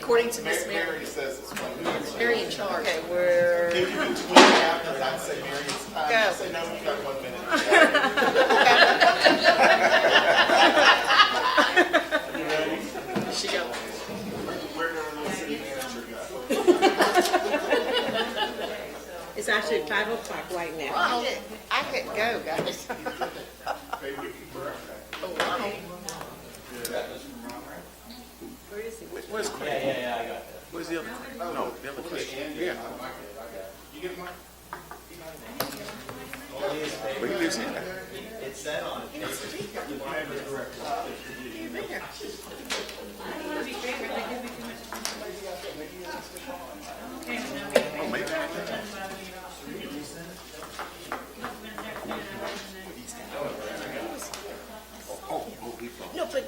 According to Miss Mary. Mary says it's 1 minute. Mary in charge. Okay, we're If you can tweet after, I'd say Mary, it's time. Go. Say no, you've got 1 minute. She go. Where did our city manager go? It's actually 5 o'clock right now. I could go, guys. Oh, wow. Where's Craig? Yeah, I got that. Where's the other? No, the other question. Yeah. You get mine? Well, he lives here. It's that on it. Oh, maybe. Oh, he thought. No, but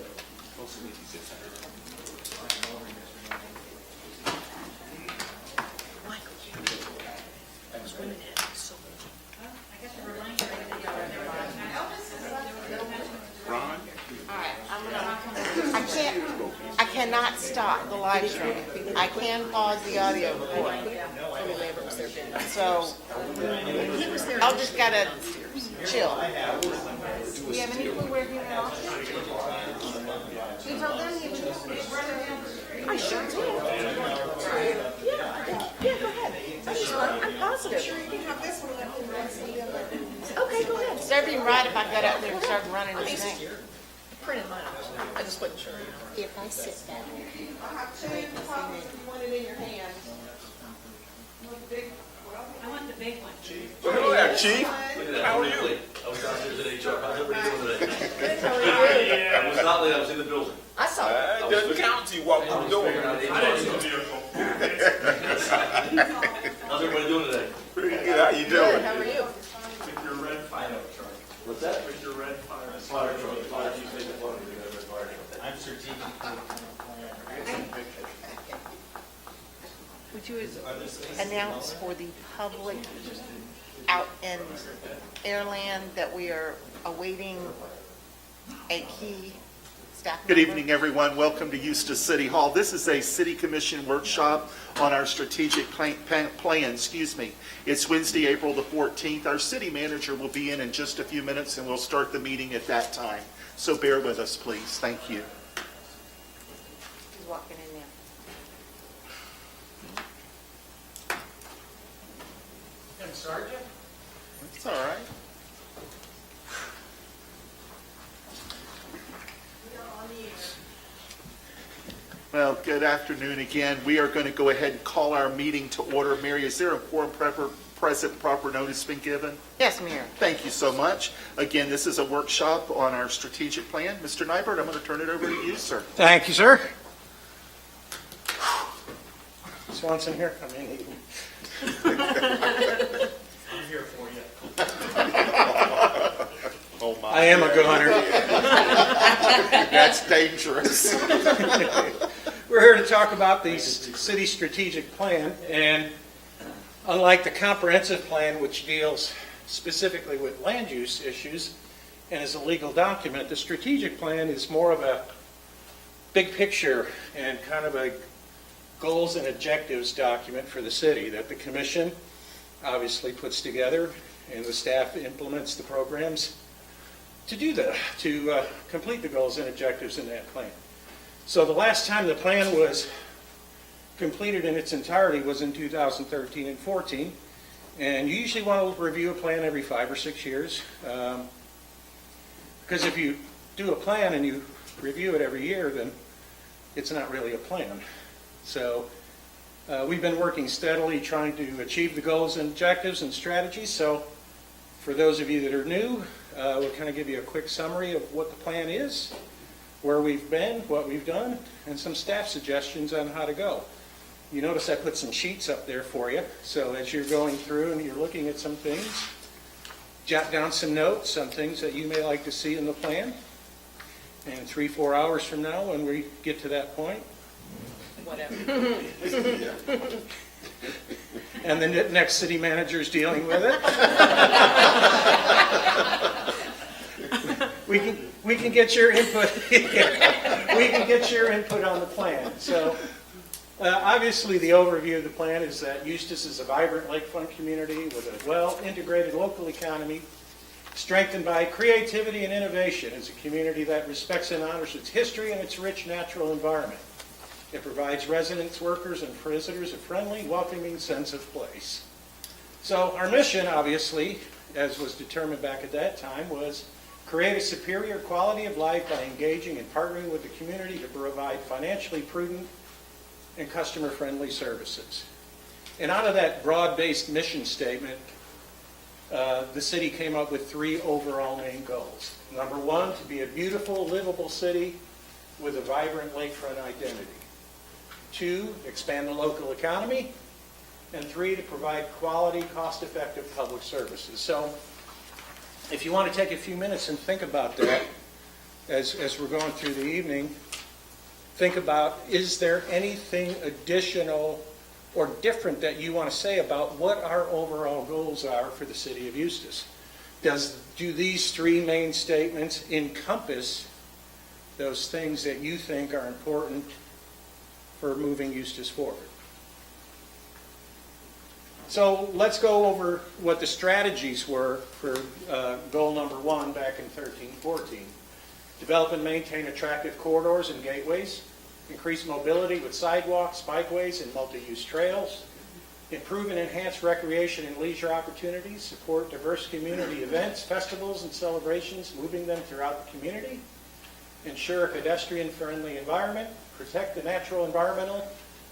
Ron? I cannot stop the live stream. I can pause the audio recording. So I'll just gotta chill. Do you have any clue where he went off? You told them he was running. I sure did. Yeah, go ahead. I'm positive. Okay, go ahead. Serve him right if I got out there and started running his thing. printed mine out. I just wasn't sure. If I sit down. I have two copies if you want it in your hand. I want the big one. Hello there, Chief. How are you? I was downstairs at HR. How's everybody doing today? Good, how are you? I was not late. I was in the building. I saw it. It doesn't count to you walk through the door. How's everybody doing today? Pretty good. How you Good, doing? how are you? With your red fire truck. What's that? With your red fire. Fire truck. Fire chief made the fun of me. Fire truck. I'm strategically. Would you announce for the public out in airland that we are awaiting a key staff member? Good evening, everyone. Welcome to Eustis City Hall. This is a City Commission workshop on our strategic plan. It's Wednesday, April the 14th. Our city manager will be in just a few minutes, and we'll start the meeting at that time. So bear with us, please. Thank you. He's walking in now. Sergeant? It's all right. Well, good afternoon again. We are going to go ahead and call our meeting to order. Mary, is there a quorum present, proper notice been given? Yes, Mayor. Thank you so much. Again, this is a workshop on our strategic plan. Mr. Nybert, I'm going to turn it over to you, sir. Thank you, sir. Swanson here. I mean, I'm here for you. Oh, my. I am a goner. That's dangerous. We're here to talk about the city strategic plan, and unlike the comprehensive plan, which deals specifically with land use issues and is a legal document, the strategic plan is more of a big picture and kind of a goals and objectives document for the city that the commission obviously puts together, and the staff implements the programs to do that, to complete the goals and objectives in that plan. So the last time the plan was completed in its entirety was in 2013 and 14, and you usually want to review a plan every 5 or 6 years, because if you do a plan and you review it every year, then it's not really a plan. So we've been working steadily trying to achieve the goals and objectives and strategies. So for those of you that are new, we'll kind of give you a quick summary of what the plan is, where we've been, what we've done, and some staff suggestions on how to go. You notice I put some sheets up there for you. So as you're going through and you're looking at some things, jot down some notes, some things that you may like to see in the plan. And 3-4 hours from now, when we get to that point, Whatever. and the next city manager is dealing with it. we can get your input. We can get your input on the plan. So Obviously, the overview of the plan is that Eustis is a vibrant lakefront community with a well-integrated local economy, strengthened by creativity and innovation. It's a community that respects and honors its history and its rich natural environment. It provides residents, workers, and visitors a friendly, welcoming sense of place. So our mission, obviously, as was determined back at that time, was create a superior quality of life by engaging and partnering with the community to provide financially prudent and customer-friendly services. And out of that broad-based mission statement, the city came up with 3 overall main goals. Number 1, to be a beautiful, livable city with a vibrant lakefront identity. 2, expand the local economy. And 3, to provide quality, cost-effective public services. So if you want to take a few minutes and think about that as we're going through the evening, think about, is there anything additional or different that you want to say about what our overall goals are for the city of Eustis? Do these 3 main statements encompass those things that you think are important for moving Eustis forward? So let's go over what the strategies were for goal number 1 back in 13-14. Develop and maintain attractive corridors and gateways. Increase mobility with sidewalks, bikeways, and multi-use trails. Improve and enhance recreation and leisure opportunities. Support diverse community events, festivals, and celebrations, moving them throughout the community. Ensure a pedestrian-friendly environment. Protect the natural environment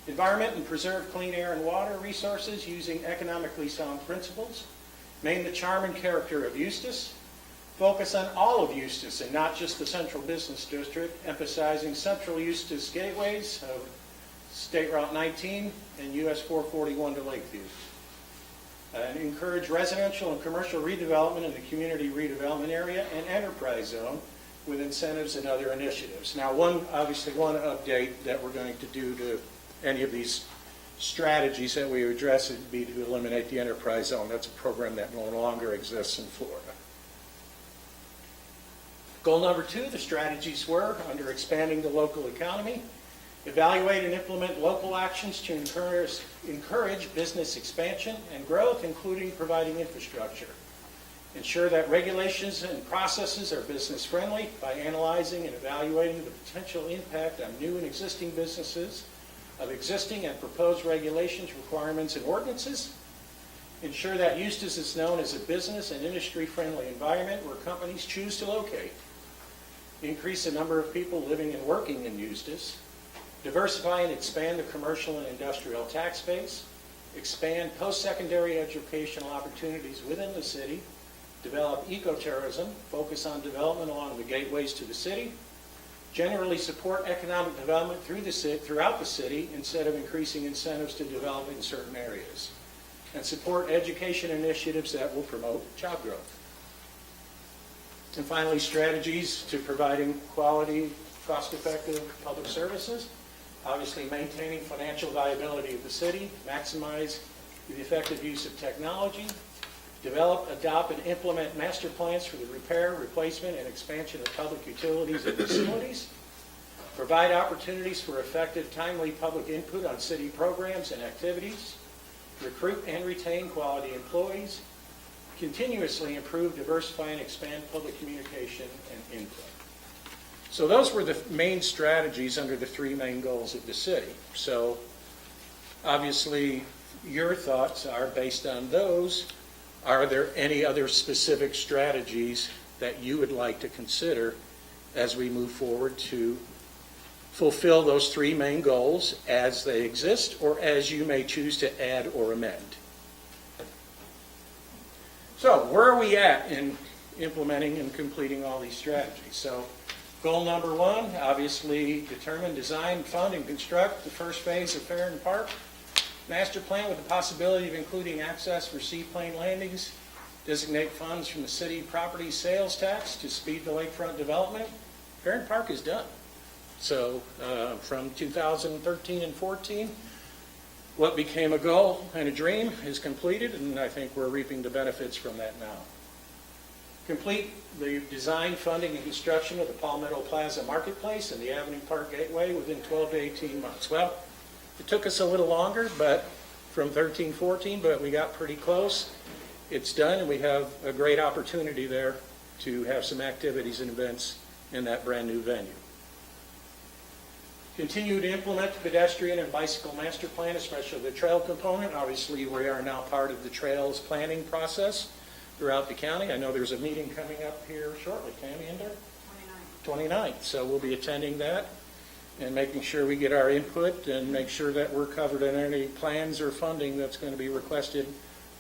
and preserve clean air and water resources using economically sound principles. Maintain the charm and character of Eustis. Focus on all of Eustis and not just the central business district, emphasizing central Eustis gateways of State Route 19 and US 441 to Lakeview. And encourage residential and commercial redevelopment in the community redevelopment area and enterprise zone with incentives and other initiatives. Now, obviously one update that we're going to do to any of these strategies that we address would be to eliminate the enterprise zone. That's a program that no longer exists in Florida. Goal number 2, the strategies were, under expanding the local economy, evaluate and implement local actions to encourage business expansion and growth, including providing infrastructure. Ensure that regulations and processes are business friendly by analyzing and evaluating the potential impact on new and existing businesses of existing and proposed regulations, requirements, and ordinances. Ensure that Eustis is known as a business and industry-friendly environment where companies choose to locate. Increase the number of people living and working in Eustis. Diversify and expand the commercial and industrial tax base. Expand post-secondary educational opportunities within the city. Develop ecotourism. Focus on development along the gateways to the city. Generally support economic development throughout the city instead of increasing incentives to develop in certain areas. And support education initiatives that will promote job growth. And finally, strategies to providing quality, cost-effective public services. Obviously, maintaining financial viability of the city, maximize the effective use of technology, develop, adopt, and implement master plans for the repair, replacement, and expansion of public utilities and facilities, provide opportunities for effective, timely public input on city programs and activities, recruit and retain quality employees, continuously improve, diversify, and expand public communication and input. So those were the main strategies under the 3 main goals of the city. So obviously your thoughts are based on those. Are there any other specific strategies that you would like to consider as we move forward to fulfill those 3 main goals as they exist or as you may choose to add or amend? So where are we at in implementing and completing all these strategies? So goal number 1, obviously determine, design, fund, and construct the first phase of Farron Park. Master plan with the possibility of including access for seaplane landings. Designate funds from the city property sales tax to speed the lakefront development. Farron Park is done. So from 2013 and 14, what became a goal and a dream is completed, and I think we're reaping the benefits from that now. Complete the design, funding, and construction of the Palmetto Plaza Marketplace and the Avenue Park Gateway within 12 to 18 months. Well, It took us a little longer, but from 13, 14, but we got pretty close. It's done, and we have a great opportunity there to have some activities and events in that brand-new venue. Continue to implement the pedestrian and bicycle master plan, especially the trail component. Obviously, we are now part of the trails planning process throughout the county. I know there's a meeting coming up here shortly. Tammy, in there? 29th. So we'll be attending that and making sure we get our input and make sure that we're covered in any plans or funding that's going to be requested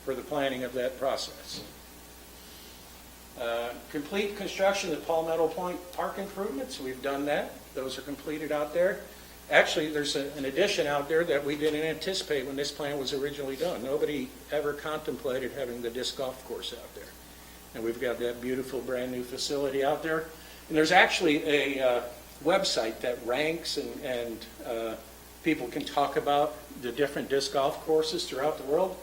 for the planning of that process. Complete construction of the Palmetto Point Park improvements. We've done that. Those are completed out there. Actually, there's an addition out there that we didn't anticipate when this plan was originally done. Nobody ever contemplated having the disc golf course out there. And we've got that beautiful brand new facility out there. And there's actually a website that ranks and people can talk about the different disc golf courses throughout the world.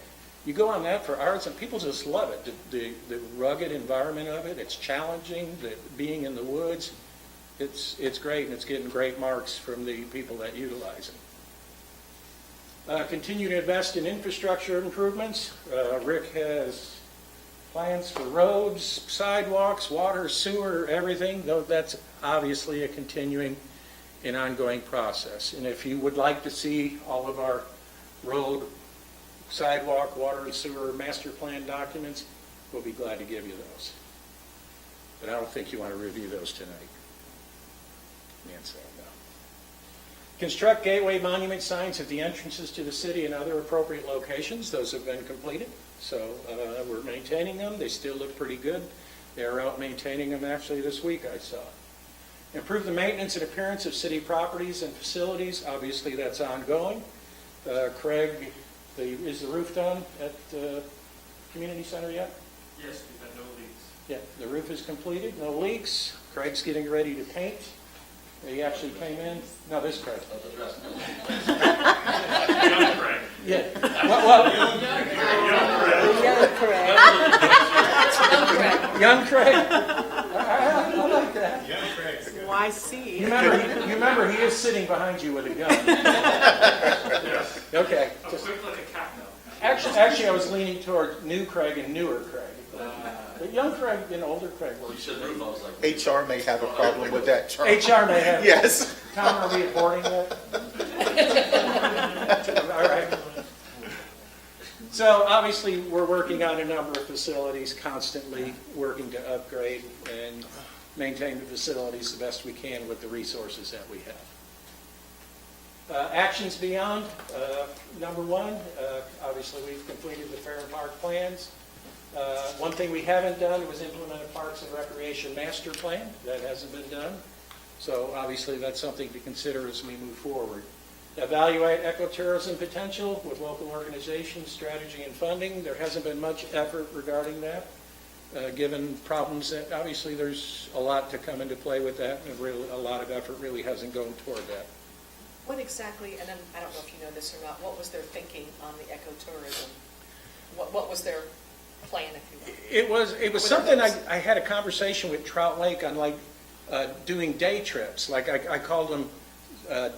You go on that for ours, and people just love it. The rugged environment of it, it's challenging, being in the woods, it's great, and it's getting great marks from the people that utilize it. Continue to invest in infrastructure improvements. Rick has plans for roads, sidewalks, water, sewer, everything, though that's obviously a continuing and ongoing process. And if you would like to see all of our road, sidewalk, water, and sewer master plan documents, we'll be glad to give you those. But I don't think you want to review those tonight. Nancy, no. Construct gateway monument signs at the entrances to the city and other appropriate locations. Those have been completed. So we're maintaining them. They still look pretty good. They're out maintaining them actually this week, I saw. Improve the maintenance and appearance of city properties and facilities. Obviously, that's ongoing. Craig, is the roof done at the community center yet? Yes, we've had no leaks. Yeah, the roof is completed, no leaks. Craig's getting ready to paint. He actually came in. No, this Craig. Young Craig. Yeah. Well, young Craig. I like that. Young Craig. YC. You remember he is sitting behind you with a gun. Yes. Okay. I'm quick like a cat now. Actually, I was leaning toward new Craig and newer Craig. But young Craig and older Craig You works. said roof, I was like. HR may have a problem with that term. HR may have. Yes. Tom, are we aborting that? All right. So obviously, we're working on a number of facilities, constantly working to upgrade and maintain the facilities the best we can with the resources that we have. Actions beyond, number one, obviously we've completed the Fair and Park plans. One thing we haven't done was implement a Parks and Recreation Master Plan. That hasn't been done. So obviously that's something to consider as we move forward. Evaluate ecotourism potential with local organizations, strategy, and funding. There hasn't been much effort regarding that, given problems that obviously there's a lot to come into play with that, and really, a lot of effort really hasn't gone toward that. What exactly, and then, I don't know if you know this or not, what was their thinking on the ecotourism? What was their plan, if you will? It was something I had a conversation with Trout Lake on, like doing day trips. Like I called them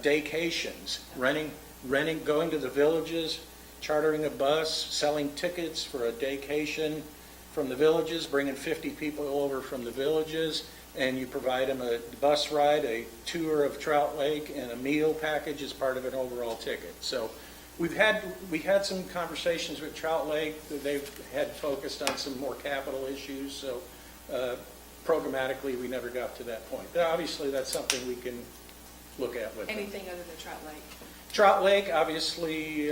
daycations, renting, going to the villages, chartering a bus, selling tickets for a daycation from the villages, bringing 50 people over from the villages, and you provide them a bus ride, a tour of Trout Lake, and a meal package as part of an overall ticket. So we had some conversations with Trout Lake. They've had focused on some more capital issues, so programmatically we never got to that point. But obviously that's something we can look at with them. Anything other than Trout Lake? Trout Lake, obviously,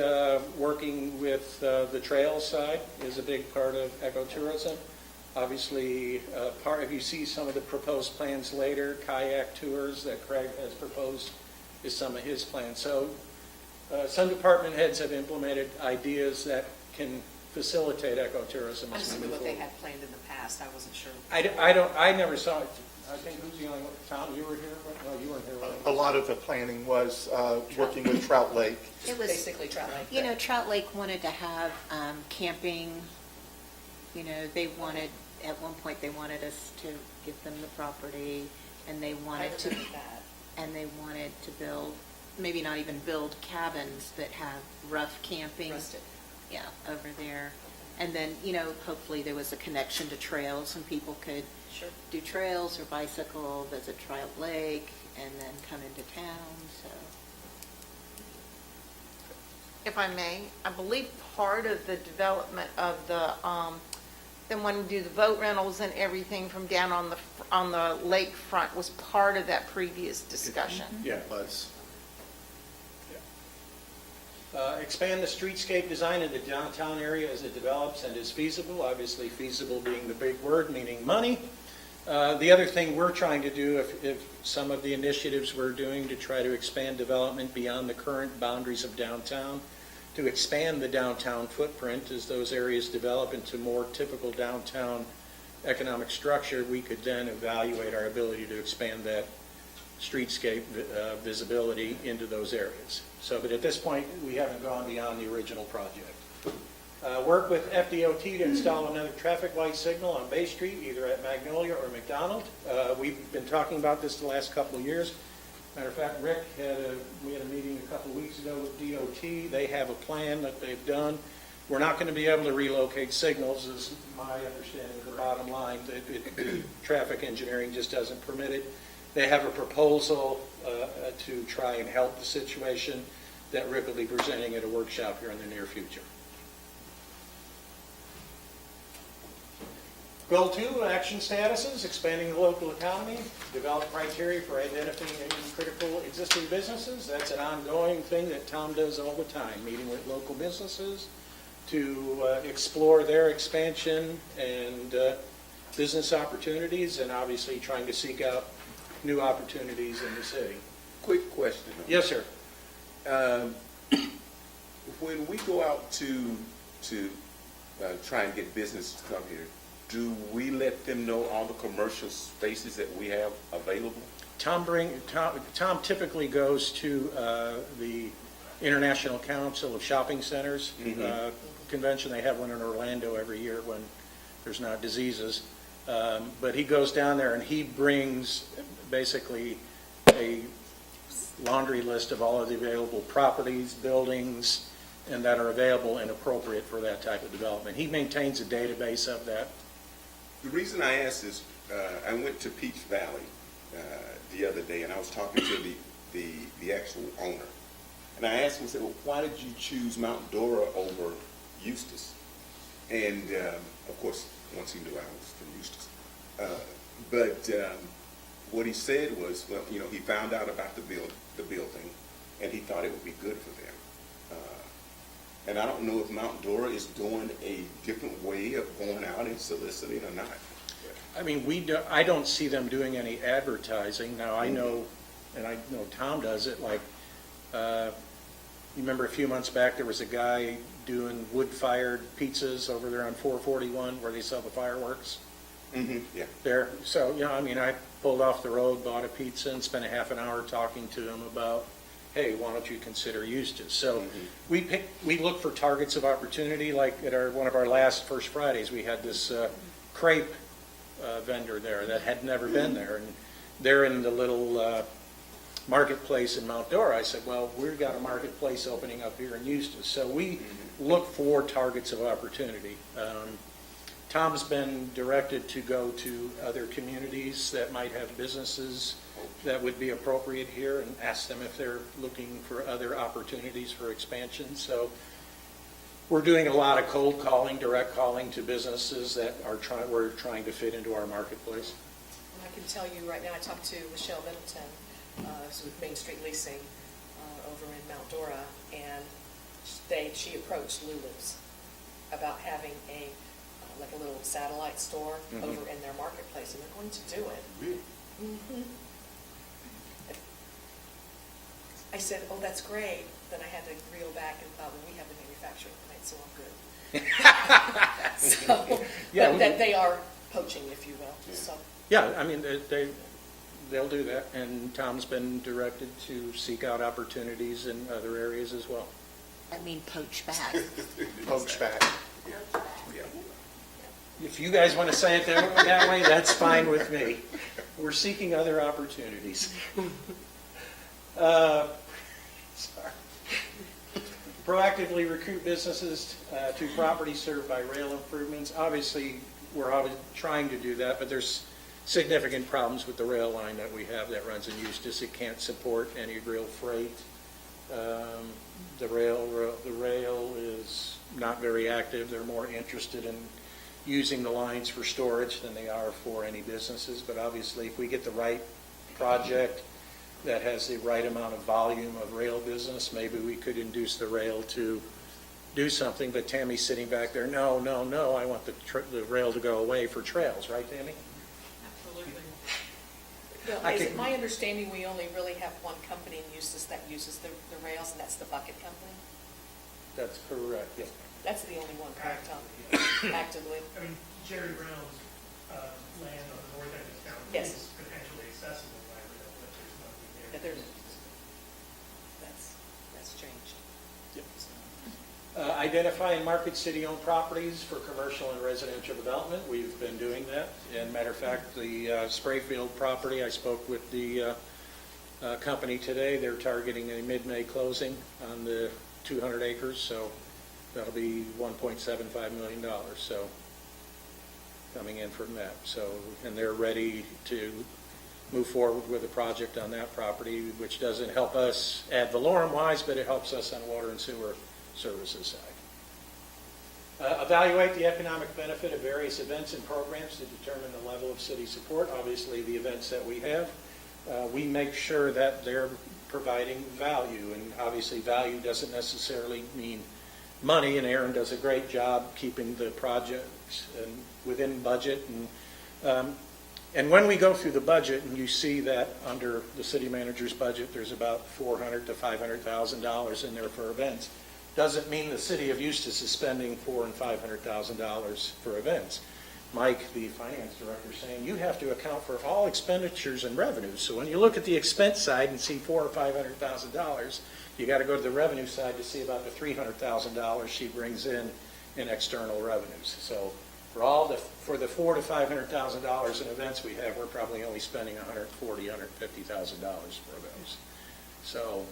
working with the trails side is a big part of ecotourism. Obviously, if you see some of the proposed plans later, kayak tours that Craig has proposed is some of his plans. So some department heads have implemented ideas that can facilitate ecotourism I as just we knew move what they forward. had planned in the past, I wasn't sure. I never saw it. I think who's the only one? Tom, you were here? No, you weren't here. A lot of the planning was working with Trout Lake. It was, Basically Trout Lake. you know, Trout Lake wanted to have camping, you know, they wanted, at one point, they wanted us to give them the property, and they I wanted to, remember that. and they wanted to build maybe not even build cabins, but have rough camping. Rustic. Yeah, over there. And then, hopefully there was a connection to trails and people could Sure. do trails or bicycle, visit Trial Lake, and then come into town, so. If I may, I believe part of the development of the, then when we do the boat rentals and everything from down on the lakefront was part of that previous discussion. Yeah. Was. Expand the streetscape design in the downtown area as it develops and is feasible, obviously feasible being the big word, meaning money. The other thing we're trying to do, if some of the initiatives we're doing to try to expand development beyond the current boundaries of downtown, to expand the downtown footprint as those areas develop into more typical downtown economic structure, we could then evaluate our ability to expand that streetscape visibility into those areas. So, but at this point, we haven't gone beyond the original project. Work with FDOT to install another traffic light signal on Bay Street, either at Magnolia or McDonald. We've been talking about this the last couple of years. Matter of fact, Rick we had a meeting a couple of weeks ago with DOT. They have a plan that they've done. We're not going to be able to relocate signals, is my understanding of the bottom line. The traffic engineering just doesn't permit it. They have a proposal to try and help the situation that Rick will be presenting at a workshop here in the near future. Goal 2, action statuses, expanding the local economy, develop criteria for identifying critical existing businesses. That's an ongoing thing that Tom does all the time, meeting with local businesses to explore their expansion and business opportunities, and obviously trying to seek out new opportunities in the city. Quick question. Yes, sir. When we go out to try and get business to come here, do we let them know all the commercial spaces that we have available? Tom typically goes to the International Council of Shopping Centers convention. They have one in Orlando every year when there's not diseases. But he goes down there and he brings basically a laundry list of all of the available properties, buildings, and that are available and appropriate for that type of development. He maintains a database of that. The reason I asked is, I went to Peach Valley the other day, and I was talking to the actual owner. And I asked him, I said, well, why did you choose Mount Dora over Eustis? And, of course, once he knew I was from Eustis. But what he said was, well, he found out about the building, and he thought it would be good for them. And I don't know if Mount Dora is doing a different way of going out and soliciting or not. I mean, I don't see them doing any advertising. Now, I know, and I know Tom does it, like, you remember a few months back, there was a guy doing wood-fired pizzas over there on 441 where they sell the fireworks. Yeah. There. So, I mean, I pulled off the road, bought a pizza, and spent a half an hour talking to him about, hey, why don't you consider Eustis? So we look for targets of opportunity. Like at one of our last First Fridays, we had this crepe vendor there that had never been there, and they're in the little marketplace in Mount Dora. I said, well, we've got a marketplace opening up here in Eustis. So we look for targets of opportunity. Tom's been directed to go to other communities that might have businesses that would be appropriate here and ask them if they're looking for other opportunities for expansion. So we're doing a lot of cold calling, direct calling to businesses that we're trying to fit into our marketplace. And I can tell you right now, I talked to Michelle Middleton, who's with Main Street Leasing over in Mount Dora, and she approached Lulu's about having like a little satellite store over in their marketplace, and they're going to do it. Really? I said, oh, that's great. Then I had to reel back and thought, well, we have the manufacturing plant, so I'm good. So, Yeah, that they are poaching, if you will. Yeah. So, Yeah, I mean, they'll do that, and Tom's been directed to seek out opportunities in other areas as well. I mean, poach back. Poach back. Yeah. If you guys want to say it that way, that's fine with me. We're seeking other opportunities. Sorry. Proactively recruit businesses to property served by rail improvements. Obviously, we're always trying to do that, but there's significant problems with the rail line that we have that runs in Eustis. It can't support any real freight. The rail is not very active. They're more interested in using the lines for storage than they are for any businesses. But obviously, if we get the right project that has the right amount of volume of rail business, maybe we could induce the rail to do something. But Tammy's sitting back there, no, I want the rail to go away for trails, right, Tammy? Absolutely. Well, is it my understanding we only really have one company in Eustis that uses the rails, and that's the Bucket Company? That's correct, yes. That's the only one, correct, Tom? Actively. I mean, Jerry Brown's land on the north end of town Yes. is potentially accessible by rail, but there's nothing there. But there's, that's changed. Identify and market city-owned properties for commercial and residential development. We've been doing that. And matter of fact, the Sprayfield property, I spoke with the company today. They're targeting a mid-May closing on the 200 acres, so that'll be $1.75 million. So coming in from that. So, and they're ready to move forward with a project on that property, which doesn't help us ad valorem-wise, but it helps us on water and sewer services side. Evaluate the economic benefit of various events and programs to determine the level of city support. Obviously, the events that we have, we make sure that they're providing value, and obviously value doesn't necessarily mean money, and Aaron does a great job keeping the projects within budget. And when we go through the budget and you see that under the city manager's budget, there's about $400,000 to $500,000 in there for events, doesn't mean the city of Eustis is spending $400,000 and $500,000 for events. Mike, the finance director, is saying you have to account for all expenditures and revenues. So when you look at the expense side and see $400,000 or $500,000, you got to go to the revenue side to see about the $300,000 she brings in external revenues. So for the $400,000 to $500,000 in events we have, we're probably only spending $140,000, $150,000 for those. So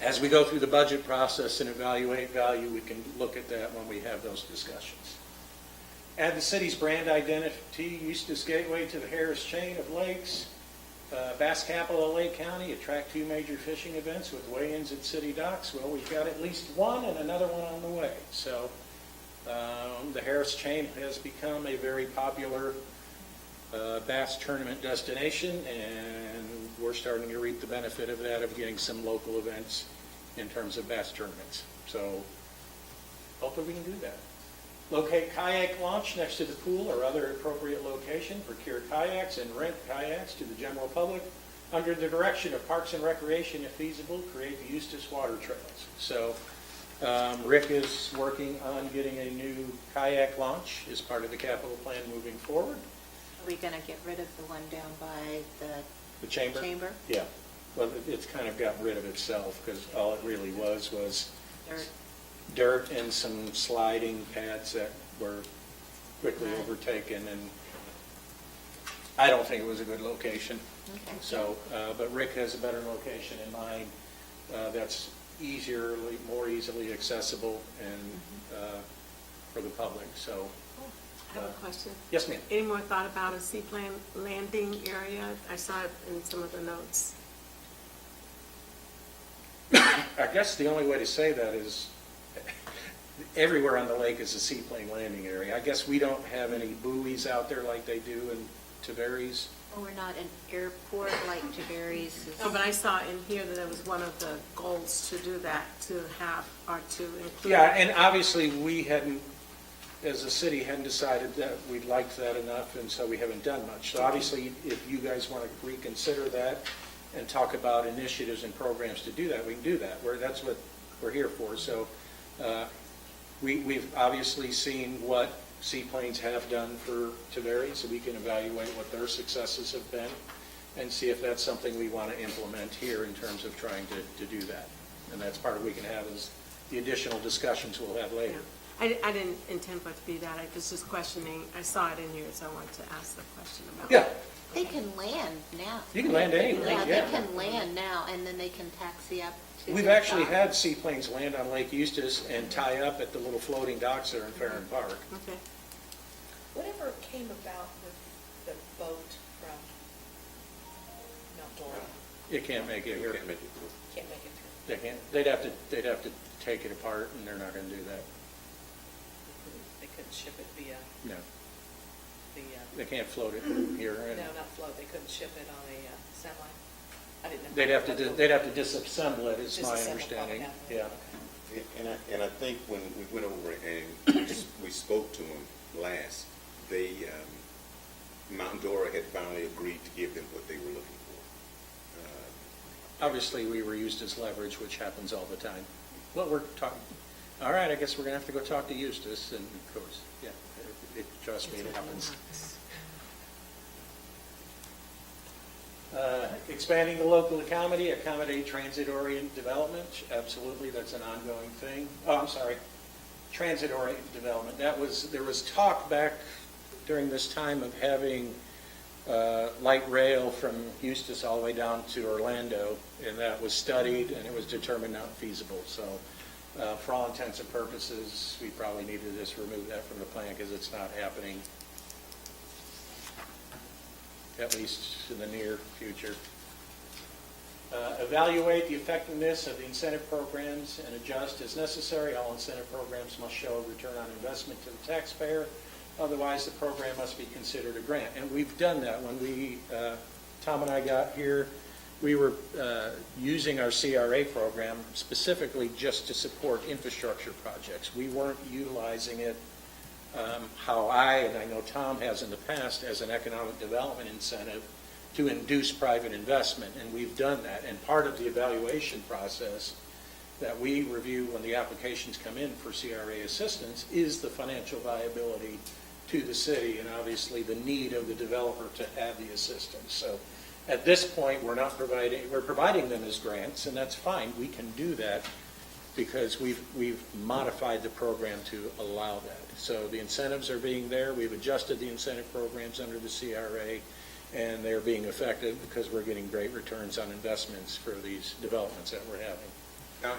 as we go through the budget process and evaluate value, we can look at that when we have those discussions. Add the city's brand identity, Eustis Gateway to the Harris chain of lakes. Bass capital of Lake County, attract 2 major fishing events with weigh-ins at city docks. Well, we've got at least one and another one on the way. So the Harris chain has become a very popular bass tournament destination, and we're starting to reap the benefit of that, of getting some local events in terms of bass tournaments. So hopefully we can do that. Locate kayak launch next to the pool or other appropriate location. Procure kayaks and rent kayaks to the general public under the direction of Parks and Recreation. If feasible, create the Eustis Water Trails. So Rick is working on getting a new kayak launch as part of the capital plan moving forward. Are we going to get rid of the one down by The chamber? chamber? Yeah. Well, it's kind of got rid of itself because all it really was dirt and some sliding pads that were quickly overtaken, and I don't think it was a good location. Okay. So, but Rick has a better location in mind that's more easily accessible and for the public. So, I have a question. yes, ma'am. Any more thought about a seaplane landing area? I saw it in some of the notes. I guess the only way to say that is everywhere on the lake is a seaplane landing area. I guess we don't have any buoys out there like they do in Tavares. Or we're not an airport like Tavares. No, but I saw in here that it was one of the goals to do that, to have, or to include. Yeah, and obviously we hadn't, as a city, hadn't decided that we liked that enough, and so we haven't done much. So obviously, if you guys want to reconsider that and talk about initiatives and programs to do that, we can do that. That's what we're here for. So we've obviously seen what seaplanes have done for Tavares, so we can evaluate what their successes have been and see if that's something we want to implement here in terms of trying to do that. And that's part of what we can have is the additional discussions we'll have later. I didn't intend for it to be that, I was just questioning, I saw it in here, so I wanted to ask the question about. Yeah, They can land now. you can land anywhere, Yeah, yeah. they can land now, and then they can taxi up to. We've the actually dock. had seaplanes land on Lake Eustis and tie up at the little floating docks there in Farron Park. Okay. Whatever came about with the boat from Mount Dora, You can't make it here. Can't make it through. can't make it through. They can't, they'd have to take it apart, and they're not gonna do that. They couldn't ship it via No, the, they can't float it here. and no, not float, they couldn't ship it on a semi? I didn't know. They'd have to disassemble it, is my Disassemble, understanding, okay. yeah. And I think when we went over and we spoke to them last, they, Mount Dora had finally agreed to give them what they were looking for. Obviously, we were used as leverage, which happens all the time. Well, we're talking, all right, I guess we're gonna have to go talk to Eustis, and of course, yeah, trust me, it happens. Expanding the local economy, accommodate transit-oriented development, absolutely, that's an ongoing thing. Oh, I'm sorry, transit-oriented development, there was talk back during this time of having light rail from Eustis all the way down to Orlando, and that was studied, and it was determined not feasible. So for all intents and purposes, we probably need to just remove that from the plan because it's not happening, at least in the near future. Evaluate the effectiveness of the incentive programs and adjust as necessary. All incentive programs must show a return on investment to the taxpayer. Otherwise, the program must be considered a grant. And we've done that. When Tom and I got here, we were using our CRA program specifically just to support infrastructure projects. We weren't utilizing it how and I know Tom has in the past, as an economic development incentive to induce private investment, and we've done that. And part of the evaluation process that we review when the applications come in for CRA assistance is the financial viability to the city and obviously the need of the developer to have the assistance. So at this point, we're providing them as grants, and that's fine. We can do that because we've modified the program to allow that. So the incentives are being there. We've adjusted the incentive programs under the CRA, and they're being effective because we're getting great returns on investments for these developments that we're having. Now,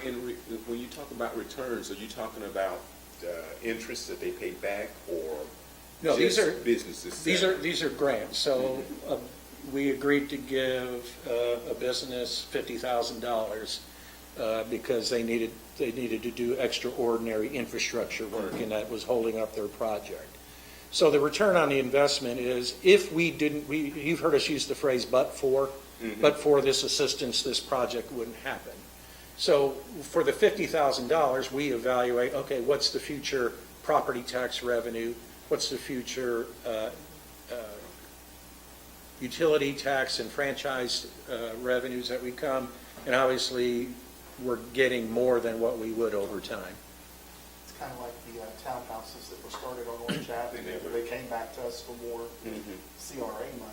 when you talk about returns, are you talking about interest that they pay back, or No, these just are businesses? these are grants. So we agreed to give a business $50,000 because they needed to do extraordinary infrastructure work, and that was holding up their project. So the return on the investment is, if we didn't, you've heard us use the phrase "but for," but for this assistance, this project wouldn't happen. So for the $50,000, we evaluate, okay, what's the future property tax revenue? What's the future utility tax and franchise revenues that we come? And obviously, we're getting more than what we would over time. It's kind of like the townhouses that were started on Orange Avenue. They came back to us for more CRA money.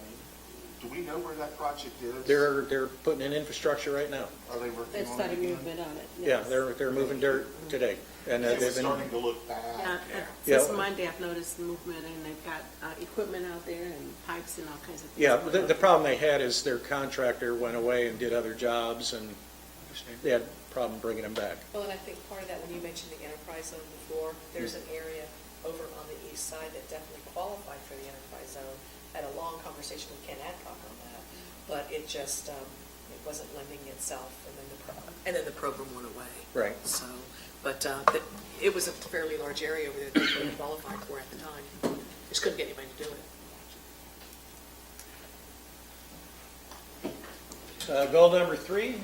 Do we know where that project is? They're putting in infrastructure right now. Are they working They've on it started again? movement on it. Yeah, yes. they're moving dirt today. And It's they've been, starting to look bad. Yeah, since Yeah. Monday, I've noticed movement, and they've got equipment out there and pipes and all kinds of things. yeah, going the on. problem they had is their contractor went away and did other jobs, and they had a problem bringing them back. Well, and I think part of that, when you mentioned the enterprise zone before, there's an area over on the east side that definitely qualified for the enterprise zone. Had a long conversation with Ken Adcock on that, but it just, it wasn't lending itself, and then the program went away. Right. So, but it was a fairly large area over there that they qualified for at the time. Just couldn't get anybody to do it. Goal number 3,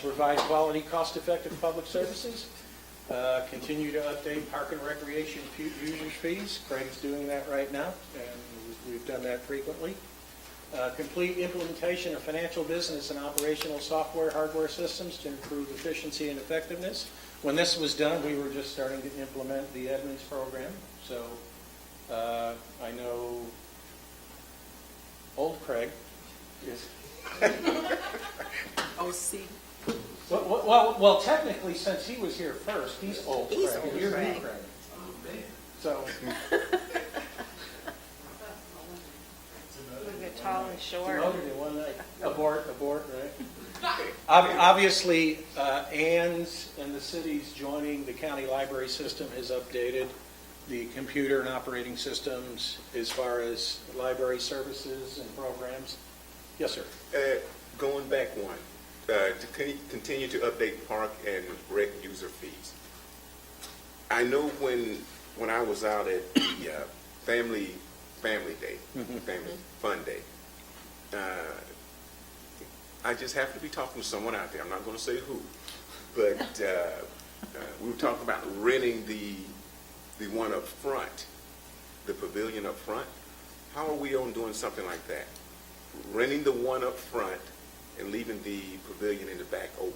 provide quality, cost-effective public services. Continue to update park and recreation users fees. Craig's doing that right now, and we've done that frequently. Complete implementation of financial, business, and operational software, hardware systems to improve efficiency and effectiveness. When this was done, we were just starting to implement the Edmonds program. So I know old Craig is... OC. Well, technically, since he was here first, he's old He's Craig, and old you're Craig. new Craig. So, You're tall and short. abort, right? Obviously, Ann's and the city's joining the county library system has updated the computer and operating systems as far as library services and programs. Yes, sir. Going back one, to continue to update park and rec user fees. I know when I was out at the family day, family fun day, I just happened to be talking to someone out there. I'm not going to say who, but we were talking about renting the one up front, the pavilion up front. How are we on doing something like that? Renting the one up front and leaving the pavilion in the back open.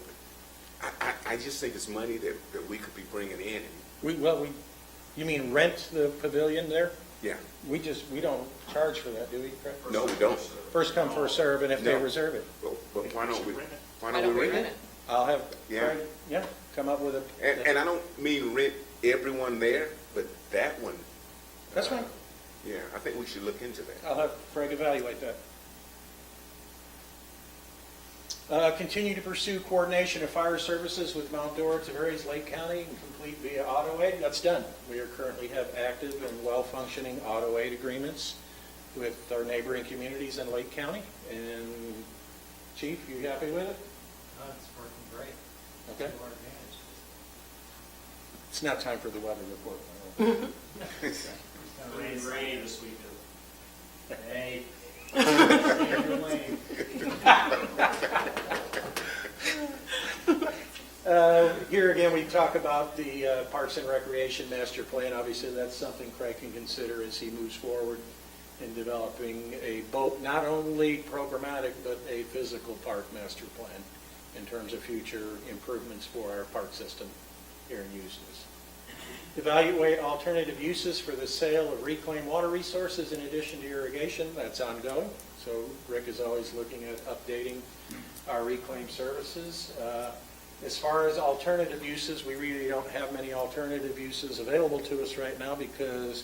I just think it's money that we could be bringing in. You mean rent the pavilion there? Yeah. We don't charge for that, do we, Craig? No, we don't. First come, first serve, and if they No. reserve it. But why don't we Why don't we rent it? I'll have Yeah. Craig, come up with a. And I don't mean rent everyone there, but that one. That's fine. Yeah, I think we should look into that. I'll have Craig evaluate that. Continue to pursue coordination of fire services with Mount Dora, Tavares, Lake County, and complete via auto aid. That's done. We currently have active and well-functioning auto aid agreements with our neighboring communities in Lake County. And Chief, you happy with it? It's working great. Okay. To our advantage. It's not time for the weather report. Rainy this weekend. Hey. Here again, we talk about the Parks and Recreation Master Plan. Obviously, that's something Craig can consider as he moves forward in developing a both, not only programmatic, but a physical park master plan in terms of future improvements for our park system here in Eustis. Evaluate alternative uses for the sale of reclaimed water resources in addition to irrigation. That's ongoing. So Rick is always looking at updating our reclaim services. As far as alternative uses, we really don't have many alternative uses available to us right now because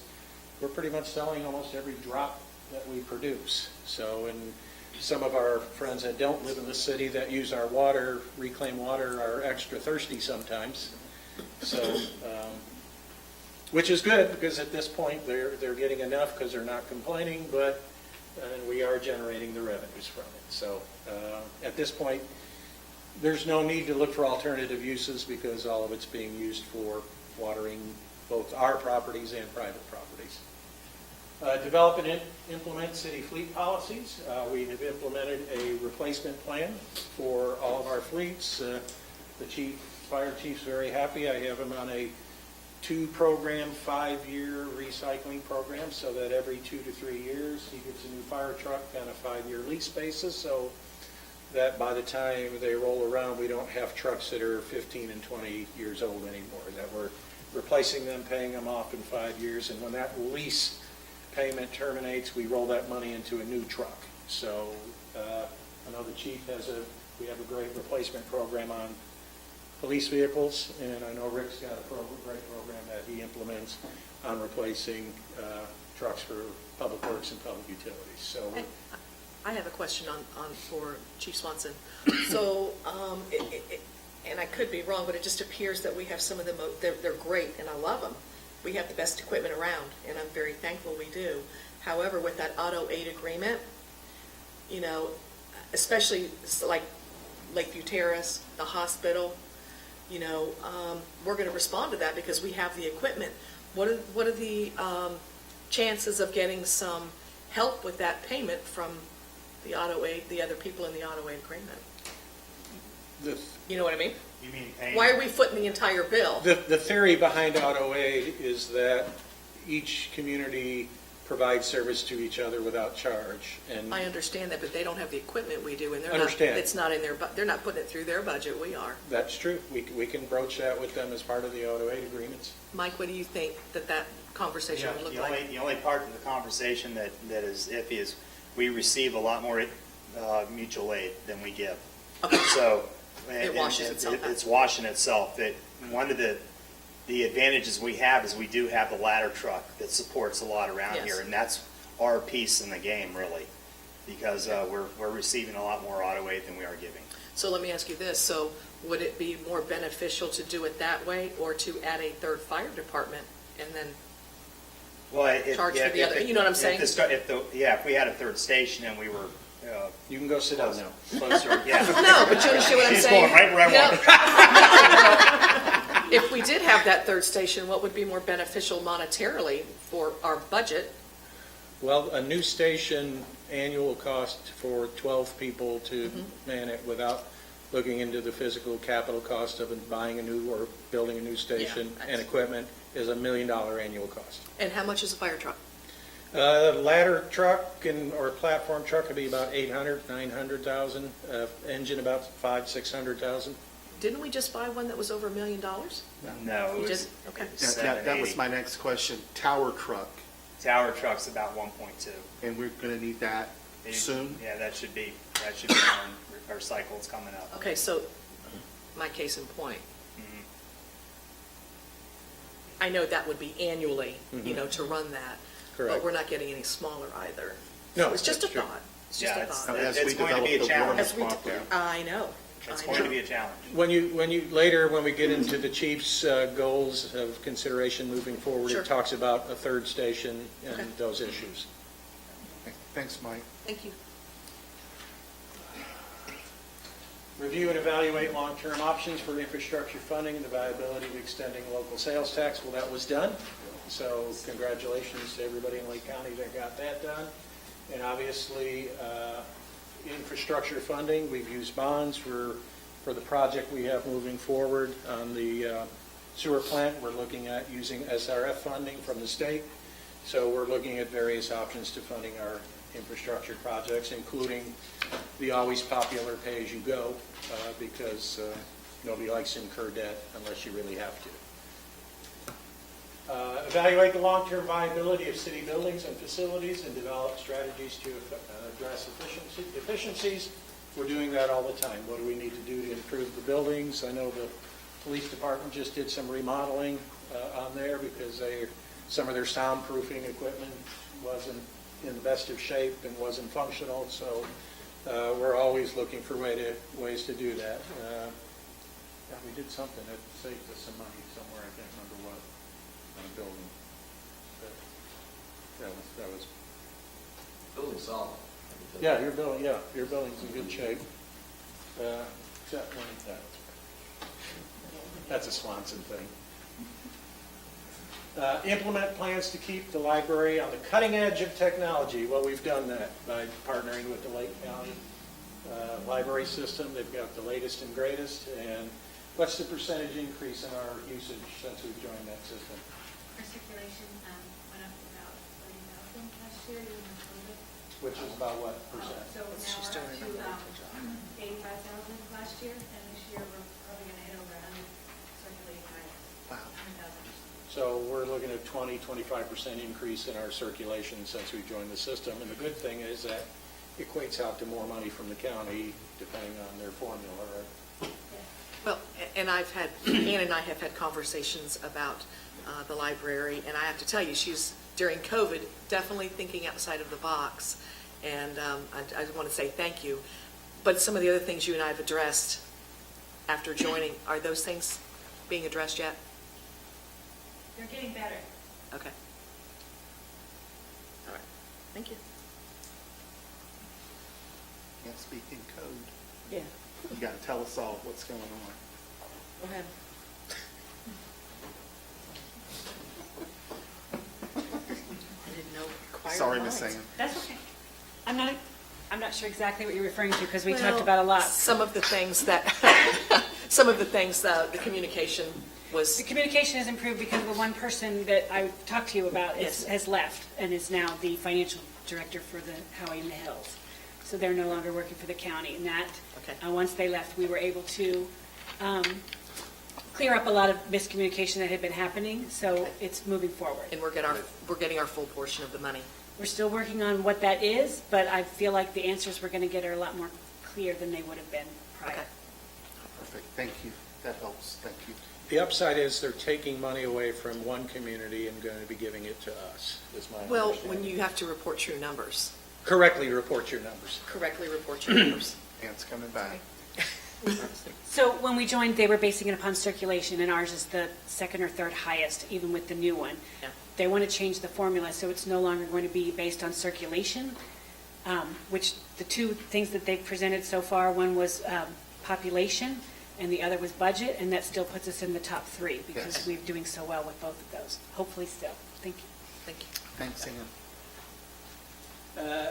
we're pretty much selling almost every drop that we produce. So, and some of our friends that don't live in the city that use our water, reclaimed water, are extra thirsty sometimes. So, which is good because at this point they're getting enough because they're not complaining, but we are generating the revenues from it. So at this point, there's no need to look for alternative uses because all of it's being used for watering both our properties and private properties. Develop and implement city fleet policies. We have implemented a replacement plan for all of our fleets. The fire chief's very happy. I have him on a 2-program, 5-year recycling program so that every 2 to 3 years he gets a new fire truck on a 5-year lease basis, so that by the time they roll around, we don't have trucks that are 15 and 20 years old anymore, that we're replacing them, paying them off in 5 years, and when that lease payment terminates, we roll that money into a new truck. So I know the chief we have a great replacement program on police vehicles, and I know Rick's got a great program that he implements on replacing trucks for public works and public utilities. So I have a question for Chief Swanson. So, and I could be wrong, but it just appears that we have some of them, they're great, and I love them. We have the best equipment around, and I'm very thankful we do. However, with that auto aid agreement, you know, especially like Lakeview Terrace, the hospital, you know, we're going to respond to that because we have the equipment. What are the chances of getting some help with that payment from the auto aid, the other people in the auto aid agreement? You know what I mean? You mean paying? Why are we footing the entire bill? the theory behind auto aid is that each community provides service to each other without charge. And I understand that, but they don't have the equipment we do, and Understand. it's not in they're not putting it through their budget, we are. that's true. We can broach that with them as part of the auto aid agreements. Mike, what do you think that conversation would look like? The only part of the conversation that is iffy is we receive a lot more mutual aid than we give. Okay. So It washes itself out. It's washing itself. One of the advantages we have is we do have the ladder truck that supports a lot around Yes. here, and that's our piece in the game, really, because we're receiving a lot more auto aid than we are giving. So let me ask you this, so would it be more beneficial to do it that way, or to add a third fire department and then, Well, Charge for the other- you know what I'm saying? If we had a third station and we were You can go sit down now. closer, yeah. no, but you understand what I'm She's saying? going right where I want If we did have that third station, what would be more beneficial monetarily for our budget? Well, a new station, annual cost for 12 people to man it without looking into the physical capital cost of buying a new or building a new station Yeah, and equipment is $1 million annual cost. And how much is a fire truck? Ladder truck or platform truck would be about 800, 900,000. Engine about 500,000, 600,000. Didn't we just buy one that was over $1 million? No, We it was, just- okay. That was my next question. Tower truck, tower truck's about 1.2. and we're going to need that soon? Yeah, that should be on our cycle's coming up. Okay, so my case in point. I know that would be annually, to run that. Correct. But we're not getting any smaller either. No, So it's just a that's true. thought. It's just Yeah, a it's- thought. As It's we going to be a develop the challenge. As we Warren d- swap I know. It's I going to know. be a challenge. When you later, when we get into the chief's goals of consideration moving forward, Sure. it talks about a third station Okay. and those issues. Thanks, Mike. Thank you. Review and evaluate long-term options for infrastructure funding and the viability of extending local sales tax. Well, that was done. So congratulations to everybody in Lake County that got that done. And obviously, infrastructure funding, we've used bonds for the project we have moving forward on the sewer plant. We're looking at using SRF funding from the state. So we're looking at various options to funding our infrastructure projects, including the always popular pay-as-you-go, because nobody likes to incur debt unless you really have to. Evaluate the long-term viability of city buildings and facilities and develop strategies to address efficiencies. We're doing that all the time. What do we need to do to improve the buildings? I know the police department just did some remodeling on there because some of their soundproofing equipment wasn't in the best of shape and wasn't functional, so we're always looking for ways to do that. Yeah, we did something that saved us some money somewhere, I can't remember what, on a building. But that was, Building solid. yeah, your building's in good shape. Except when that's a Swanson thing. Implement plans to keep the library on the cutting edge of technology. Well, we've done that by partnering with the Lake County library system. They've got the latest and greatest. And what's the percentage increase in our usage since we've joined that system? Our circulation went up about 30,000 last year, even with COVID. Which is about what percent? So now She's we're doing up a to 85,000 last year, and this year we're probably going to hit over 100 circulating items. Wow. 100,000. So we're looking at 20-25% increase in our circulation since we joined the system. And the good thing is that equates out to more money from the county, depending on their formula, right? Well, and Ann and I have had conversations about the library, and I have to tell you, she's, during COVID, definitely thinking outside of the box, and I want to say thank you. But some of the other things you and I have addressed after joining, are those things being addressed yet? They're getting better. Okay. All right, thank you. Can't speak in code. Yeah, You got to tell us all what's going on. go ahead. I didn't know. Choir Sorry, of Miss minds. Ann. That's okay. I'm not sure exactly what you're referring to, because we Well, talked about a lot. Some of the things that, the communication was, The communication has improved because the one person that I talked to you about Yes. has left and is now the financial director for the Howie in the Hills. So they're no longer working for the county. And that, Okay. once they left, we were able to clear up a lot of miscommunication that had been happening. So it's moving forward. and we're getting our full portion of the money. We're still working on what that is, but I feel like the answers we're going to get are a lot more clear than they would have been prior. Okay. Perfect. Thank you. That helps. Thank you. The upside is they're taking money away from one community and going to be giving it to us, is my Well, understanding. when you have to report your numbers, Correctly report your numbers. correctly report your numbers. Ant's coming back. So when we joined, they were basing it upon circulation, and ours is the second or third highest, even with the new one. Yeah. They want to change the formula, so it's no longer going to be based on circulation, which the two things that they've presented so far, one was population, and the other was budget, and that still puts us in the top three, because Yes. we're doing so well with both of those. Hopefully still. Thank you. Thank you. Thanks, Ann.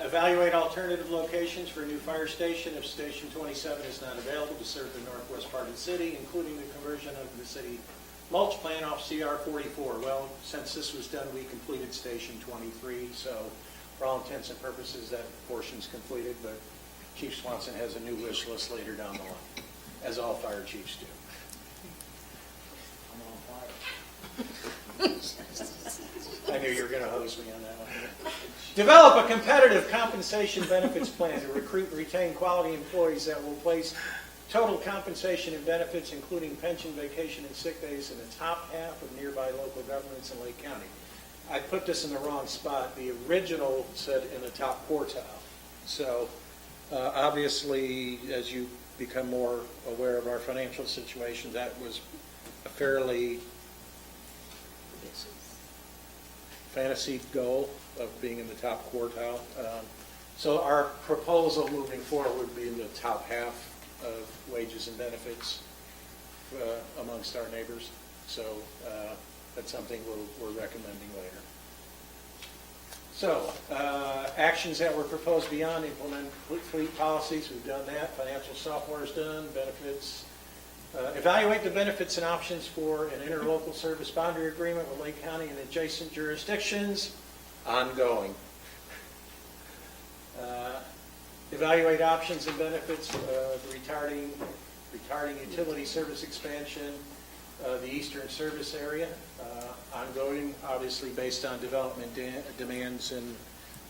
Evaluate alternative locations for a new fire station if Station 27 is not available to serve the northwest part of the city, including the conversion of the city mulch plant off CR 44. Well, since this was done, we completed Station 23, so for all intents and purposes, that portion's completed, but Chief Swanson has a new wish list later down the line, as all fire chiefs do. I'm on fire. I knew you were going to hose me on that one. Develop a competitive compensation benefits plan to recruit and retain quality employees that will place total compensation and benefits, including pension, vacation, and sick days, in the top half of nearby local governments in Lake County. I put this in the wrong spot. The original said in the top quartile. So obviously, as you become more aware of our financial situation, that was a fairly fantasy goal of being in the top quartile. So our proposal moving forward would be in the top half of wages and benefits amongst our neighbors. So that's something we're recommending later. So actions that were proposed beyond implement fleet policies, we've done that. Financial software is done, benefits. Evaluate the benefits and options for an interlocal service boundary agreement with Lake County and adjacent jurisdictions, ongoing. Evaluate options and benefits of retarding utility service expansion, the eastern service area, ongoing, obviously based on development demands and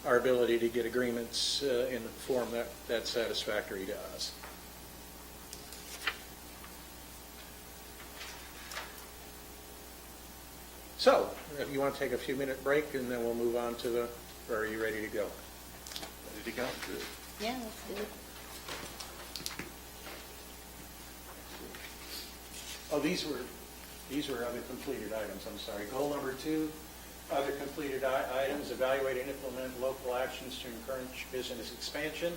our ability to get agreements in the form that's satisfactory to us. So, if you want to take a few minute break, and then we'll move on to the, or are you ready to go? Ready to go? Good. Yeah, let's do it. Oh, these were other completed items, I'm sorry. Goal number 2, other completed items, evaluate and implement local actions to encourage business expansion,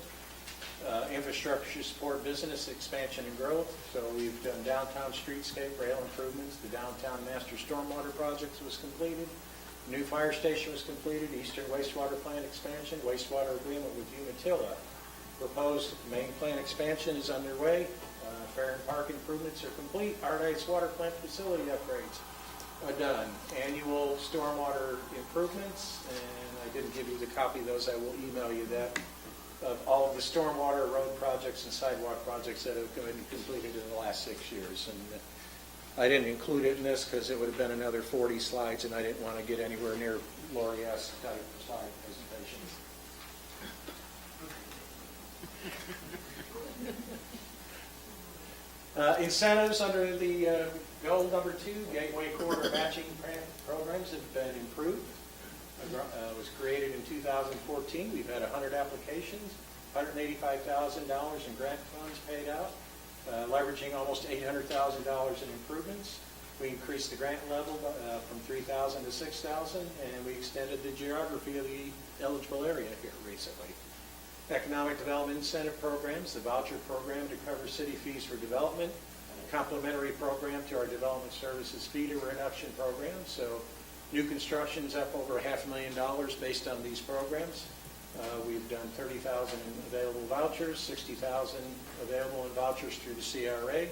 infrastructure support business expansion and growth. So we've done downtown streetscape, rail improvements, the downtown master stormwater projects was completed, new fire station was completed, eastern wastewater plant expansion, wastewater agreement with Umatilla. Proposed main plant expansion is underway. Fair and Park improvements are complete. Ardites water plant facility upgrades are done. Annual stormwater improvements, and I didn't give you the copy of those. I will email you that, of all of the stormwater, road projects, and sidewalk projects that have been completed in the last 6 years. And I didn't include it in this because it would have been another 40 slides, and I didn't want to get anywhere near Lori-esque type slide presentations. Incentives under the goal number 2, Gateway Corridor matching programs have been improved. Was created in 2014. We've had 100 applications, $185,000 in grant funds paid out, leveraging almost $800,000 in improvements. We increased the grant level from 3,000 to 6,000, and we extended the geography of the eligible area here recently. Economic development incentive programs, the voucher program to cover city fees for development, a complementary program to our development services fee to reduction program. So new construction's up over $500,000 based on these programs. We've done 30,000 in available vouchers, 60,000 available in vouchers through the CRA.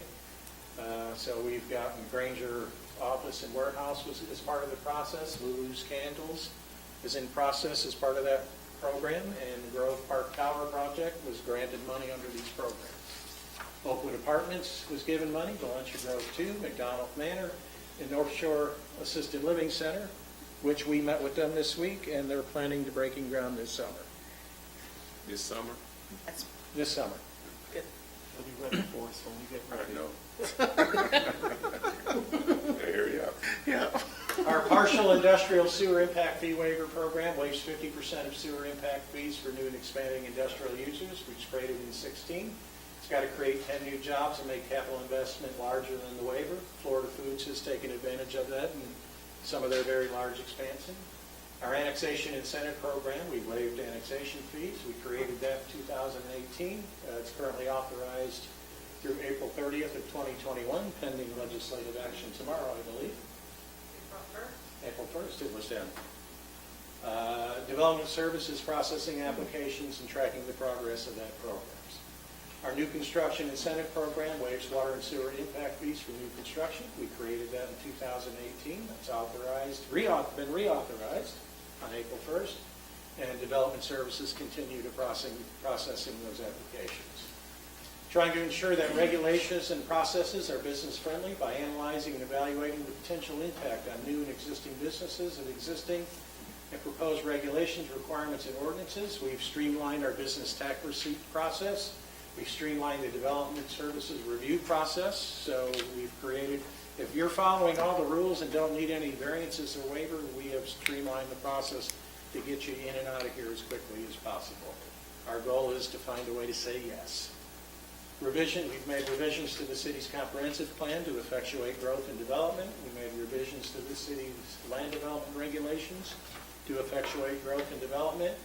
So we've gotten Granger office and warehouse as part of the process. Lulu's Candles is in process as part of that program, and the Grove Park Tower project was granted money under these programs. Oakwood Apartments was given money, Valencia Grove 2, McDonald Manor, and North Shore Assisted Living Center, which we met with them this week, and they're planning to breaking ground this summer. This summer? This summer. Good. They'll be ready for us when we get ready. Hurry up. Yeah. Our partial industrial sewer impact fee waiver program waives 50% of sewer impact fees for new and expanding industrial users, which created in 2016. It's got to create 10 new jobs and make capital investment larger than the waiver. Florida Foods has taken advantage of that in some of their very large expansion. Our annexation incentive program, we waived annexation fees. We created that in 2018. It's currently authorized through April 30th of 2021, pending legislative action tomorrow, I believe. April 1st, it was done. Development services, processing applications, and tracking the progress of that programs. Our new construction incentive program waives water and sewer impact fees for new construction. We created that in 2018. That's been reauthorized on April 1st. And development services continue to processing those applications. Trying to ensure that regulations and processes are business-friendly by analyzing and evaluating the potential impact on new and existing businesses of existing and proposed regulations, requirements, and ordinances. We've streamlined our business tax receipt process. We've streamlined the development services review process. So we've created, if you're following all the rules and don't need any variances or waiver, we have streamlined the process to get you in and out of here as quickly as possible. Our goal is to find a way to say yes. We've made revisions to the city's comprehensive plan to effectuate growth and development. We made revisions to the city's land development regulations to effectuate growth and development.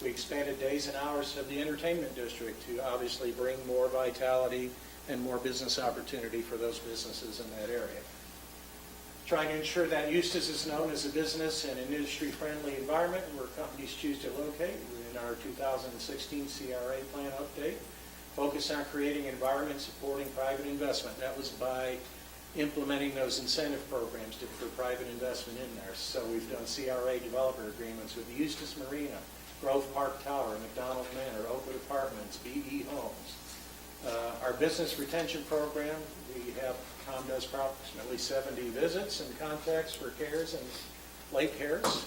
We expanded days and hours of the entertainment district to obviously bring more vitality and more business opportunity for those businesses in that area. Trying to ensure that Eustis is known as a business and an industry-friendly environment where companies choose to locate. In our 2016 CRA plan update, focus on creating environments supporting private investment. That was by implementing those incentive programs for private investment in there. So we've done CRA developer agreements with the Eustis Marina, Grove Park Tower, McDonald Manor, Oakwood Apartments, BE Homes. Our business retention program, COM does approximately 70 visits and contacts for CARES and late CARES.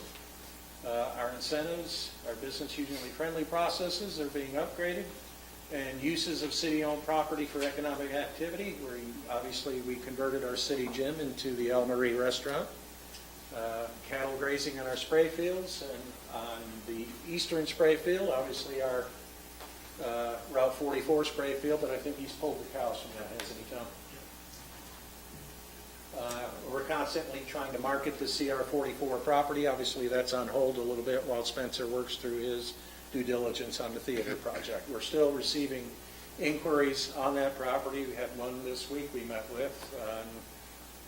Our incentives, our business user friendly processes are being upgraded. And uses of city-owned property for economic activity, where obviously we converted our city gym into the El Marie restaurant. Cattle grazing on our spray fields, and on the eastern spray field, obviously our Route 44 spray field, but I think he's pulled the cows from that, hasn't he, Tom? We're constantly trying to market the CR 44 property. Obviously, that's on hold a little bit while Spencer works through his due diligence on the theater project. We're still receiving inquiries on that property. We had one this week we met with.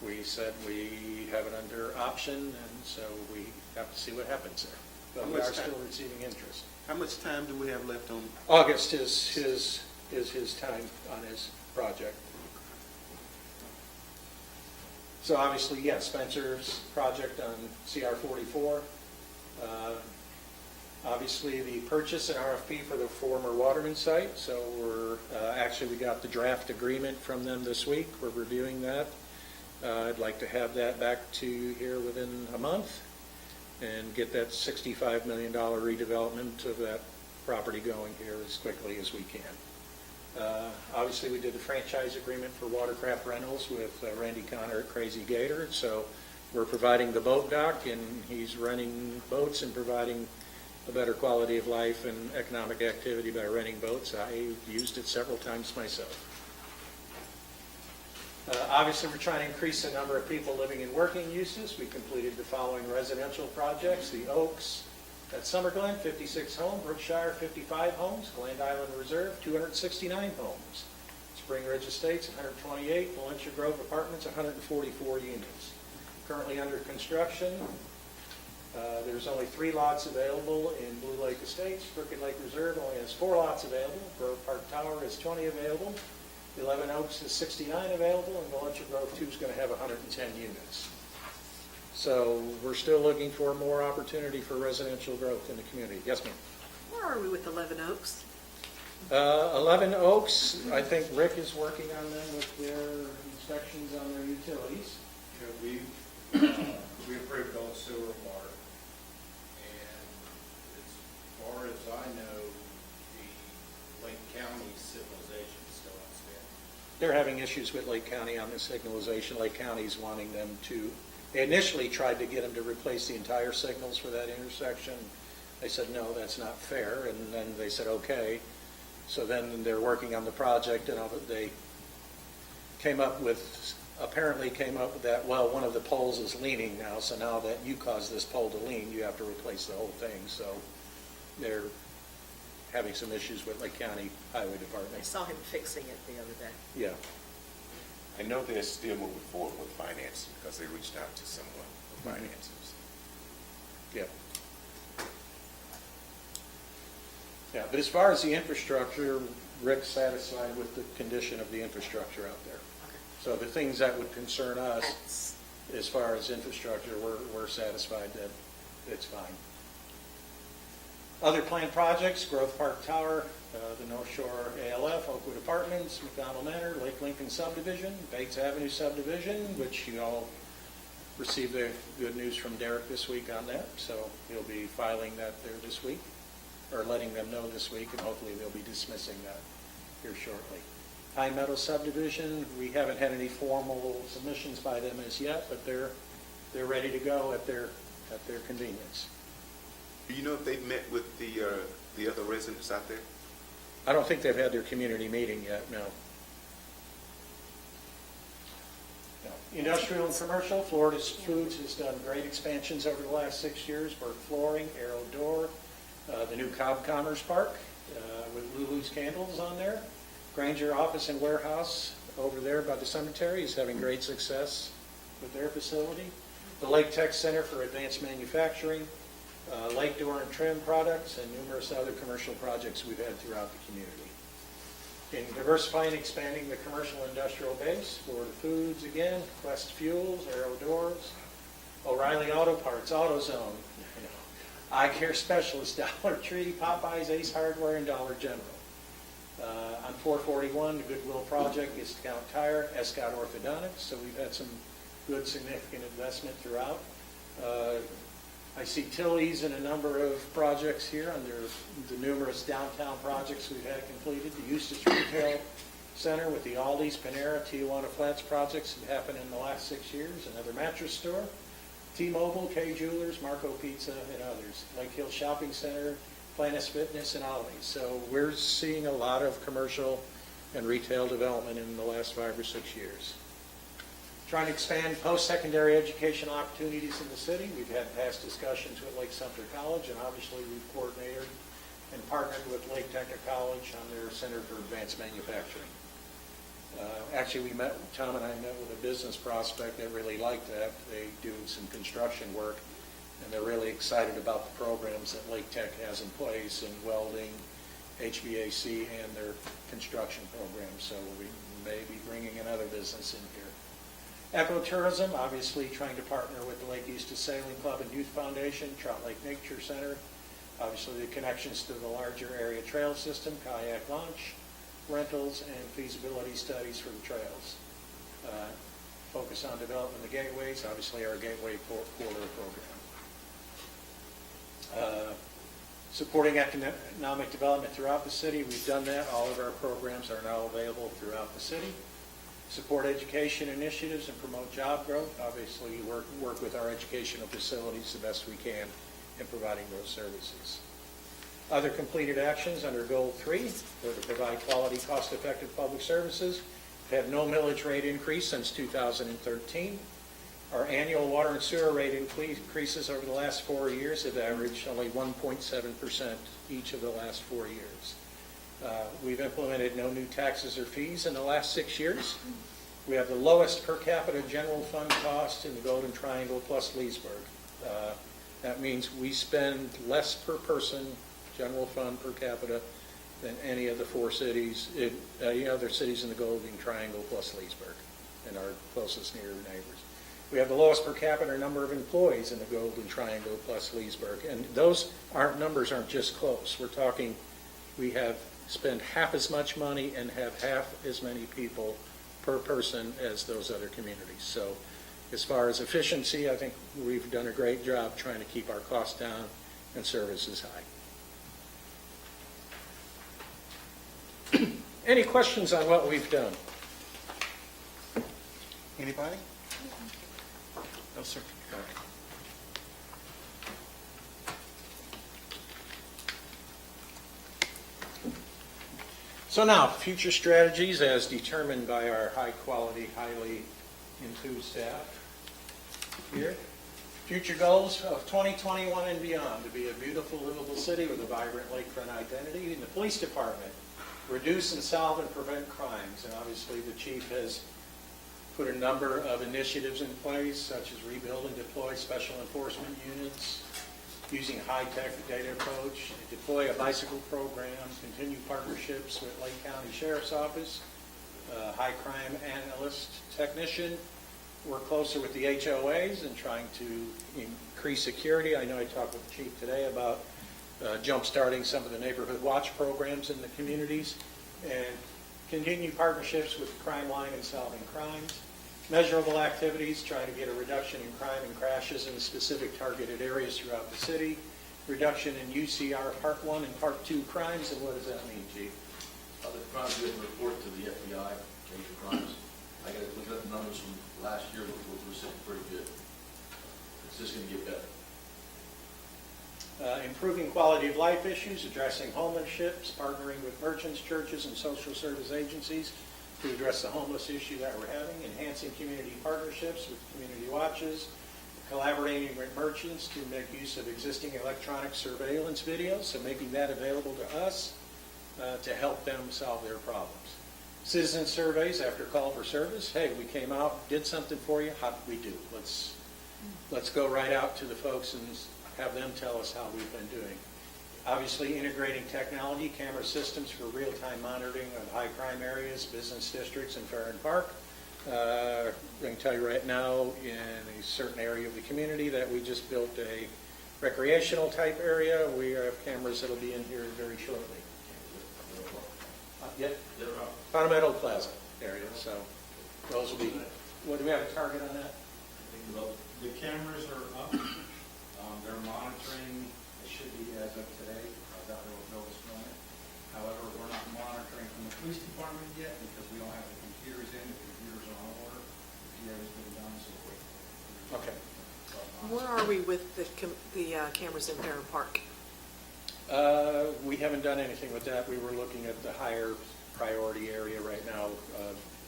We said we have it under option, and so we have to see what happens there. But we are still receiving interest. How much time do we have left on? August is his time on his project. So obviously, yes, Spencer's project on CR 44. Obviously, the purchase and RFP for the former Waterman site. So we got the draft agreement from them this week. We're reviewing that. I'd like to have that back to you here within a month and get that $65 million redevelopment of that property going here as quickly as we can. Obviously, we did the franchise agreement for watercraft rentals with Randy Connor at Crazy Gator. So we're providing the boat dock, and he's renting boats and providing a better quality of life and economic activity by renting boats. I used it several times myself. Obviously, we're trying to increase the number of people living and working uses. We completed the following residential projects: the Oaks at Summer Glen, 56 homes; Brookshire, 55 homes; Grand Island Reserve, 269 homes; Spring Ridge Estates, 128; Valencia Grove Apartments, 144 units. Currently under construction. There's only 3 lots available in Blue Lake Estates. Crooked Lake Reserve only has 4 lots available. Grove Park Tower has 20 available. 11 Oaks is 69 available, and Valencia Grove 2 is going to have 110 units. So we're still looking for more opportunity for residential growth in the community. Yes, ma'am? Where are we with 11 Oaks? 11 Oaks, I think Rick is working on them with their inspections on their utilities. We approved all sewer and water. And as far as I know, the Lake County civilization is still outstanding. they're having issues with Lake County on the signalization. Lake County's wanting them to, they initially tried to get them to replace the entire signals for that intersection. They said, no, that's not fair, and then they said, okay. So then they're working on the project, and they apparently came up with that, well, one of the poles is leaning now, so now that you caused this pole to lean, you have to replace the whole thing. So they're having some issues with Lake County Highway I Department. saw him fixing it the other day. Yeah. I know they're still moving forward with financing because they reached out to someone for finances. Yeah. Yeah, but as far as the infrastructure, Rick's satisfied with the condition of the infrastructure out there. So the things that would concern us, That's- as far as infrastructure, we're satisfied that it's fine. Other planned projects, Grove Park Tower, the North Shore ALF, Oakwood Apartments, McDonald Manor, Lake Lincoln Subdivision, Bates Avenue Subdivision, which you all received the good news from Derek this week on that, so he'll be filing that there this week, or letting them know this week, and hopefully they'll be dismissing that here shortly. High Meadow Subdivision, we haven't had any formal submissions by them as yet, but they're ready to go at their convenience. Do you know if they've met with the other residents out there? I don't think they've had their community meeting yet, no. No. Industrial and commercial, Florida's Foods has done great expansions over the last 6 years, Burke Flooring, Arrow Door, the new Cobb Commerce Park with Lulu's Candles on there. Granger Office and Warehouse over there by the cemetery is having great success with their facility. The Lake Tech Center for Advanced Manufacturing, Lake Door and Trim Products, and numerous other commercial projects we've had throughout the community. In diversifying and expanding the commercial industrial base, Florida Foods again, Quest Fuels, Arrow Doors, O'Reilly Auto Parts, AutoZone, Eye Care Specialist, Dollar Tree, Popeyes, Ace Hardware, and Dollar General. On 441, the Goodwill Project, Discount Tire, Escott Orthodontics, so we've had some good significant investment throughout. I see Tilly's in a number of projects here under the numerous downtown projects we've had completed. The Eustis Retail Center with the Aldi's, Panera, Tijuana Flats projects have happened in the last 6 years. Another mattress store, T-Mobile, K Jewelers, Marco Pizza, and others. Lake Hill Shopping Center, Planis Fitness, and Ollie's. So we're seeing a lot of commercial and retail development in the last 5 or 6 years. Trying to expand post-secondary education opportunities in the city. We've had past discussions with Lake Sumter College, and obviously we've coordinated and partnered with Lake Tech College on their Center for Advanced Manufacturing. Actually, Tom and I met with a business prospect that really liked that. They do some construction work, and they're really excited about the programs that Lake Tech has in place in welding, HVAC, and their construction programs. So we may be bringing another business in here. Ecotourism, obviously trying to partner with the Lake Eustis Sailing Club and Youth Foundation, Trout Lake Nature Center, obviously the connections to the larger area trail system, kayak launch, rentals, and feasibility studies for the trails. Focus on developing the gateways, obviously our Gateway Corridor program. Supporting economic development throughout the city, we've done that. All of our programs are now available throughout the city. Support education initiatives and promote job growth. Obviously, work with our educational facilities the best we can in providing those services. Other completed actions under Goal 3 were to provide quality, cost-effective public services. We've had no millage rate increase since 2013. Our annual water and sewer rate increases over the last 4 years have averaged only 1.7% each of the last 4 years. We've implemented no new taxes or fees in the last 6 years. We have the lowest per capita general fund cost in the Golden Triangle plus Leesburg. That means we spend less per person, general fund per capita, than any of the 4 cities, any other cities in the Golden Triangle plus Leesburg, and our closest near neighbors. We have the lowest per capita number of employees in the Golden Triangle plus Leesburg, and those numbers aren't just close. We're talking, we have spend half as much money and have half as many people per person as those other communities. So as far as efficiency, I think we've done a great job trying to keep our costs down and services high. Any questions on what we've done? Anybody? No, sir. Go ahead. So now, future strategies as determined by our high-quality, highly enthused staff here. Future goals of 2021 and beyond, to be a beautiful, livable city with a vibrant lakefront identity. In the police department, reduce and solve and prevent crimes. And obviously, the chief has put a number of initiatives in place, such as rebuild and deploy special enforcement units, using high-tech data approach, deploy a bicycle program, continue partnerships with Lake County Sheriff's Office, high crime analyst technician, work closer with the HOAs and trying to increase security. I know I talked with the chief today about jump-starting some of the neighborhood watch programs in the communities, and continue partnerships with the crime line in solving crimes. Measurable activities, trying to get a reduction in crime and crashes in specific targeted areas throughout the city. Reduction in UCR Part 1 and Part 2 crimes, and what does that mean, Chief? The crimes we have to report to the FBI, major crimes. I got to look at the numbers from last year, we're sitting pretty good. It's just going to get better. Improving quality of life issues, addressing homelesships, partnering with merchants, churches, and social service agencies to address the homeless issue that we're having, enhancing community partnerships with community watches, collaborating with merchants to make use of existing electronic surveillance videos, and making that available to us to help them solve their problems. Citizen surveys after call for service. Hey, we came out, did something for you. How did we do? Let's go right out to the folks and have them tell us how we've been doing. Obviously, integrating technology, camera systems for real-time monitoring of high crime areas, business districts, and Fair and Park. I can tell you right now, in a certain area of the community that we just built a recreational type area, we have cameras that'll be in here very shortly. Fundamental Plaza area, so those will be, what, do we have a target on that? The cameras are up. They're monitoring. They should be as of today. I got there with Bill this morning. However, we're not monitoring from the police department yet because we don't have the computers in. The computers are on order. The PA has been done, so we're Okay. Where are we with the cameras in Fair and Park? We haven't done anything with that. We were looking at the higher priority area right now,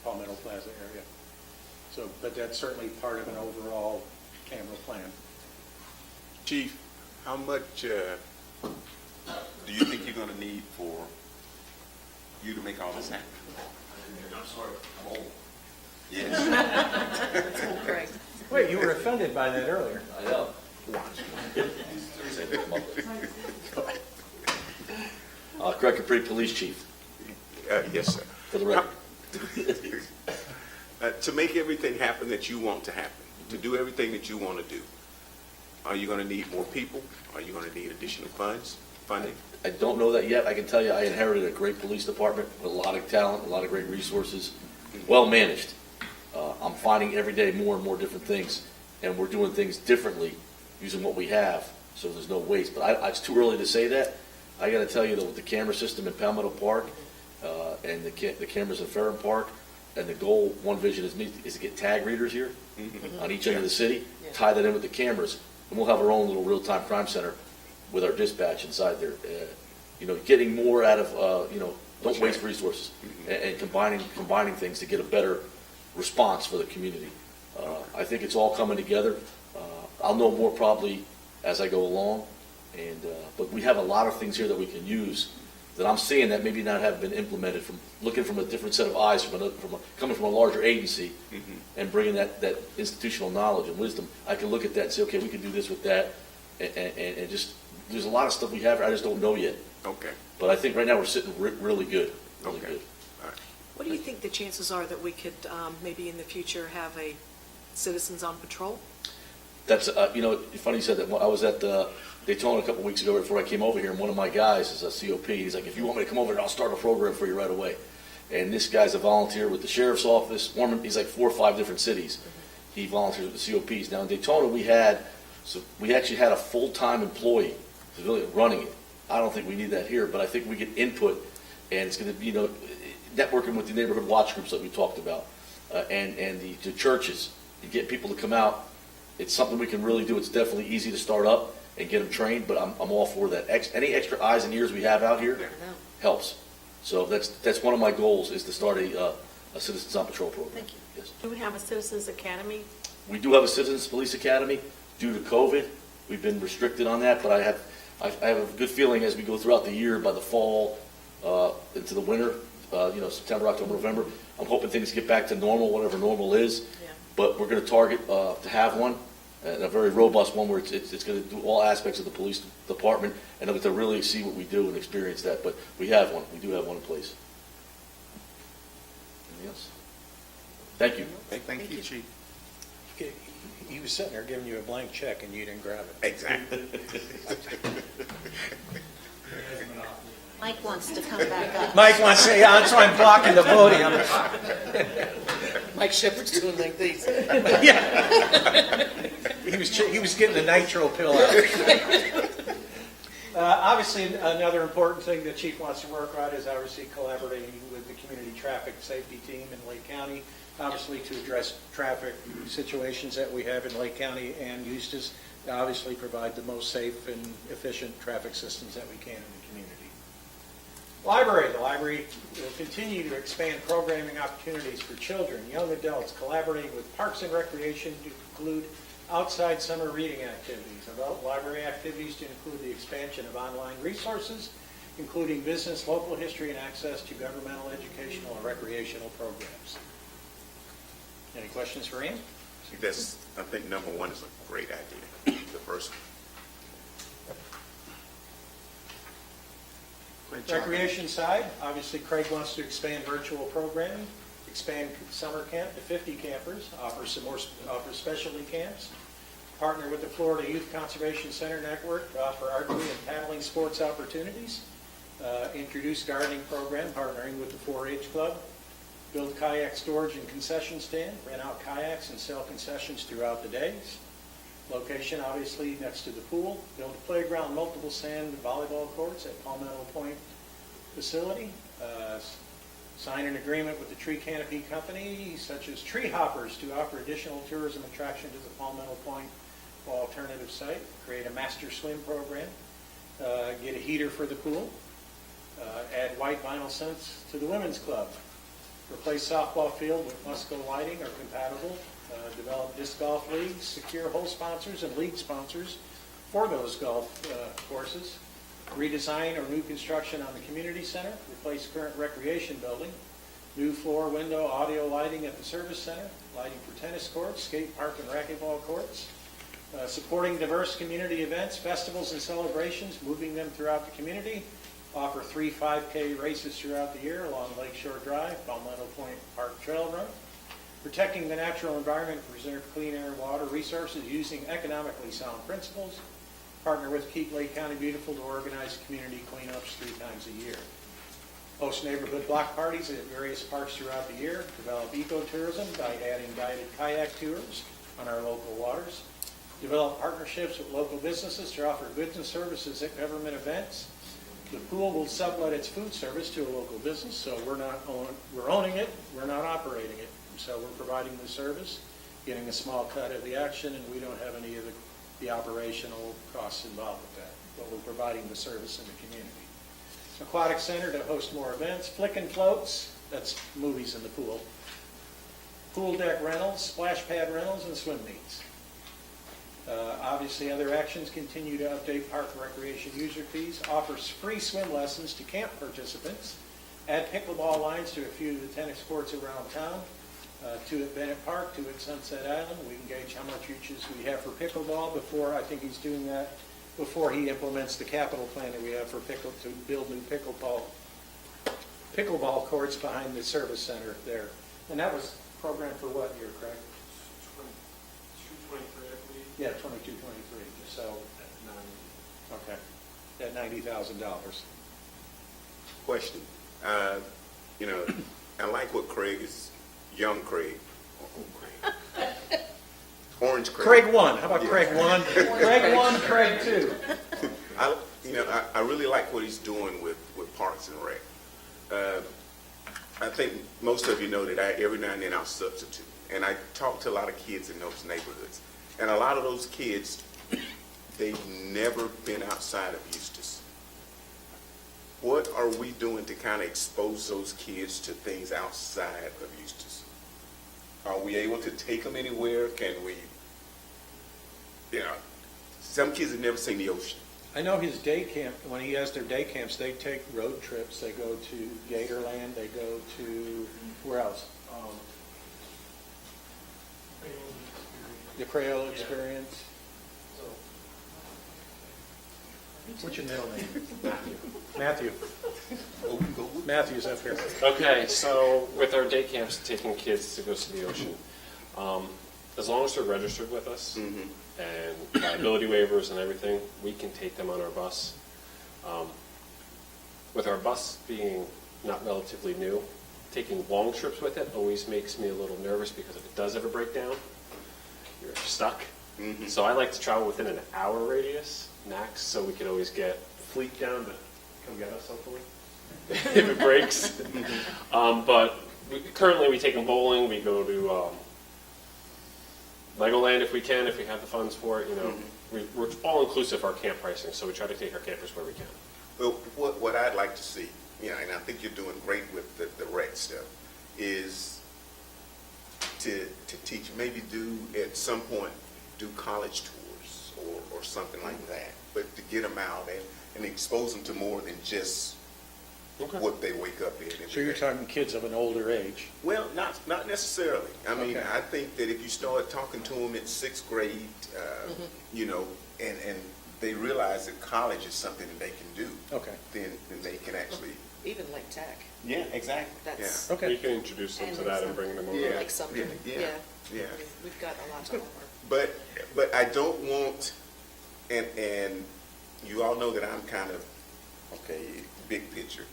Palmetto Plaza area. So, but that's certainly part of an overall camera plan. Chief, how much do you think you're going to need for you to make all this happen? I'm sorry, I'm old. Yes. Great. Wait, you were offended by that earlier. I know. Cracker Creek Police Chief, Yes, sir. for the record. To make everything happen that you want to happen, to do everything that you want to do, are you going to need more people? Are you going to need additional funding? I don't know that yet. I can tell you I inherited a great police department with a lot of talent, a lot of great resources, well managed. I'm finding every day more and more different things, and we're doing things differently using what we have, so there's no waste. But it's too early to say that. I got to tell you that with the camera system in Palmetto Park and the cameras in Fair and Park, and the goal, one vision is to get tag readers here on each end of the city, tie that in with the cameras, and we'll have our own little real-time crime center with our dispatch inside there. Getting more out of, don't waste resources, and combining things to get a better response for the community. I think it's all coming together. I'll know more probably as I go along, but we have a lot of things here that we can use that I'm seeing that maybe not have been implemented, from looking from a different set of eyes, coming from a larger agency, and bringing that institutional knowledge and wisdom. I can look at that and say, okay, we can do this with that, and just, there's a lot of stuff we have, I just don't know yet. Okay. But I think right now we're sitting really good, really good. All right. What do you think the chances are that we could maybe in the future have a citizens on patrol? That's, funny you said that. I was at Daytona a couple weeks ago before I came over here, and one of my guys is a COP. He's like, if you want me to come over here, I'll start a program for you right away. And this guy's a volunteer with the sheriff's office. He's like 4 or 5 different cities. He volunteers with the COPs. Now in Daytona, we actually had a full-time employee civilian running it. I don't think we need that here, but I think we get input, and it's going to be, networking with the neighborhood watch groups that we talked about. and the churches, to get people to come out. It's something we can really do. It's definitely easy to start up and get them trained, but I'm all for that. Any extra eyes and ears we have out here helps. So that's one of my goals, is to start a Citizens on Patrol program. Thank you. Yes. Do we have a Citizens Academy? We do have a Citizens Police Academy. Due to COVID, we've been restricted on that, but I have a good feeling as we go throughout the year, by the fall, into the winter, September, October, November, I'm hoping things get back to normal, whatever normal is. Yeah. But we're going to target to have one, and a very robust one, where it's going to do all aspects of the police department, and to really see what we do and experience that. But we have one. We do have one in place. Anything else? Thank you. Thank you, Chief. He was sitting there giving you a blank check and you didn't grab it. Exactly. Mike wants to come back up. Mike wants to say, yeah, so I'm blocking the podium. Mike Shepard's doing like these. Yeah. He was getting the nitro pill out. Obviously, another important thing the chief wants to work on is obviously collaborating with the community traffic safety team in Lake County, obviously to address traffic situations that we have in Lake County and Eustis, obviously provide the most safe and efficient traffic systems that we can in the community. The library will continue to expand programming opportunities for children, young adults, collaborating with Parks and Recreation to include outside summer reading activities, adult library activities to include the expansion of online resources, including business, local history, and access to governmental, educational, and recreational programs. Any questions for Ian? I think number one is a great idea, the first one. Great job. Recreation side, obviously Craig wants to expand virtual programming, expand summer camp to 50 campers, offer specialty camps, partner with the Florida Youth Conservation Center Network to offer archery and paddling sports opportunities, introduce gardening program, partnering with the 4-H Club, build kayak storage and concession stand, rent out kayaks and sell concessions throughout the days. Location obviously next to the pool, build a playground, multiple sand volleyball courts at Palmetto Point facility, sign an agreement with the tree canopy company such as tree hoppers to offer additional tourism attraction to the Palmetto Point alternative site, create a master swim program, get a heater for the pool, add white vinyl fence to the women's club, replace softball field with Musco lighting or compatible, develop disc golf leagues, secure hole sponsors and league sponsors for those golf courses, redesign or new construction on the community center, replace current recreation building, new floor, window, audio lighting at the service center, lighting for tennis courts, skate park and racquetball courts, supporting diverse community events, festivals and celebrations, moving them throughout the community, offer 3 5K races throughout the year along Lakeshore Drive, Palmetto Point Park Trail Run, protecting the natural environment, preserve clean air and water resources using economically sound principles, partner with Keep Lake County Beautiful to organize community cleanups 3 times a year, host neighborhood block parties at various parks throughout the year, develop ecotourism by adding guided kayak tours on our local waters, develop partnerships with local businesses to offer goods and services at government events. The pool will sublet its food service to a local business, so we're owning it, we're not operating it. So we're providing the service, getting a small cut of the action, and we don't have any of the operational costs involved with that. But we're providing the service in the community. Aquatic Center to host more events, flick and floats, that's movies in the pool, pool deck rentals, splash pad rentals, and swim meets. Obviously, other actions continue to update park recreation user fees, offers free swim lessons to camp participants, add pickleball lines to a few of the tennis courts around town, 2 at Bennett Park, 2 at Sunset Island. We can gauge how much uses we have for pickleball before, I think he's doing that, before he implements the capital plan that we have for to build new pickleball courts behind the service center there. And that was programmed for what year, Craig? 23, I believe. Yeah, 22, 23, so, okay, at $90,000. Question. I like what Craig is, young Craig. Craig. Orange Craig. Craig 1, how about Craig 1? Craig 1, Craig 2. I really like what he's doing with Parks and Rec. I think most of you know that every now and then I'll substitute. And I talk to a lot of kids in those neighborhoods. And a lot of those kids, they've never been outside of Eustis. What are we doing to kind of expose those kids to things outside of Eustis? Are we able to take them anywhere? Can we, some kids have never seen the ocean. I know his day camp, when he has their day camps, they take road trips. They go to Gatorland, they go to, where else? The Crayola experience. What's your middle name? Matthew. Matthew's up here. Okay, so with our day camps, taking kids to go see the ocean, as long as they're registered with us and liability waivers and everything, we can take them on our bus. With our bus being not relatively new, taking long trips with it always makes me a little nervous because if it does ever break down, you're stuck. So I like to travel within an hour radius max, so we could always get fleet down to come get us hopefully if it breaks. But currently we take them bowling. We go to Legoland if we can, if we have the funds for it. We're all inclusive our camp pricing, so we try to take our campers where we can. Well, what I'd like to see, and I think you're doing great with the rec stuff, is to teach, maybe do at some point do college tours or something like that, but to get them out and expose them to more than just what they wake up in. So you're talking kids of an older age? Well, not necessarily. I mean, Okay. I think that if you start talking to them in 6th grade, and they realize that college is something that they can do, Okay. then they can actually. Even like tech. Yeah, exactly. That's, Okay. You can introduce them to that and bring them over. Yeah. like something, Yeah. We've got a lot to offer. But I don't want, and you all know that I'm kind of, big picture.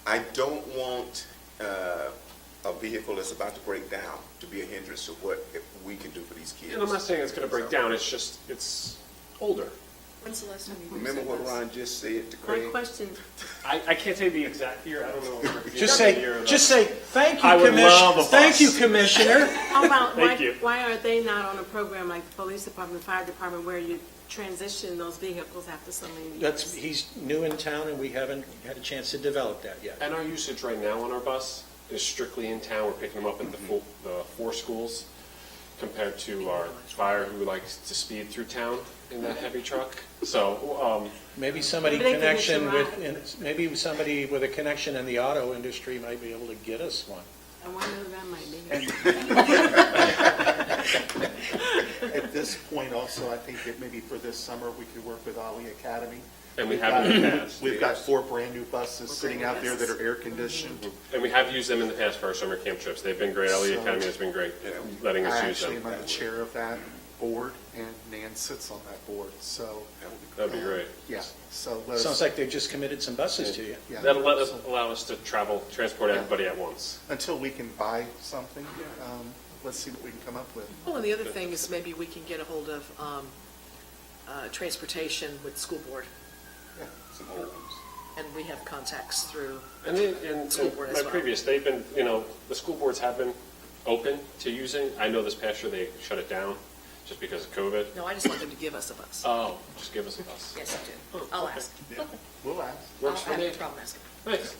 I don't want a vehicle that's about to break down to be a hindrance to what we can do for these kids. And I'm not saying it's going to break down. It's older. When's the last time you used Remember it? what Ron just said to My Craig? question, I can't tell you the exact year. I don't know. Just say, thank you, I would love a Thank bus. you, Commissioner. how about, Thank you. why are they not on a program like the police department, fire department, where you transition those vehicles after so many years? He's new in town and we haven't had a chance to develop that yet. And our usage right now on our bus is strictly in town. We're picking them up at the 4 schools compared to our fire who likes to speed through town in that heavy truck. So, Maybe somebody Maybe they can connection hitch a with, maybe somebody with a connection in the auto industry might be able to get us one. I wonder who that might be. At this point also, I think that maybe for this summer, we could work with Ali Academy. and we have in the past. We've got 4 brand-new buses sitting out there that are air-conditioned. And we have used them in the past for our summer camp trips. They've been great. LE Academy has been great letting I us use actually them. am on the chair of that board, and Nan sits on that board, so, That'd be great. yeah, so let's. Sounds like they've just committed some buses to you. Yeah. That'll allow us to transport everybody at once. Until we can buy something, let's see what we can come up with. Oh, and the other thing is maybe we can get a hold of transportation with the school board, Yeah. Some old ones. and we have contacts through. And School board as my well. previous, they've been, the school boards have been open to using. I know this past year they shut it down just because of COVID. No, I just want them to give us a bus. Oh, just give us a bus. Yes, I do. I'll ask. We'll ask. Works for I me. have no problem asking. Thanks.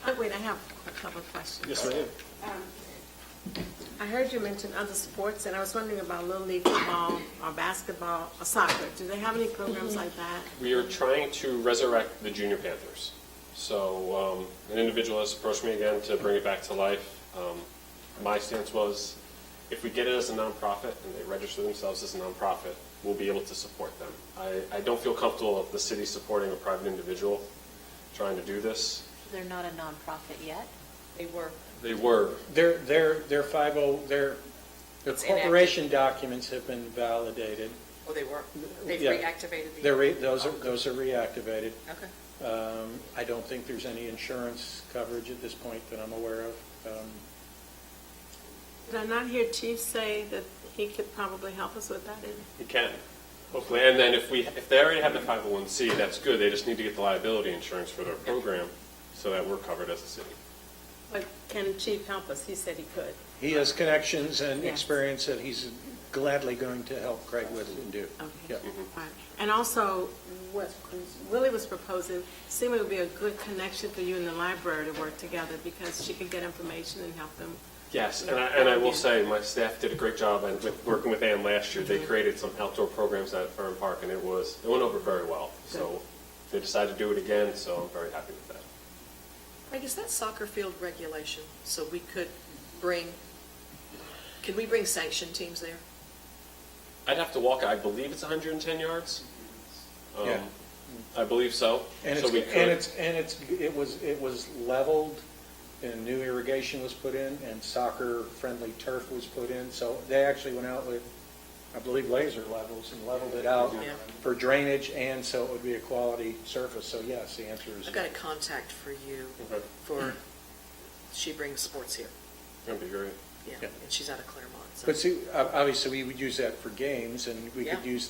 Oh, wait, I have a couple of questions. Yes, ma'am. I heard you mention other sports, and I was wondering about Little League football or basketball or soccer. Do they have any programs like that? We are trying to resurrect the Junior Panthers. So an individual has approached me again to bring it back to life. My stance was, if we get it as a nonprofit and they register themselves as a nonprofit, we'll be able to support them. I don't feel comfortable of the city supporting a private individual trying to do this. They're not a nonprofit yet. They were. They were. Their 50, their It's corporation documents have been validated. Oh, they were. They've Yeah. reactivated the. Those are reactivated. Okay. I don't think there's any insurance coverage at this point that I'm aware of. Did I not hear Chief say that he could probably help us with that? We can, hopefully. And then if they already have the 501c, that's good. They just need to get the liability insurance for their program so that we're covered as a city. But can Chief help us? He said he could. He has connections and Yes. experience that he's gladly going to help Craig with and do. Okay. Yep. All right. And also, what Willie was proposing, seemed it would be a good connection for you and the library to work together because she could get information and help them. Yes, and I will say, my staff did a great job, and working with Ann last year, they created some outdoor programs at Fern Park, and it went over very well. So they decided to do it again, so I'm very happy with that. Greg, is that soccer field regulation? So we could can we bring sanctioned teams there? I'd have to walk, I believe it's 110 yards. Yeah. I believe so. And So we could. it was leveled, and new irrigation was put in, and soccer-friendly turf was put in. So they actually went out with, I believe, laser levels and leveled it out Yeah. for drainage, and so it would be a quality surface. So yes, the answer is I've got a contact for you Okay. for, she brings sports here. That'd be great. Yeah, Yeah. and she's out of Claremont. So. But see, obviously, we would use that for games, and we could Yeah. use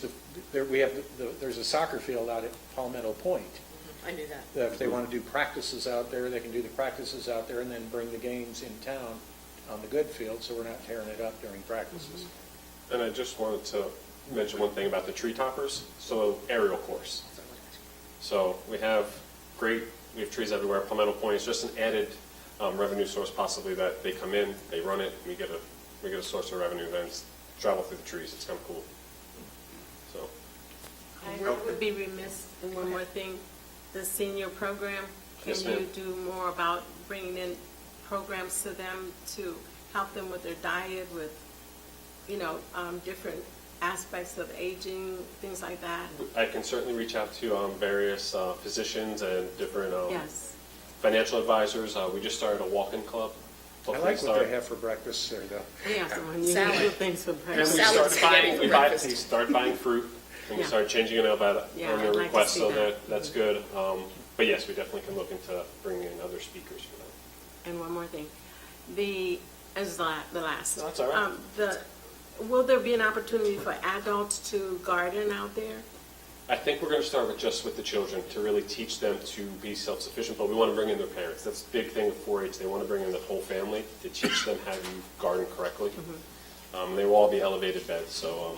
there's a soccer field out at Palmetto Point. I knew that. That if they want to do practices out there, they can do the practices out there and then bring the games in town on the good field, so we're not tearing it up during practices. And I just wanted to mention one thing about the tree toppers. So aerial course. So we have trees everywhere. Palmetto Point is just an added revenue source, possibly, that they come in, they run it, we get a source of revenue, then it's travel through the trees. It's kind of cool. So I would be remiss in one more thing. The senior program, can Yes, you ma'am. do more about bringing in programs to them to help them with their diet, with, different aspects of aging, things like that? I can certainly reach out to various physicians and different Yes. financial advisors. We just started a walk-in club. I like what they have for breakfast there, though. Yeah, some unusual Salad. things for And breakfast. we Salad, started spaghetti buying, for we buy, breakfast. we started buying fruit, and we Yeah. started changing it up Yeah, on their I'd like to request, see so that. that's good. But yes, we definitely can look into bringing in other speakers for that. And one more thing. The last. No, that's all right. Will there be an opportunity for adults to garden out there? I think we're going to start with the children, to really teach them to be self-sufficient, but we want to bring in their parents. That's a big thing with 4-H. They want to bring in the whole family to teach them how to garden correctly. They will all be elevated beds, so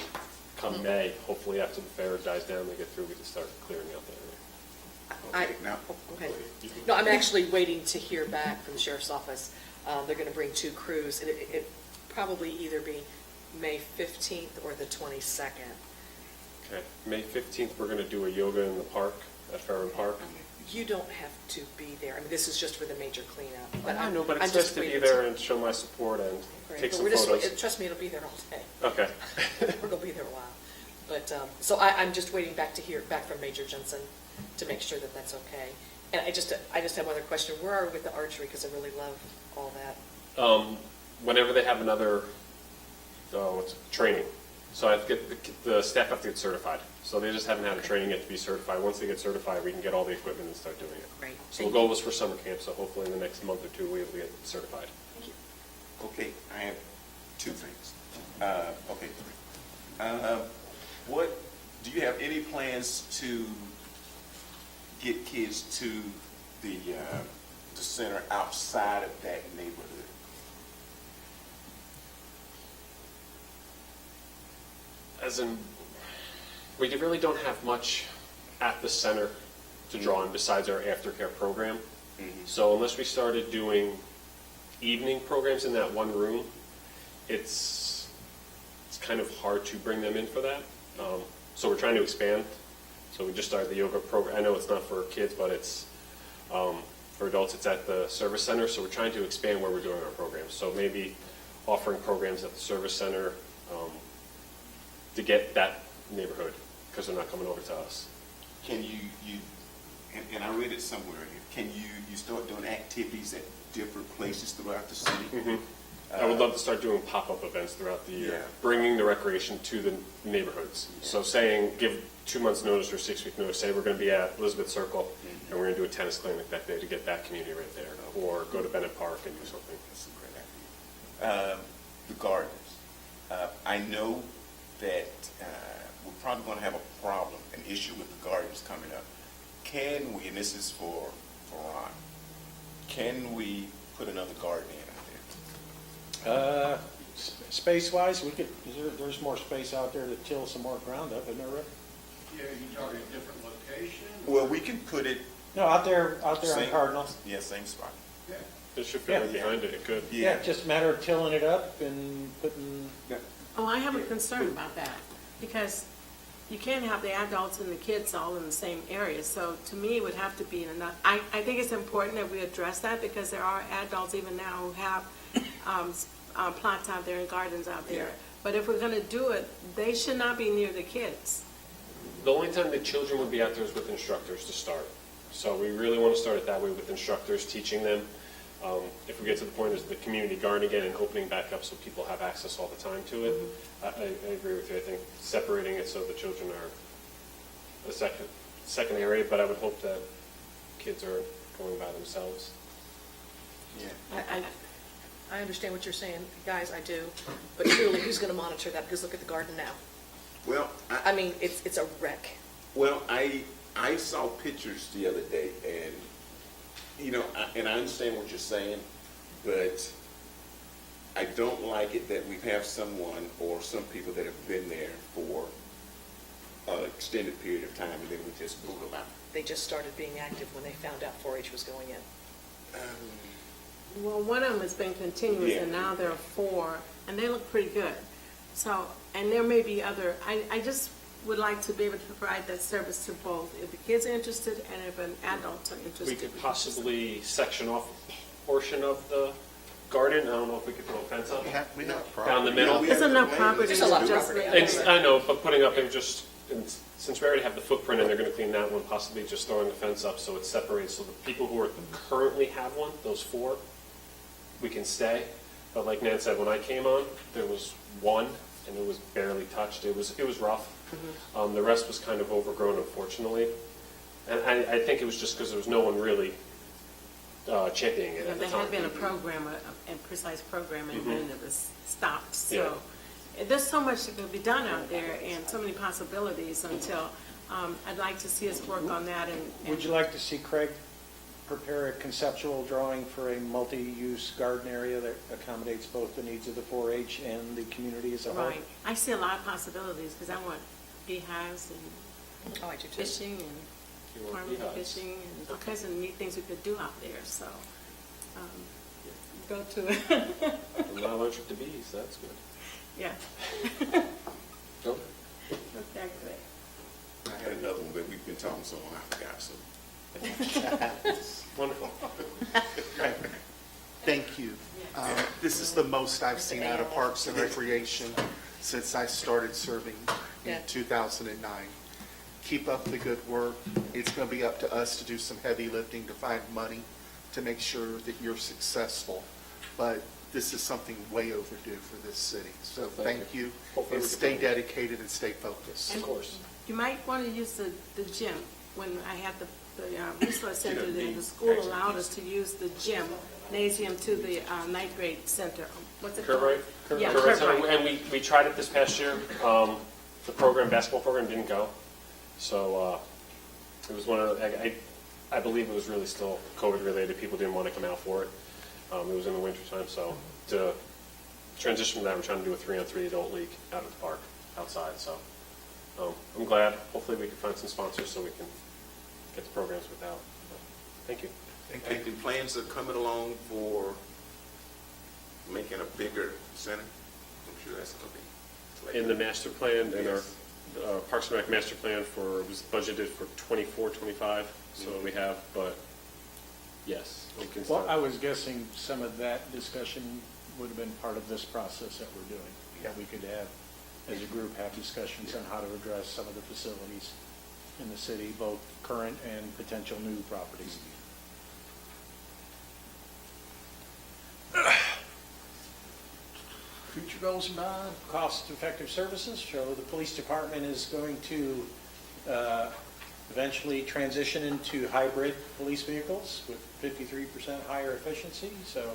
come May, hopefully after the fair dies down, they get through, we can start clearing out the area. Okay, now, Okay. No, I'm actually waiting to hear back from the sheriff's office. They're going to bring 2 crews, and it probably either be May 15th or the 22nd. Okay, May 15th, we're going to do a yoga in the park, at Fairland Park. You don't have to be there. I mean, this is just for the major cleanup. But I know, but I'm it's just nice to be waiting there and show my support and Great. take But some we're just photos. trust me, it'll be there all day. Okay. We're going to be there a while. But, so I'm just waiting to hear back from Major Jensen to make sure that that's okay. And I just have one other question. Where are we with the archery? Because I really love all that. Whenever they have another training, so I have to get the staff have to get certified. So they just haven't had a training yet to be certified. Once they get certified, we can get all the equipment and start doing it. Great. So the goal was for summer camp, so hopefully in the next month or 2 we'll get certified. Thank you. okay, I have 2 things. What, do you have any plans to get kids to the center outside of that neighborhood? As in, we really don't have much at the center to draw on besides our aftercare program. So unless we started doing evening programs in that one room, it's kind of hard to bring them in for that. So we're trying to expand. So we just started the yoga program. I know it's not for kids, but it's for adults. It's at the service center. So we're trying to expand where we're doing our programs. So maybe offering programs at the service center to get that neighborhood, because they're not coming over to us. Can you and I read it somewhere here, can you start doing activities at different places throughout the city? I would love to start doing pop-up events throughout the year, Yeah. bringing the recreation to the neighborhoods. So saying, give 2 months' notice or 6-week notice, say we're going to be at Elizabeth Circle, and we're going to do a tennis clinic that day to get that community right there, or go to Bennett Park and do something. That's a great idea. The gardens. I know that we're probably going to have a problem, an issue with the gardens coming up. Can we, and this is for Ron, can we put another garden in out there? Space-wise, there's more space out there to till some more ground up, isn't there, Rick? Yeah, you target a different location? Well, we can put it. No, out there on Same- Cardinal. Yeah, same spot. Yeah. There should be one behind it, it could. Yeah, just a matter of tilling it up and putting, Oh, I have a concern about that, because you can't have the adults and the kids all in the same area. So to me, it would have to be enough. I think it's important that we address that, because there are adults even now who have plots out there and gardens out there. Yeah. But if we're gonna do it, they should not be near the kids. The only time the children would be out there is with instructors to start. So we really want to start it that way with instructors, teaching them. If we get to the point of the community garden again and opening back up so people have access all the time to it, I agree with you. I think separating it so the children are a second area, but I would hope that kids are going by themselves. Yeah. I understand what you're saying, guys, I do, but truly, who's going to monitor that? Because look at the garden now. Well, I mean, it's a wreck. Well, I saw pictures the other day, and and I understand what you're saying, but I don't like it that we have someone or some people that have been there for an extended period of time, and then we just boot them out. They just started being active when they found out 4-H was going in. Well, one of them has been continuous, Yeah. and now there are 4, and they look pretty good. So, and there may be other, I just would like to be able to provide that service to both, if the kids are interested and if an adults are interested. We could possibly section off a portion of the garden. I don't know if we could put a fence up We have down the middle. There's enough property There's a lot of to just property. make. I know, but putting up and just, and since we already have the footprint and they're going to clean that one, possibly just throwing the fence up so it's separated, so the people who currently have one, those 4, we can stay. But like Nan said, when I came on, there was 1, and it was barely touched. It was rough. The rest was kind of overgrown, unfortunately. And I think it was just because there was no one really championing it Yeah, at the there time. had been a program, a precise program, and then it was stopped. Yeah. So there's so much that could be done out there, and so many possibilities until, I'd like to see us work on that. And would you like to see Craig prepare a conceptual drawing for a multi-use garden area that accommodates both the needs of the 4-H and the community as a whole? Right. I see a lot of possibilities, because I want beehives and Oh, I do too. fishing and You want farming beehives? fishing and all kinds of neat things we could do out there, so, go to it. I'm not allergic to bees, that's good. Yeah. No? Okay, great. I had another one, but we've been talking so long, I forgot. So Wonderful. Thank you. This is the most I've seen out of Parks and Recreation since I started serving in 2009. Keep up the good work. It's going to be up to us to do some heavy lifting to find money to make sure that you're successful. But this is something way overdue for this city. So thank you, Hopefully and we can stay find- dedicated and stay focused. Of course. You might want to use the gym. When I had the resource center there, the school allowed us to use the gymnasium to the ninth grade center. What's it called? Curve Yeah, Right Curve Center. Right. And we tried it this past year. The basketball program didn't go. So it was one of, I believe it was really still COVID related. People didn't want to come out for it. It was in the wintertime. So to transition from that, I'm trying to do a 3-on-3 adult league out at the park outside. So I'm glad. Hopefully we can find some sponsors so we can get the programs without. Thank you. and the plans are coming along for making a bigger center. I'm sure that's going to be. In the master plan, in our Yes. Parks and Rec master plan it was budgeted for 24, 25, so we have, but yes, we can Well, start. I was guessing some of that discussion would have been part of this process that we're doing. That we could have, as a group, have discussions on how to address some of the facilities in the city, both current and potential new properties. Future goals and cost-effective services show the police department is going to eventually transition into hybrid police vehicles with 53% higher efficiency. So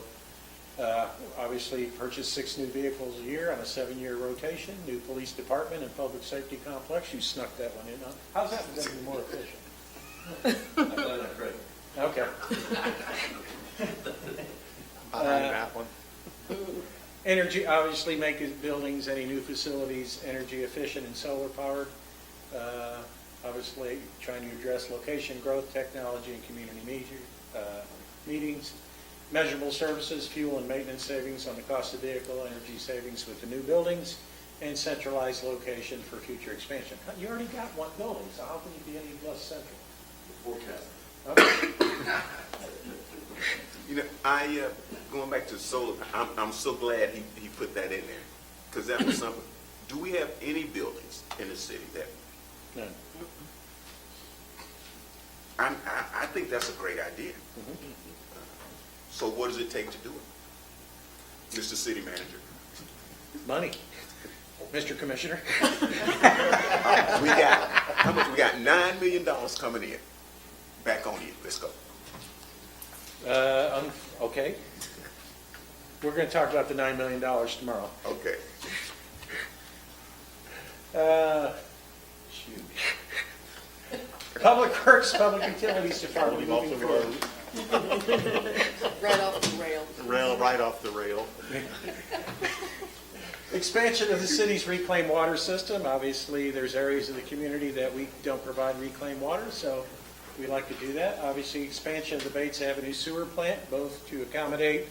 obviously purchase 6 new vehicles a year on a 7-year rotation. New police department and public safety complex. You snuck that one in, huh? How's that going to be more efficient? Okay. behind that one. Energy, obviously make his buildings, any new facilities, energy efficient and solar powered. Obviously, trying to address location growth, technology, and community meetings. Measurable services, fuel and maintenance savings on the cost of vehicle, energy savings with the new buildings, and centralized location for future expansion. You already got one building, so how can you be any less central? Forecast. Okay. You know, going back to solar, I'm so glad he put that in there, because that was something. Do we have any buildings in the city that? None. I think that's a great idea. So what does it take to do it? Mr. City Manager? Money. Mr. Commissioner? We got, how much? We got $9 million coming in. Back on you. Let's go. Okay. We're going to talk about the $9 million tomorrow. Okay. Shoot. Public Works, Public Utilities Department moving forward. Right off the rail. Rail right off the rail. Expansion of the city's reclaimed water system. Obviously, there's areas of the community that we don't provide reclaimed water, so we'd like to do that. Obviously, expansion of the Bates Avenue sewer plant, both to accommodate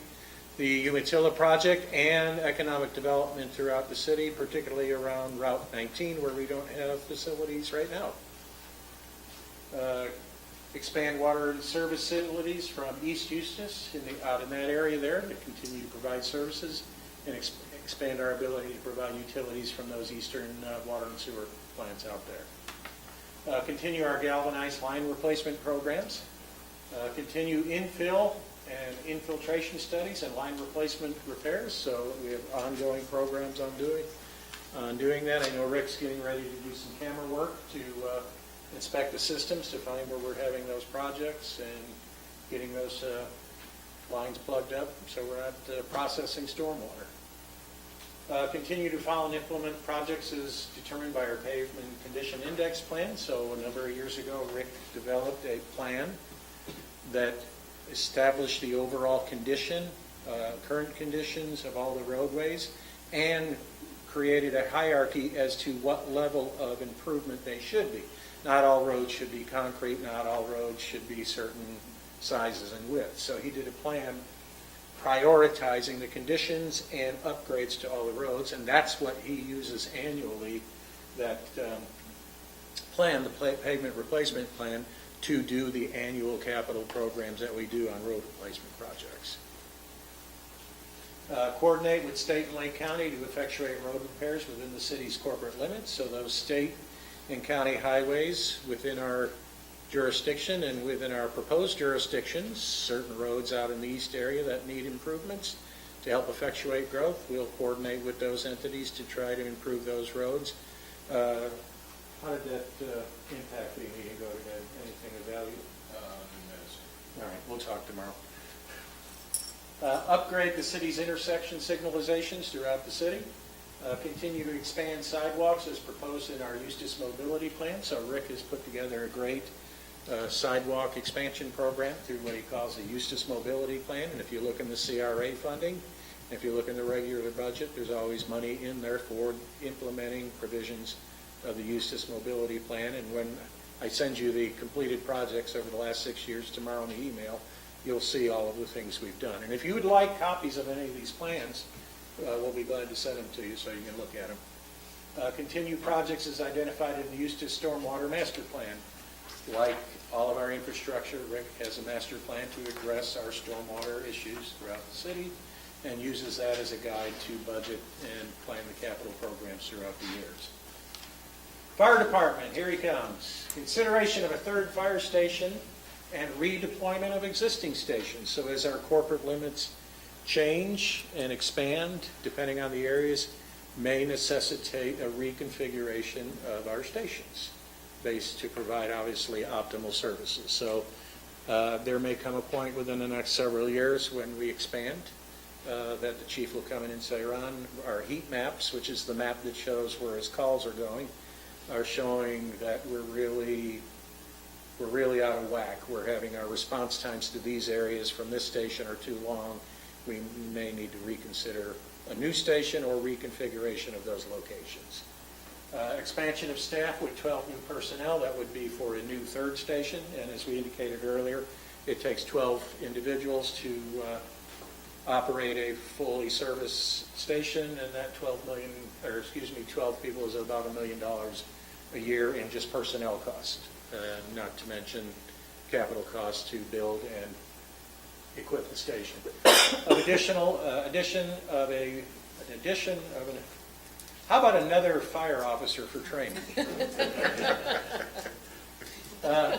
the Umatilla project and economic development throughout the city, particularly around Route 19, where we don't have facilities right now. Expand water and service facilities from East Eustis out in that area there to continue to provide services, and expand our ability to provide utilities from those eastern water and sewer plants out there. Continue our galvanized line replacement programs. Continue infill and infiltration studies and line replacement repairs. So we have ongoing programs on doing that. I know Rick's getting ready to do some camera work to inspect the systems to find where we're having those projects and getting those lines plugged up so we're not processing stormwater. Continue to file and implement projects as determined by our pavement condition index plan. So a number of years ago, Rick developed a plan that established the overall condition, current conditions of all the roadways, and created a hierarchy as to what level of improvement they should be. Not all roads should be concrete, not all roads should be certain sizes and widths. So he did a plan prioritizing the conditions and upgrades to all the roads, and that's what he uses annually, that plan, the pavement replacement plan, to do the annual capital programs that we do on road replacement projects. Coordinate with state and Lake County to effectuate road repairs within the city's corporate limits, so those state and county highways within our jurisdiction and within our proposed jurisdictions, certain roads out in the east area that need improvements to help effectuate growth. We'll coordinate with those entities to try to improve those roads. How did that impact the meeting go today? Anything of value? All right, we'll talk tomorrow. Upgrade the city's intersection signalizations throughout the city. Continue to expand sidewalks as proposed in our Eustis Mobility Plan. So Rick has put together a great sidewalk expansion program through what he calls the Eustis Mobility Plan. And if you look in the CRA funding, if you look in the regular budget, there's always money in there for implementing provisions of the Eustis Mobility Plan. And when I send you the completed projects over the last 6 years tomorrow in the email, you'll see all of the things we've done. And if you would like copies of any of these plans, we'll be glad to send them to you so you can look at them. Continue projects as identified in the Eustis Stormwater Master Plan. Like all of our infrastructure, Rick has a master plan to address our stormwater issues throughout the city and uses that as a guide to budget and plan the capital programs throughout the years. Fire Department, here he comes. Consideration of a third fire station and redeployment of existing stations. So as our corporate limits change and expand, depending on the areas, may necessitate a reconfiguration of our stations based to provide, obviously, optimal services. So there may come a point within the next several years when we expand that the chief will come in and say, Ron, our heat maps, which is the map that shows where his calls are going, are showing that we're really out of whack. We're having our response times to these areas from this station are too long, we may need to reconsider a new station or reconfiguration of those locations. Expansion of staff with 12 new personnel, that would be for a new third station, and as we indicated earlier, it takes 12 individuals to operate a fully serviced station, and that 12 people is about $1 million a year in just personnel costs, not to mention capital costs to build and equip the station. How about another fire officer for training?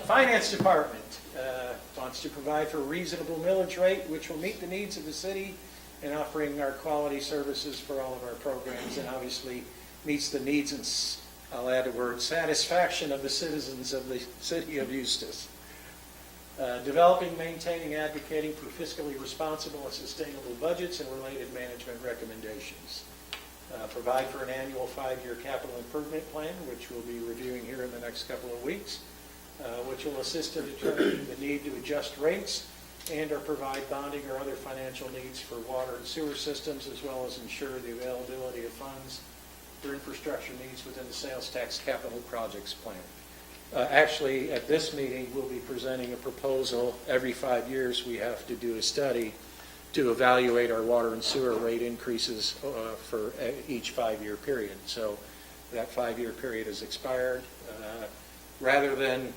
Finance Department wants to provide for a reasonable millage rate, which will meet the needs of the city in offering our quality services for all of our programs, and obviously meets the needs and, I'll add a word, satisfaction of the citizens of the city of Eustis. Developing, maintaining, advocating for fiscally responsible and sustainable budgets and related management recommendations. Provide for an annual 5-year capital improvement plan, which we'll be reviewing here in the next couple of weeks, which will assist in determining the need to adjust rates and or provide bonding or other financial needs for water and sewer systems, as well as ensure the availability of funds for infrastructure needs within the sales tax capital projects plan. Actually, at this meeting, we'll be presenting a proposal. Every 5 years, we have to do a study to evaluate our water and sewer rate increases for each 5-year period. So that 5-year period has expired. Rather than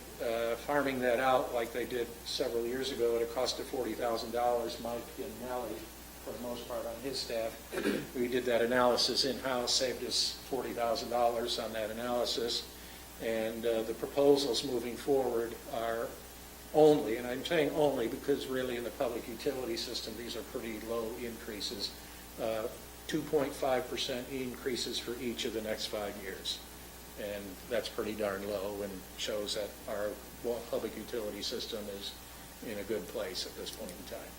farming that out like they did several years ago at a cost of $40,000, Mike and Nellie, for the most part on his staff, we did that analysis in-house, saved us $40,000 on that analysis. And the proposals moving forward are only, and I'm saying only because really in the public utility system, these are pretty low increases, 2.5% increases for each of the next 5 years. And that's pretty darn low and shows that our public utility system is in a good place at this point in time.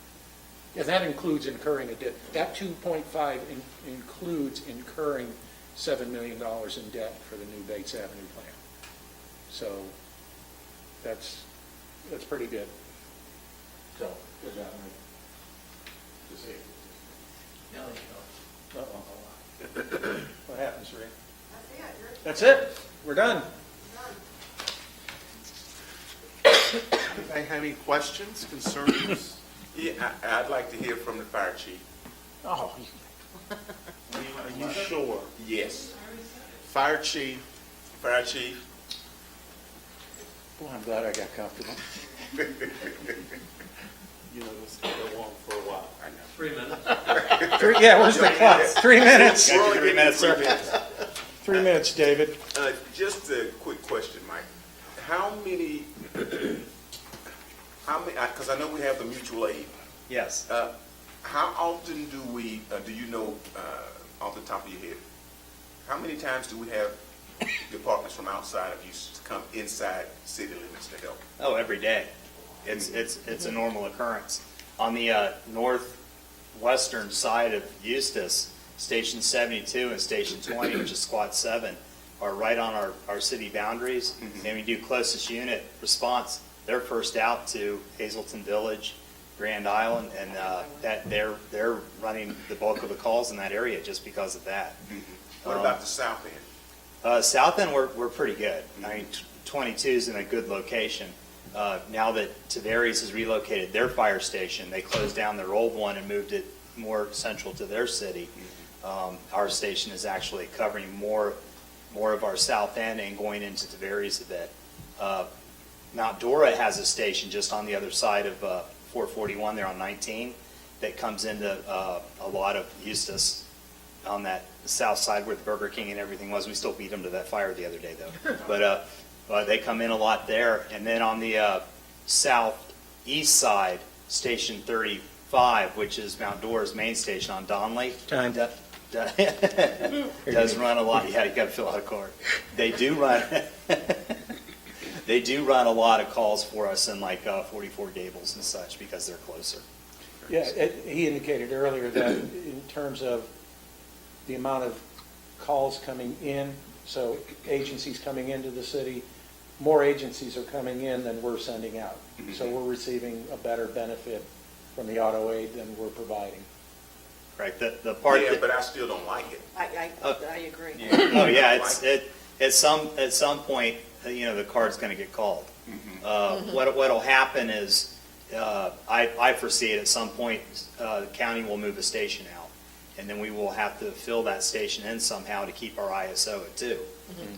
And that includes incurring that 2.5 includes incurring $7 million in debt for the new Bates Avenue plant. So that's pretty good. So, good job, Mike. To see. Uh-oh. What happens, Ray? That's it. We're done. Anybody have any questions, concerns? Yeah, I'd like to hear from the fire chief. Oh, Are you sure? Yes. Fire chief. Fire chief. boy, I'm glad I got comfortable. You know, this can go on for a while. I know. 3 minutes. Yeah, where's the clock? 3 minutes. We're only 3 minutes, sir. 3 minutes. 3 minutes, David. Just a quick question, Mike. How many, because I know we have the mutual aid. Yes. How often do we, do you know off the top of your head, how many times do we have departments from outside of Eustis to come inside city limits to help? Oh, every day. It's a normal occurrence. On the northwestern side of Eustis, Station 72 and Station 20, which is Squad 7, are right on our city boundaries. Mm-hmm. And we do closest unit response. They're first out to Hazleton Village, Grand Island, and that they're running the bulk of the calls in that area just because of that. Mm-hmm. What about the south end? South end, we're pretty good. I mean, 22 is in a good location. Now that Tavares has relocated their fire station, they closed down their old one and moved it more central to their city. Our station is actually covering more of our south end and going into Tavares a bit. Mount Dora has a station just on the other side of 441 there on 19 that comes into a lot of Eustis on that south side where the Burger King and everything was. We still beat them to that fire the other day though. But they come in a lot there. And then on the southeast side, Station 35, which is Mount Dora's main station on Donley. Time. Does run a lot. Yeah, you got to fill out a card. They do run. They do run a lot of calls for us in like 44 Gables and such because they're closer. Yeah, he indicated earlier that in terms of the amount of calls coming in, so agencies coming into the city, more agencies are coming in than we're sending out. So we're receiving a better benefit from the auto aid than we're providing. Right, the part Yeah, that. but I still don't like it. I agree. Oh, yeah, at some point, the card's gonna get called. What'll happen is, I foresee it at some point, the county will move a station out, and then we will have to fill that station in somehow to keep our ISO at 2.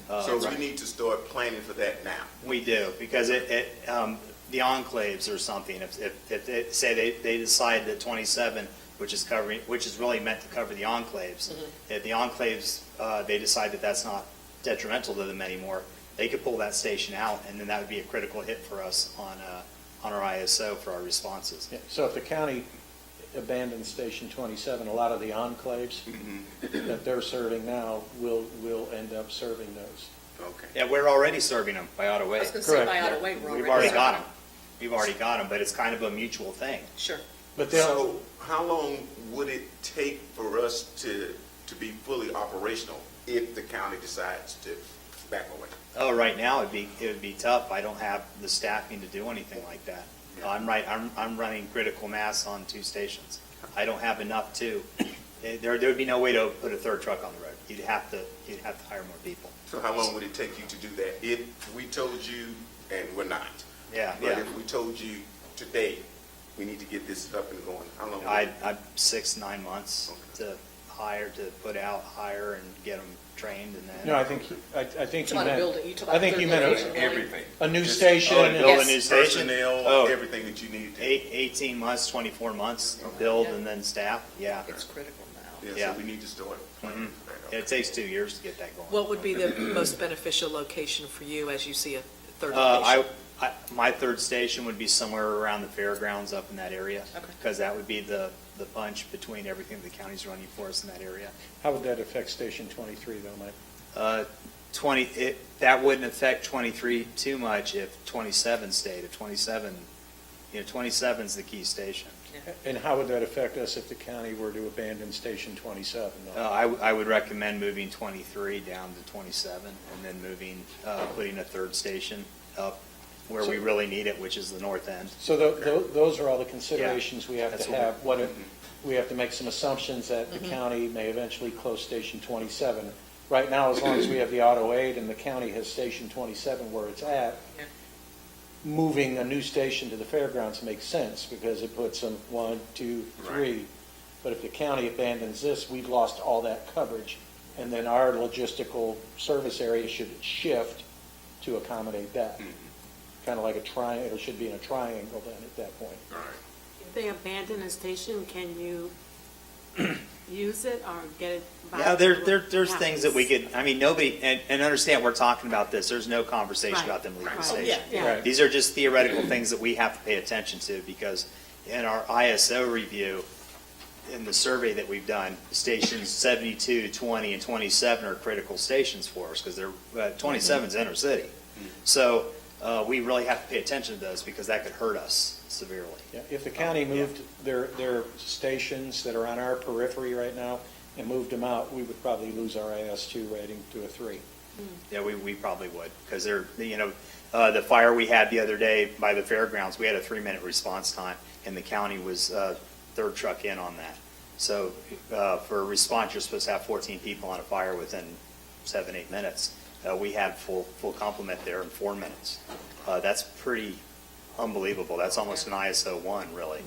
So we need to start planning for that now. We do, because the enclaves or something, if they say they decide that 27, which is really meant to cover the enclaves, if the enclaves, they decide that that's not detrimental to them anymore, they could pull that station out, and then that would be a critical hit for us on our ISO for our responses. Yeah, so if the county abandons Station 27, a lot of the enclaves that they're serving now will end up serving those. Okay. Yeah, we're already serving them by Ottawa. I was going to say by Correct. Ottawa, we're We've already got serving. them. We've already got them, but it's kind of a mutual thing. Sure. But they'll, So how long would it take for us to be fully operational if the county decides to back away? Oh, right now it would be tough. I don't have the staffing to do anything like that. I'm running critical mass on 2 stations. I don't have enough to. There would be no way to put a 3rd truck on the road. You'd have to hire more people. So how long would it take you to do that if we told you, and we're not? Yeah, But yeah. if we told you today, we need to get this up and going, how long? would I it- 6-9 months to put out, hire, and get them trained, and then. no, I think Talk you about a meant, building. You talk I about think you third meant location. Everything. a new Just station. Oh, and build a Yes. new station? Personnel, Oh, everything that you need to. 18 months, 24 months, build and then staff, yeah. It's critical now. Yeah, Yeah. so we need to start planning for that. It takes 2 years to get that going. What would be the most beneficial location for you as you see a third Uh, location? My 3rd station would be somewhere around the fairgrounds up in that area. Okay. Because that would be the punch between everything the county's running for us in that area. How would that affect Station 23 though, Mike? 20, that wouldn't affect 23 too much if 27 stayed. If 27, 27's the key station. And how would that affect us if the county were to abandon Station 27 though? I would recommend moving 23 down to 27 and then putting a 3rd station up where we really need it, which is the north end. So those are all the considerations we have That's to what have. We have to make some assumptions that the county may eventually close Station 27. Right now, as long as we have the auto aid and the county has Station 27 where it's at, Yeah. moving a new station to the fairgrounds makes sense because it puts them 1, 2, 3. But if the county abandons this, we've lost all that coverage. And then our logistical service area should shift to accommodate that. Kind of like a triangle, it should be in a triangle then at that point. All right. If they abandon a station, can you use it or get it back? Yeah, there's What things that we happens? could, nobody, and understand, we're talking about this, there's no conversation Right. about them leaving the Right. station. Oh, yeah. Right. These are just theoretical things that we have to pay attention to, because in our ISO review, in the survey that we've done, stations 72, 20, and 27 are critical stations for us, because 27's inner city. So we really have to pay attention to those, because that could hurt us severely. Yeah, if the county moved their stations that are on our periphery right now and moved them out, we would probably lose our IS2 rating to a 3. Yeah, we probably would, because the fire we had the other day by the fairgrounds, we had a 3-minute response time, and the county was 3rd truck in on that. So for a response, you're supposed to have 14 people on a fire within 7-8 minutes. We had full complement there in 4 minutes. That's pretty unbelievable. That's almost an ISO 1, really.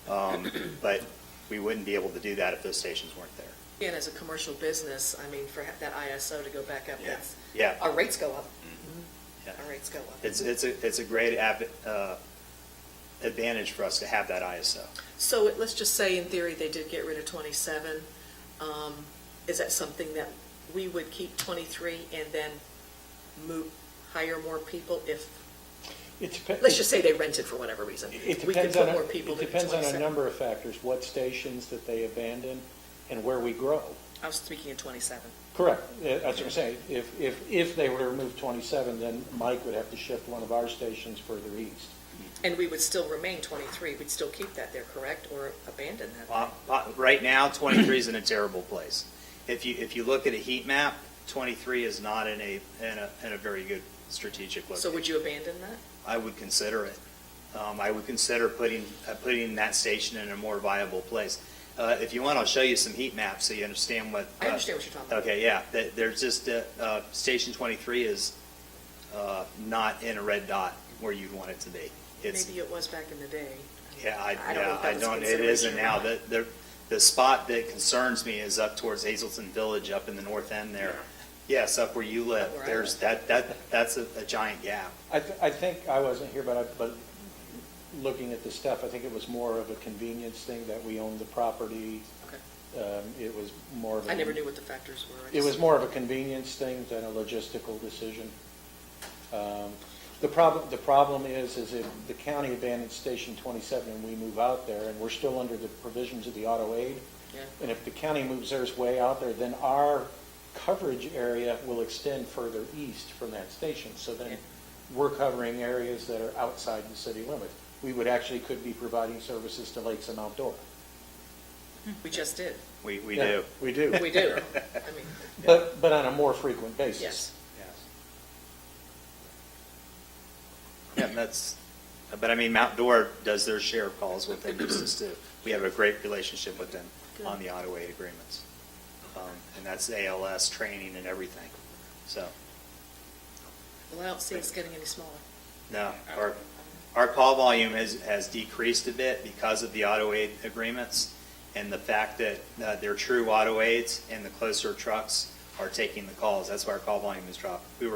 But we wouldn't be able to do that if those stations weren't there. Yeah, and as a commercial business, I mean, for that ISO to go back up, Yeah. Yeah. our rates go up. Yeah. Our rates go up. It's a great advantage for us to have that ISO. So let's just say, in theory, they did get rid of 27. Is that something that we would keep 23 and then hire more people if, let's just say they rented for whatever reason? It We could depends put on, more people it to depends on a 27. number of factors, what stations that they abandon and where we grow. I was speaking of 27. Correct, that's what I'm saying. If they were to remove 27, then Mike would have to shift one of our stations further east. And we would still remain 23. We'd still keep that there, correct? Or abandon that? Right now, 23 is in a terrible place. If you look at a heat map, 23 is not in a very good strategic location. So would you abandon that? I would consider it. I would consider putting that station in a more viable place. If you want, I'll show you some heat maps so you understand what. I understand what you're talking about. Okay, yeah, there's just, Station 23 is not in a red dot where you'd want it to be. It's, Maybe it was back in the day. yeah, I don't know if that was a it consideration isn't or now. not. The spot that concerns me is up towards Hazelton Village, up in the north end there. Yes, up where you live. Up where I There's, that's a giant gap. I think, I wasn't here, but looking at the stuff, I think it was more of a convenience thing that we owned the property. Okay. It was more of a. I never knew what the factors were. It was more of a convenience thing than a logistical decision. The problem is if the county abandons Station 27 and we move out there, and we're still under the provisions of the auto aid, Yeah. and if the county moves theirs way out there, then our coverage area will extend further east from that station. So then we're covering areas that are outside the city limits. We would actually could be providing services to Lakes and Mount Dora. We just did. We Yeah, do. We do. We do. I mean, But on a more frequent basis. yes. Yeah, but I mean, Mount Dora does their share of calls with them business too. We have a great relationship with them on the auto aid agreements. And that's ALS training and everything. So, Well, I don't see us getting any smaller. no, our call volume has decreased a bit because of the auto aid agreements and the fact that they're true auto aids and the closer trucks are taking the calls. That's why our call volume has dropped. We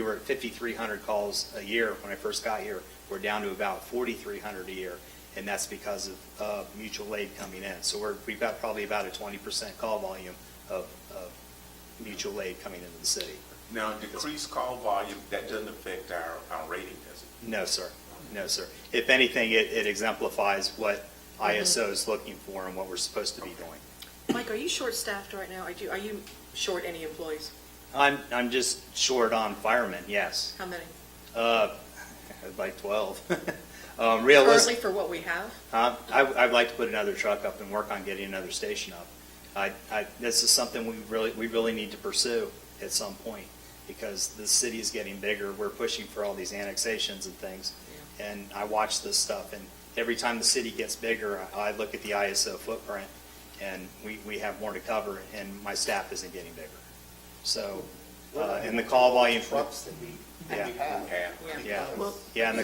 were at 5,300 calls a year when I first got here. We're down to about 4,300 a year, and that's because of mutual aid coming in. So we've got probably about a 20% call volume of mutual aid coming into the city. Now, decreased call volume, that doesn't affect our rating, does it? No, sir. No, sir. If anything, it exemplifies what ISO is looking for and what we're supposed to be doing. Mike, are you short-staffed right now? Are you short any employees? I'm just short on firemen, yes. How many? Like 12. Currently Realistic. for what we have? I'd like to put another truck up and work on getting another station up. This is something we really need to pursue at some point because the city is getting bigger. We're pushing for all these annexations and things. And I watch this stuff, and every time the city gets bigger, I look at the ISO footprint, and we have more to cover, and my staff isn't getting bigger. So, and the call volume. Trucks that we have. Yeah, Well, yeah, and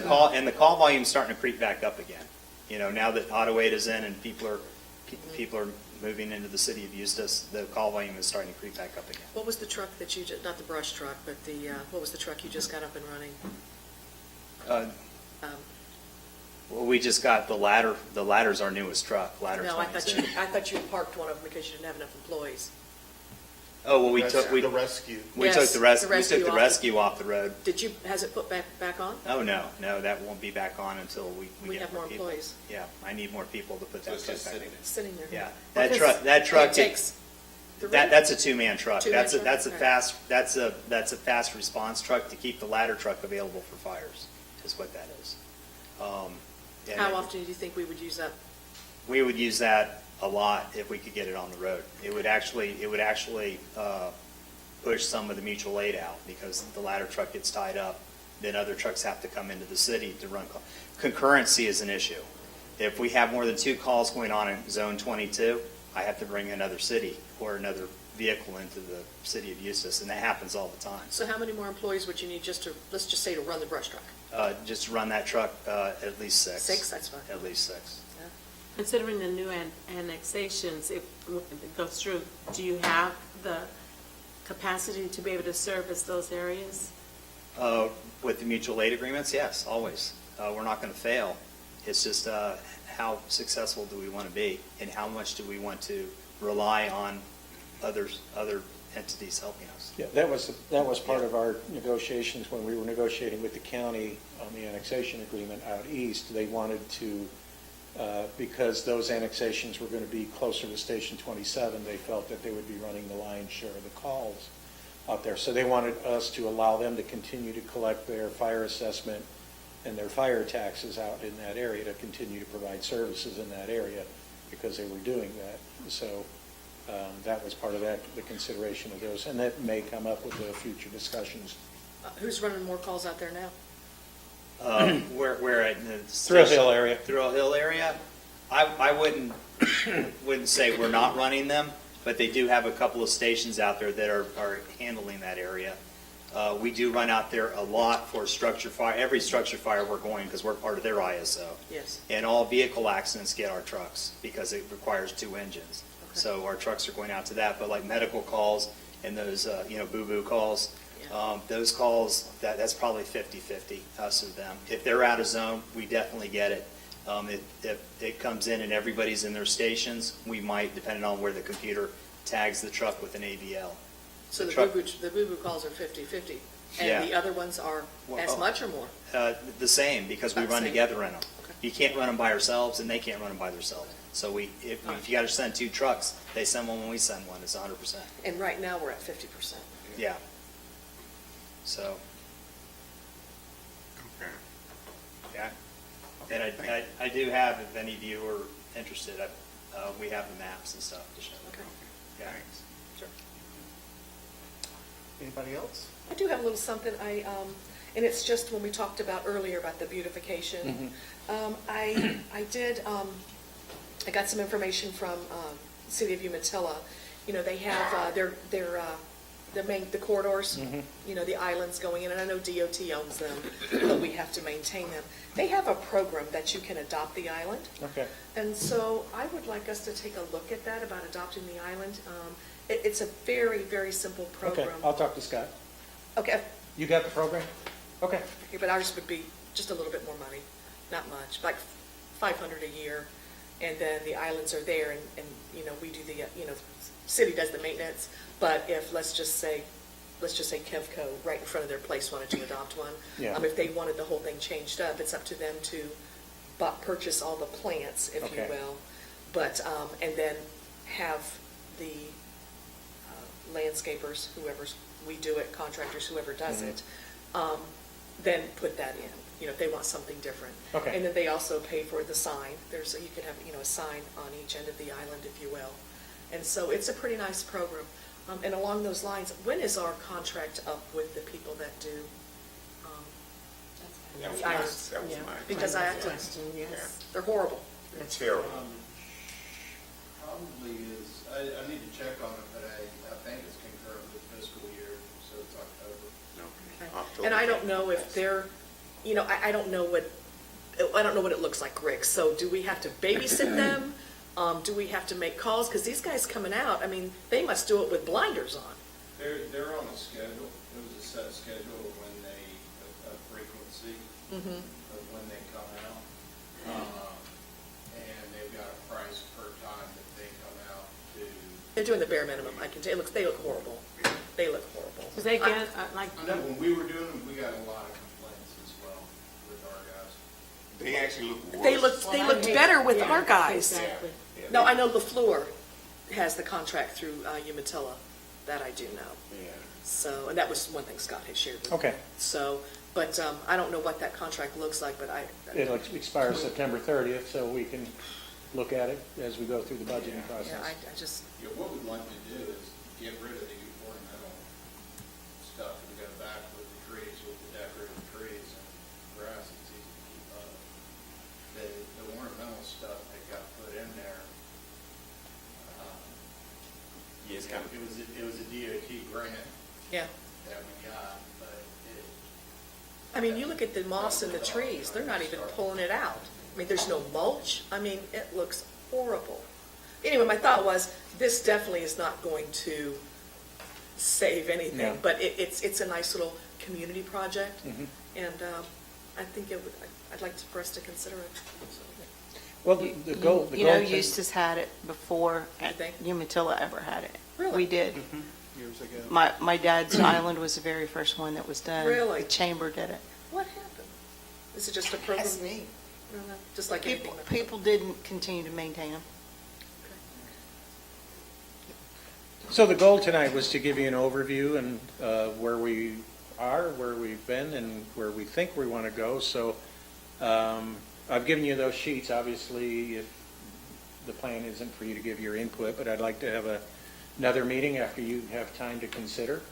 the call volume's starting to creep back up again. You know, now that auto aid is in and people are moving into the city of Eustis, the call volume is starting to creep back up again. what was the truck that you just, not the brush truck, but what was the truck you just got up and running? Well, we just got the ladder. The ladder's our newest truck, ladder No, I 22. thought you parked one of them because you didn't have enough employees. Oh, well, The rescue. we took Yes, the the rescue off the road. Has it put back on? Oh, no, that won't be back on until we get have more people. employees. Yeah, I need more people to put that truck back on. Sitting there. Yeah, Because that truck. It takes three? That's a two-man truck. Two-man That's a truck? that's a fast response truck to keep the ladder truck available for fires, is what that is. And How often do you think we would use that? we would use that a lot if we could get it on the road. It would actually push some of the mutual aid out because the ladder truck gets tied up. Then other trucks have to come into the city to run. Concurrency is an issue. If we have more than 2 calls going on in Zone 22, I have to bring another city or another vehicle into the city of Eustis, and that happens all the time. So how many more employees would you need just to, let's just say, to run the brush truck? Just to run that truck, at least 6. 6, that's fine. At least 6. Considering the new annexations, if it goes through, do you have the capacity to be able to service those areas? With the mutual aid agreements, yes, always. We're not going to fail. It's just how successful do we want to be, and how much do we want to rely on other entities helping us? Yeah, that was part of our negotiations when we were negotiating with the county on the annexation agreement out east. They wanted to, because those annexations were going to be closer to Station 27, they felt that they would be running the lion's share of the calls out there. So they wanted us to allow them to continue to collect their fire assessment and their fire taxes out in that area to continue to provide services in that area because they were doing that. So that was part of that, the consideration of those, and that may come up with the future discussions. Who's running more calls out there now? Where at the Thrill Hill area. Thrill Hill area. I wouldn't say we're not running them, but they do have a couple of stations out there that are handling that area. We do run out there a lot for structure fire, every structure fire we're going, because we're part of their ISO. Yes. And all vehicle accidents get our trucks, because it requires 2 engines. Okay. So our trucks are going out to that, but like medical calls and those, boo-boo calls, Yeah. those calls, that's probably 50-50, us or them. If they're out of zone, we definitely get it. If it comes in and everybody's in their stations, we might, depending on where the computer tags the truck with an AVL. So the truck- boo-boo calls are 50-50, Yeah. and the other ones are as Well, much or more? The same, because we About the run same. together in them. Okay. You can't run them by ourselves, and they can't run them by themselves. So if you got to send 2 trucks, they send one when we send one, it's 100%. And right now, we're at 50%. Yeah. So, Okay. yeah. And I do have, if any of you are interested, we have the maps and stuff to show. Okay. Yeah. Thanks. Sure. Anybody else? I do have a little something, and it's just when we talked about earlier about the beautification. I got some information from City of Umatilla. They have the corridors, the islands going in, and I know DOT owns them, but we have to maintain them. They have a program that you can adopt the island. Okay. And so I would like us to take a look at that, about adopting the island. It's a very, very simple Okay, program. I'll talk to Scott. Okay, You got the program? Okay. but ours would be just a little bit more money, not much, like $500 a year. And then the islands are there, and we do the, city does the maintenance. But if, let's just say Kevco, right in front of their place, wanted to adopt one. Yeah. If they wanted the whole thing changed up, it's up to them to purchase all the plants, if you Okay. will. But, and then have the landscapers, we do it, contractors, whoever does it, then put that in, if they want something different. Okay. And then they also pay for the sign. You could have, a sign on each end of the island, if you will. And so it's a pretty nice program. And along those lines, when is our contract up with the people that do That was the mine. islands? That was Yeah. mine. Because I have to, they're horrible. They're terrible. Probably is, I need to check on it, but I think it's concurrent with fiscal year, so it's October. No. October. And I don't know if they're, I don't know what it looks like, Rick. So do we have to babysit them? Do we have to make calls? Because these guys coming out, they must do it with blinders on. They're on a schedule, it was a set schedule of when a frequency of when they come out. And they've got a price per time that they come out to. They're doing the bare minimum. I can tell. They look horrible. They look horrible. Because they get, like, I know when we were doing them, we got a lot of complaints as well with our guys. They actually look worse. They looked better with our guys. exactly. Yeah, No, I know LaFleur has the contract through Umatilla. That I do know. Yeah. So, and that was one thing Scott had shared with me. Okay. So, but I don't know what that contract looks like, but It'll expire September 30th, so we can look at it as we go through the budgeting yeah, process. I just, Yeah, what we'd like to do is get rid of the ornamental stuff and go back with the trees, with the decorative trees and grass. It's easy to keep up. The ornamental stuff that got put in there, Yeah, it's kind of. it was a DOT grant yeah. that we got, but You look at the moss and the trees, they're not even pulling it out. There's no mulch. It looks horrible. Anyway, my thought was, this definitely is not going to save anything, No. but it's a nice little community project, and I think I'd like for us to consider it. Well, the goal. Eustis had it before You think? Umatilla ever had it. Really? We did. Years ago. My dad's island was the very first one that was done. Really? The chamber did it. What happened? Is it just a program? That's me. No, just like anything. People didn't continue to maintain them. So the goal tonight was to give you an overview and where we are, where we've been, and where we think we want to go. So I've given you those sheets. Obviously, if the plan isn't for you to give your input, but I'd like to have another meeting after you have time to consider.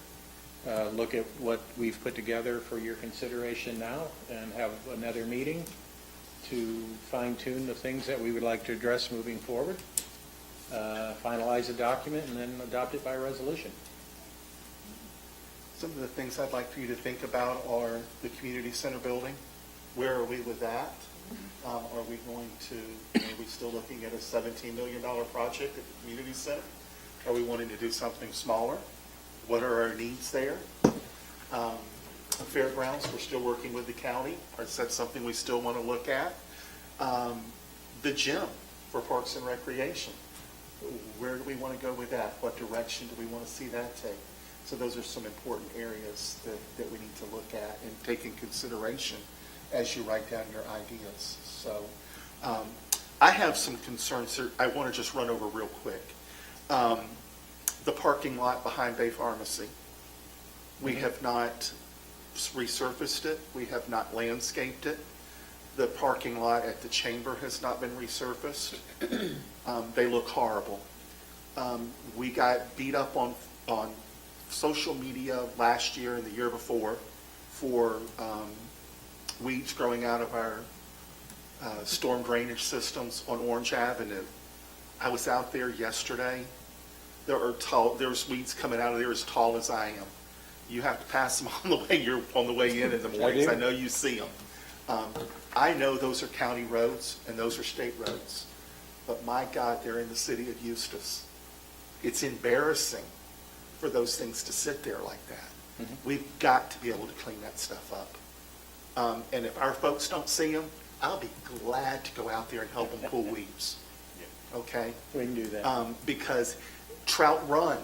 Look at what we've put together for your consideration now and have another meeting to fine tune the things that we would like to address moving forward, finalize the document, and then adopt it by resolution. Some of the things I'd like for you to think about are the community center building. Where are we with that? Are we going to, are we still looking at a $17 million project at the community center? Are we wanting to do something smaller? What are our needs there? Fairgrounds, we're still working with the county. Is that something we still want to look at? The gym for Parks and Recreation. Where do we want to go with that? What direction do we want to see that take? So those are some important areas that we need to look at and take in consideration as you write down your ideas. So I have some concerns here. I want to just run over real quick. The parking lot behind Bay Pharmacy. We have not resurfaced it. We have not landscaped it. The parking lot at the chamber has not been resurfaced. They look horrible. We got beat up on social media last year and the year before for weeds growing out of our storm drainage systems on Orange Avenue. I was out there yesterday. There's weeds coming out of there as tall as I am. You have to pass them on the way in the mornings. I know you see them. I know those are county roads and those are state roads, but my God, they're in the city of Eustis. It's embarrassing for those things to sit there like that. We've got to be able to clean that stuff up. And if our folks don't see them, I'll be glad to go out there and help them pull weeds. Okay? We can do that. Because Trout Run,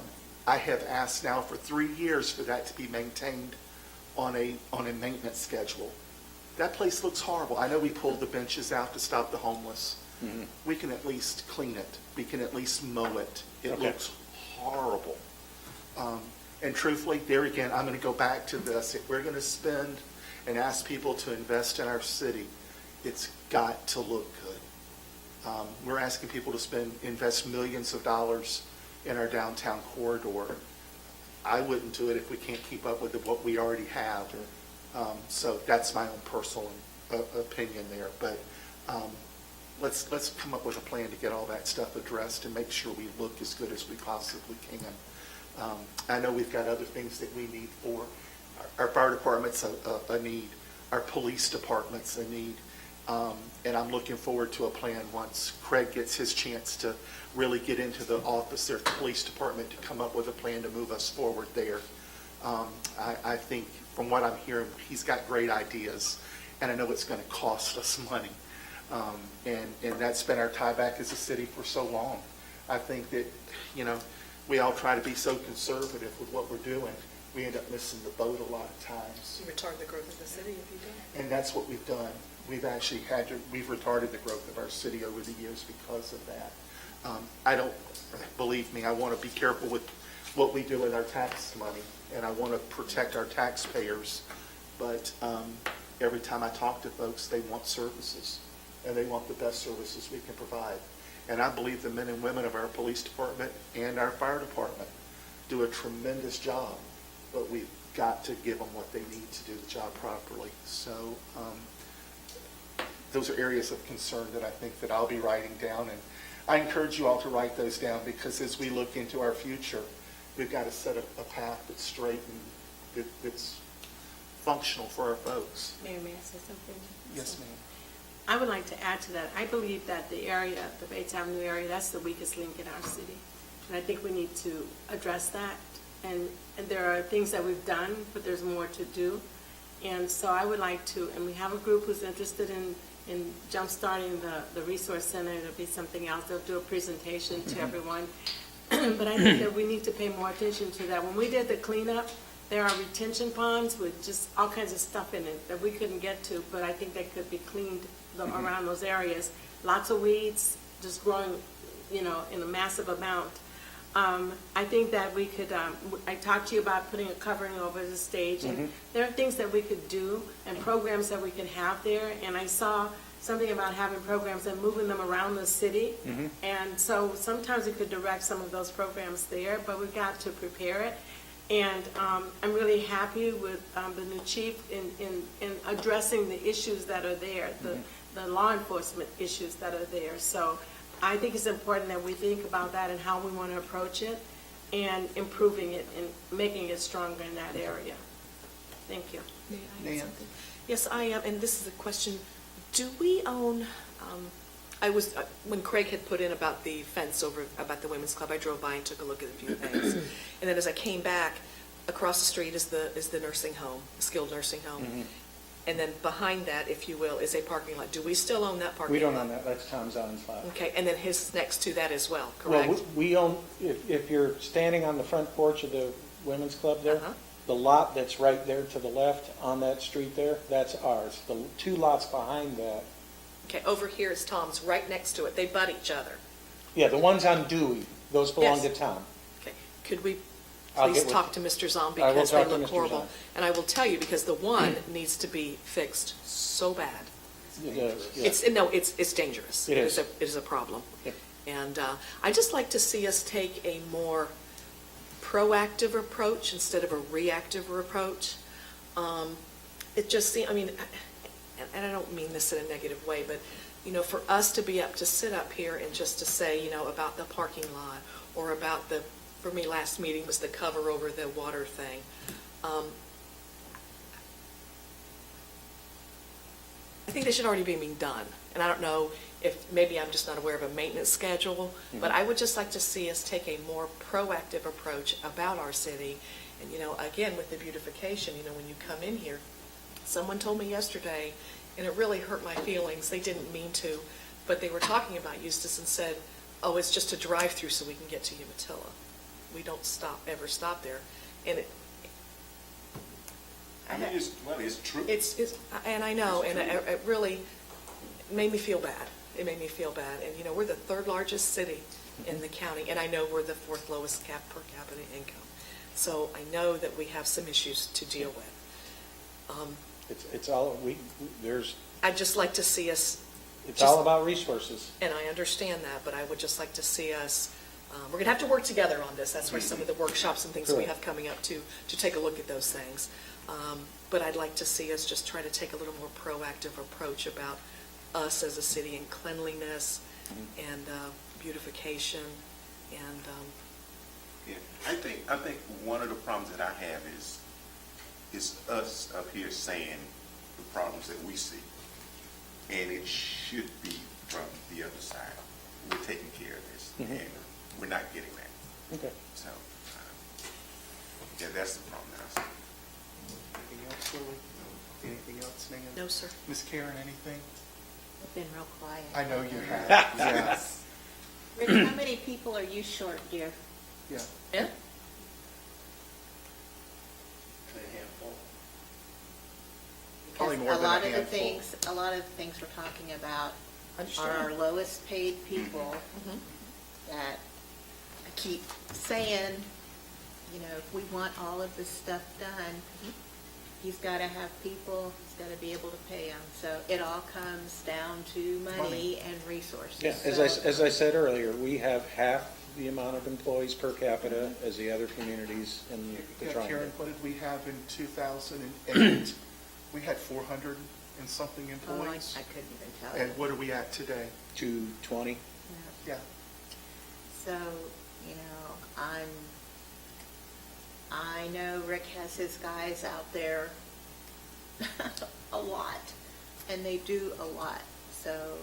I have asked now for 3 years for that to be maintained on a maintenance schedule. That place looks horrible. I know we pulled the benches out to stop the homeless. We can at least clean it. We can at least mow it. It looks horrible. And truthfully, there again, I'm going to go back to this. If we're going to spend and ask people to invest in our city, it's got to look good. We're asking people to invest millions of dollars in our downtown corridor. I wouldn't do it if we can't keep up with what we already have. So that's my own personal opinion there. But let's come up with a plan to get all that stuff addressed and make sure we look as good as we possibly can. I know we've got other things that we need for our fire department's a need, our police department's a need. And I'm looking forward to a plan once Craig gets his chance to really get into the office there at the police department to come up with a plan to move us forward there. I think from what I'm hearing, he's got great ideas, and I know it's going to cost us money. And that's been our tie back as a city for so long. I think that, we all try to be so conservative with what we're doing. We end up missing the boat a lot of times. You retard the growth of the city if you do. And that's what we've done. We've actually we've retarded the growth of our city over the years because of that. Believe me, I want to be careful with what we do with our tax money, and I want to protect our taxpayers. But every time I talk to folks, they want services, and they want the best services we can provide. And I believe the men and women of our police department and our fire department do a tremendous job, but we've got to give them what they need to do the job properly. So those are areas of concern that I think that I'll be writing down, and I encourage you all to write those down, because as we look into our future, we've got to set a path that's straight and that's functional for our folks. Mayor, may I say something? Yes, ma'am. I would like to add to that. I believe that the area, the Bates Avenue area, that's the weakest link in our city. And I think we need to address that. And there are things that we've done, but there's more to do. And so I would like to, and we have a group who's interested in jump-starting the resource center. It'll be something else. They'll do a presentation to everyone. But I think that we need to pay more attention to that. When we did the cleanup, there are retention ponds with just all kinds of stuff in it that we couldn't get to, but I think they could be cleaned around those areas. Lots of weeds just growing, in a massive amount. I think that we could, I talked to you about putting a covering over the stage, and there are things that we could do and programs that we could have there, and I saw something about having programs and moving them around the city, and so sometimes we could direct some of those programs there, but we've got to prepare it. And I'm really happy with the new chief in addressing the issues that are there, the law enforcement issues that are there. So I think it's important that we think about that and how we want to approach it and improving it and making it stronger in that area. Thank you. May I add Nan? something? Yes, I am, and this is a question. Do we own, when Craig had put in about the fence over, about the women's club, I drove by and took a look at a few things. And then as I came back, across the street is the nursing home, the skilled nursing home. And then behind that, if you will, is a parking lot. Do we still own that parking lot? We don't own that, that's Tom Zahn's lot. Okay, and then his next to that as well, correct? Well, we own, if you're standing on the front porch of the women's club there, Uh-huh. the lot that's right there to the left on that street there, that's ours. The two lots behind that, Okay, over here is Tom's, right next to it. They butt each other. yeah, the ones on Dewey, those belong to Yes. Tom. Okay, could we I'll please get with- talk to Mr. Zahn I will because they talk to look Mr. horrible? Zahn. And I will tell you, because the one needs to be fixed so bad. It does, yeah. It's dangerous. It is. It is a problem. Yep. And I just like to see us take a more proactive approach instead of a reactive approach. It just seems, I mean, and I don't mean this in a negative way, but, you know, for us to be up, to sit up here and just to say, you know, about the parking lot or about the, for me, last meeting was the cover over the water thing. I think they should already be being done. And I don't know if, maybe I'm just not aware of a maintenance schedule, but I would just like to see us take a more proactive approach about our city. And, you know, again, with the beautification, you know, when you come in here, someone told me yesterday, and it really hurt my feelings, they didn't mean to, but they were talking about Eustis and said, oh, it's just a drive-through so we can get to Umatilla. We don't ever stop there. And I mean, it's true. and I know, and it really made me feel bad. It made me feel bad. And, you know, we're the third largest city in the county, and I know we're the fourth lowest per capita income. So I know that we have some issues to deal with. It's all, there's, I'd just like to see us. it's all about resources. And I understand that, but I would just like to see us, we're going to have to work together on this. That's why some of the workshops and things we Correct. have coming up to take a look at those things. But I'd like to see us just try to take a little more proactive approach about us as a city and cleanliness and beautification and, Yeah, I think one of the problems that I have is us up here saying the problems that we see. And it should be from the other side. We're taking care of this, and we're not getting that. Okay. So, yeah, that's the problem that I see. Anything else, Lily? Anything else, Nan? no, sir. Ms. Karen, anything? I've been real quiet. I know you have, yes. Rich, how many people are you short, dear? Yeah. Yeah? Probably Because more than a lot of the handful. things, a lot of the things we're talking about are Understand. our lowest paid people that I keep saying, you know, if we want all of this stuff done, he's got to have people, he's got to be able to pay them. So it all comes down to money and resources. Yeah, So- as I said earlier, we have half the amount of employees per capita as the other communities in the Yeah, triangle. Karen, what did we have in 2008? We had 400 and something Oh, I employees. couldn't even tell you. And what are we at today? 220. Yeah. So, you know, I know Rick has his guys out there a lot, and they do a lot. So,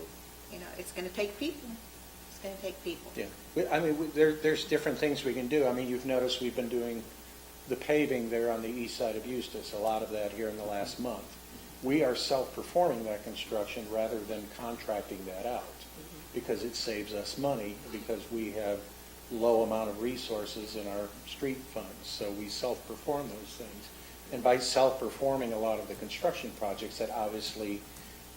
you know, it's going to take people. It's going to take people. Yeah, I mean, there's different things we can do. I mean, you've noticed we've been doing the paving there on the east side of Eustis, a lot of that here in the last month. We are self-performing that construction rather than contracting that out, because it saves us money, because we have low amount of resources in our street funds, so we self-perform those things. And by self-performing a lot of the construction projects, that obviously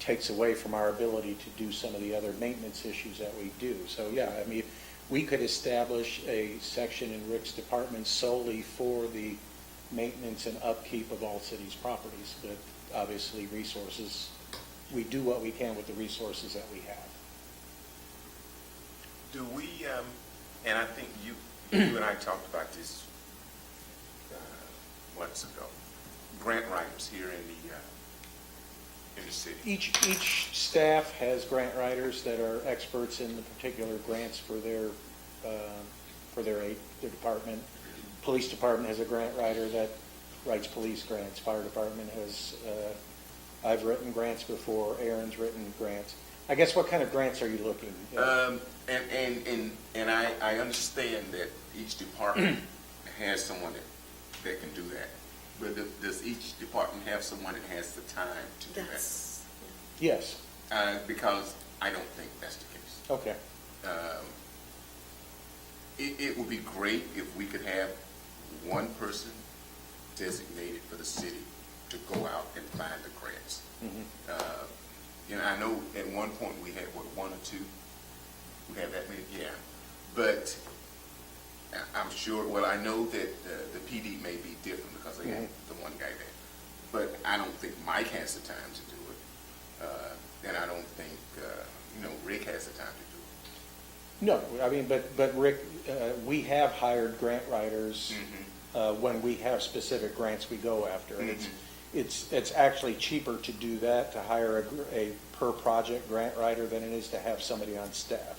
takes away from our ability to do some of the other maintenance issues that we do. So, yeah, I mean, we could establish a section in Rick's department solely for the maintenance and upkeep of all cities' properties, but obviously resources, we do what we can with the resources that we have. Do we, and I think you and I talked about this months ago. Grant writers here in the city. Each staff has grant writers that are experts in the particular grants for their department. Police department has a grant writer that writes police grants. Fire department has, I've written grants before, Aaron's written grants. I guess what kind of grants are you looking at? And I understand that each department has someone that can do that. But does each department have someone that has the time to do that? Yes. Because I don't think that's the case. Okay. It would be great if we could have one person designated for the city to go out and find the grants. I know at one point we had, one or two? We have that many, yeah. But I'm sure, I know that the PD may be different because they have the one guy there. But I don't think Mike has the time to do it. And I don't think, Rick has the time to do it. No, I mean, but Rick, we have hired grant writers when we have specific grants we go after. And it's actually cheaper to do that, to hire a per project grant writer than it is to have somebody on staff.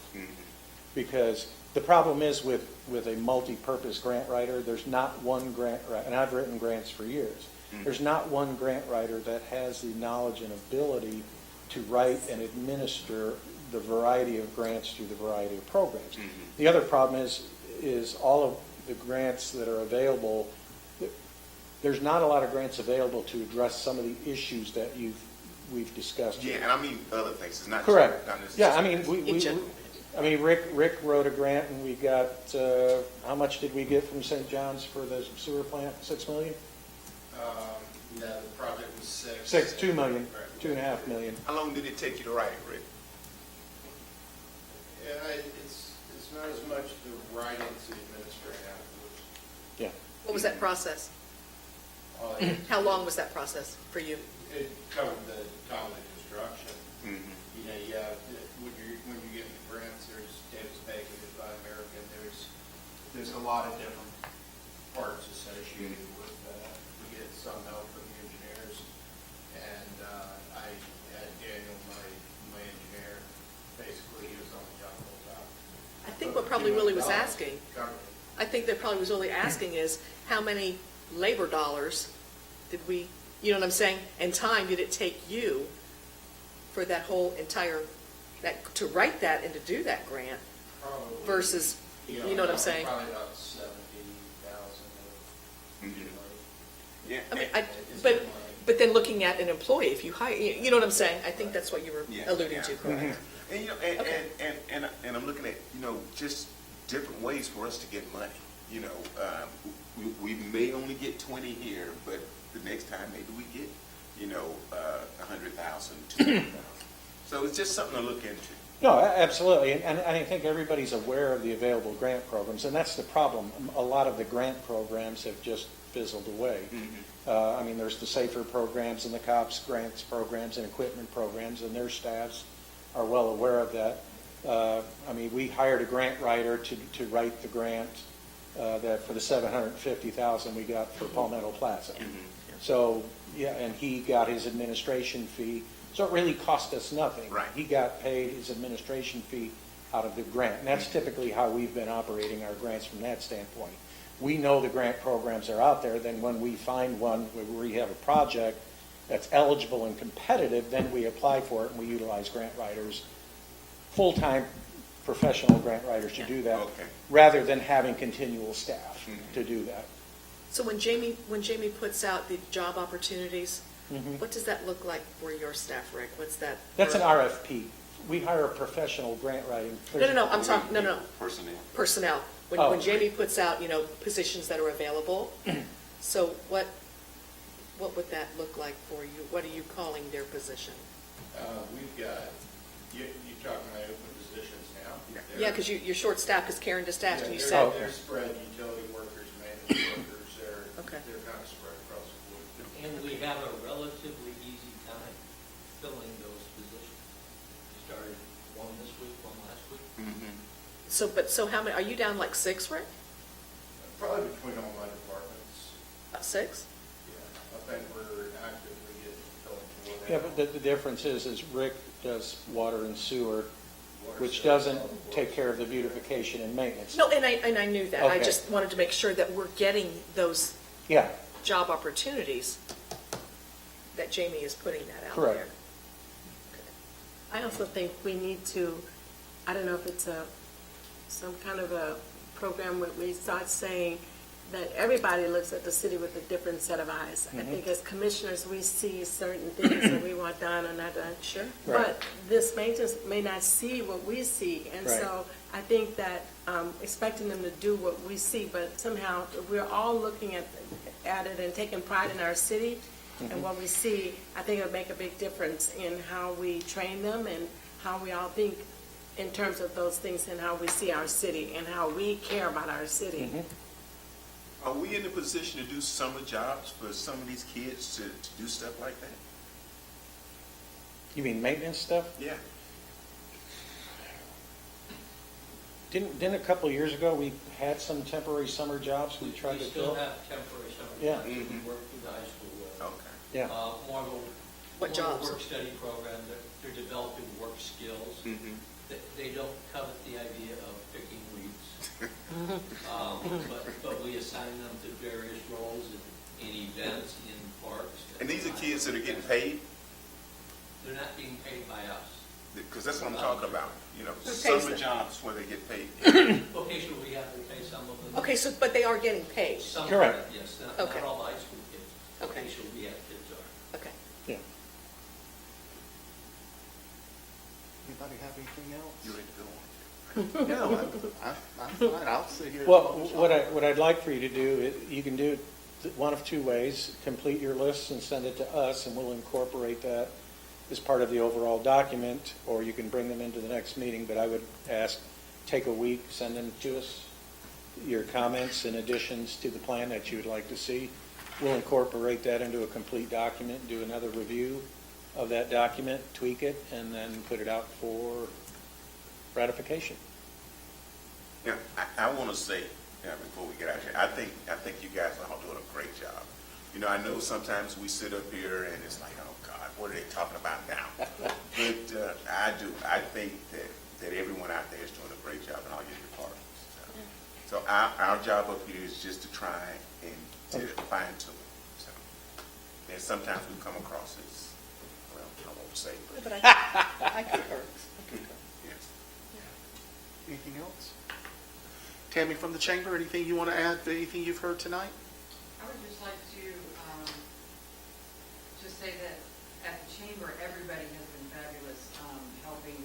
Because the problem is with a multi-purpose grant writer, there's not one grant writer, and I've written grants for years, there's not one grant writer that has the knowledge and ability to write and administer the variety of grants through the variety of programs. The other problem is all of the grants that are available, there's not a lot of grants available to address some of the issues that we've discussed. Yeah, and I mean other things. It's not correct. Not Yeah, I mean, Rick wrote a grant, and we got, how much did we get from St. John's for the sewer plant? $6 million? No, the project was $2 million, $2.5 million. How long did it take you to write it, Rick? Yeah, it's not as much the writing as the administrating afterwards. Yeah. What was that process? How long was that process for you? It covered the time of the construction. You know, when you get the grants, there's Davis Bacon, there's Buy American, there's a lot of different parts associated with that. We get some help from the engineers, and I had Daniel, my engineer, basically he was on the job the whole time. I think what probably really was asking, I think that probably was really asking is how many labor dollars did we, you know what I'm saying, and time did it take you for that whole entire, to write that and to do that grant Probably, versus, you know what I'm saying? Probably about 70,000. Yeah. I mean, but then looking at an employee, if you hire, you know what I'm saying? I think that's what you were alluding to, correct? And, and I'm looking at, just different ways for us to get money. We may only get 20 here, but the next time maybe we get, 100,000, 200,000. So it's just something to look into. No, absolutely, and I think everybody's aware of the available grant programs, and that's the problem. A lot of the grant programs have just fizzled away. I mean, there's the SAFER programs and the COPS grants programs and equipment programs, and their staffs are well aware of that. I mean, we hired a grant writer to write the grant that for the $750,000 we got for Palmetto Plaza. So, yeah, and he got his administration fee. So it really cost us nothing. Right. He got paid his administration fee out of the grant. And that's typically how we've been operating our grants from that standpoint. We know the grant programs are out there. Then when we find one where we have a project that's eligible and competitive, then we apply for it and we utilize grant writers, full-time professional grant writers to do that, rather than having continual staff to do that. So when Jamie puts out the job opportunities, what does that look like for your staff, Rick? What's that? That's an RFP. We hire a professional grant writing. No, I'm talking, no. Personnel. Personnel. When Jamie puts out, positions that are available, so what would that look like for you? What are you calling their position? We've got, you're talking about open positions now? Yeah, because you're short-staffed, because Karen just asked, and you they're- said. They're spread, utility workers, management workers, they're kind of spread across the board. And we have a relatively easy time filling those positions. We started one this week, one last week. So how many, are you down like 6, Rick? Probably between all my departments. 6? I think we're actively going toward that. Yeah, but the difference is Rick does water and sewer, which doesn't take care of the beautification and maintenance. No, and I knew that. I Okay. just wanted to make sure that we're getting those Yeah, job opportunities, that Jamie is putting that out Correct. there. I also think we need to, I don't know if it's some kind of a program where we start saying that everybody looks at the city with a different set of eyes. I think as commissioners, we see certain things that we want done or not done. Sure. Right. But this maintenance may not see what we see. And Right. so I think that expecting them to do what we see, but somehow we're all looking at it and taking pride in our city and what we see, I think it'll make a big difference in how we train them and how we all think in terms of those things and how we see our city and how we care about our city. Are we in the position to do summer jobs for some of these kids to do stuff like that? you mean maintenance stuff? Yeah. Didn't a couple of years ago, we had some temporary summer jobs we tried to We still fill? have temporary summer Yeah. jobs we work through the high school with. Okay. Yeah. More of a, What more of jobs? a work study program, they're developing work skills. Mm-hmm. They don't covet the idea of picking weeds. But we assign them to various roles in events, in parks. And these are kids that are getting paid? They're not being paid by us. Because that's what I'm talking about, you know, Who pays summer them? jobs where they get paid. Vocational rehab, we pay some of them. Okay, so, but they are getting paid. Some of Correct. them, yes, not Okay. all the high school kids. Okay. Vocational rehab kids are. Okay. Yeah. Anybody have anything else? You ready to go on? No, I'm fine. I'll sit here. Well, what I'd like for you to do, you can do it one of two ways. Complete your lists and send it to us, and we'll incorporate that as part of the overall document, or you can bring them into the next meeting, but I would ask, take a week, send them to us, your comments and additions to the plan that you would like to see. We'll incorporate that into a complete document, do another review of that document, tweak it, and then put it out for ratification. Yeah, I want to say, before we get out of here, I think you guys are all doing a great job. You know, I know sometimes we sit up here and it's like, oh God, what are they talking about now? But I do. I think that everyone out there is doing a great job in all your departments. So our job up here is just to try and to fine tune it. So, and sometimes we come across as, well, I won't say, but But I concur. yes. Anything else? Tammy from the chamber, anything you want to add to anything you've heard tonight? I would just like to just say that at the chamber, everybody has been fabulous helping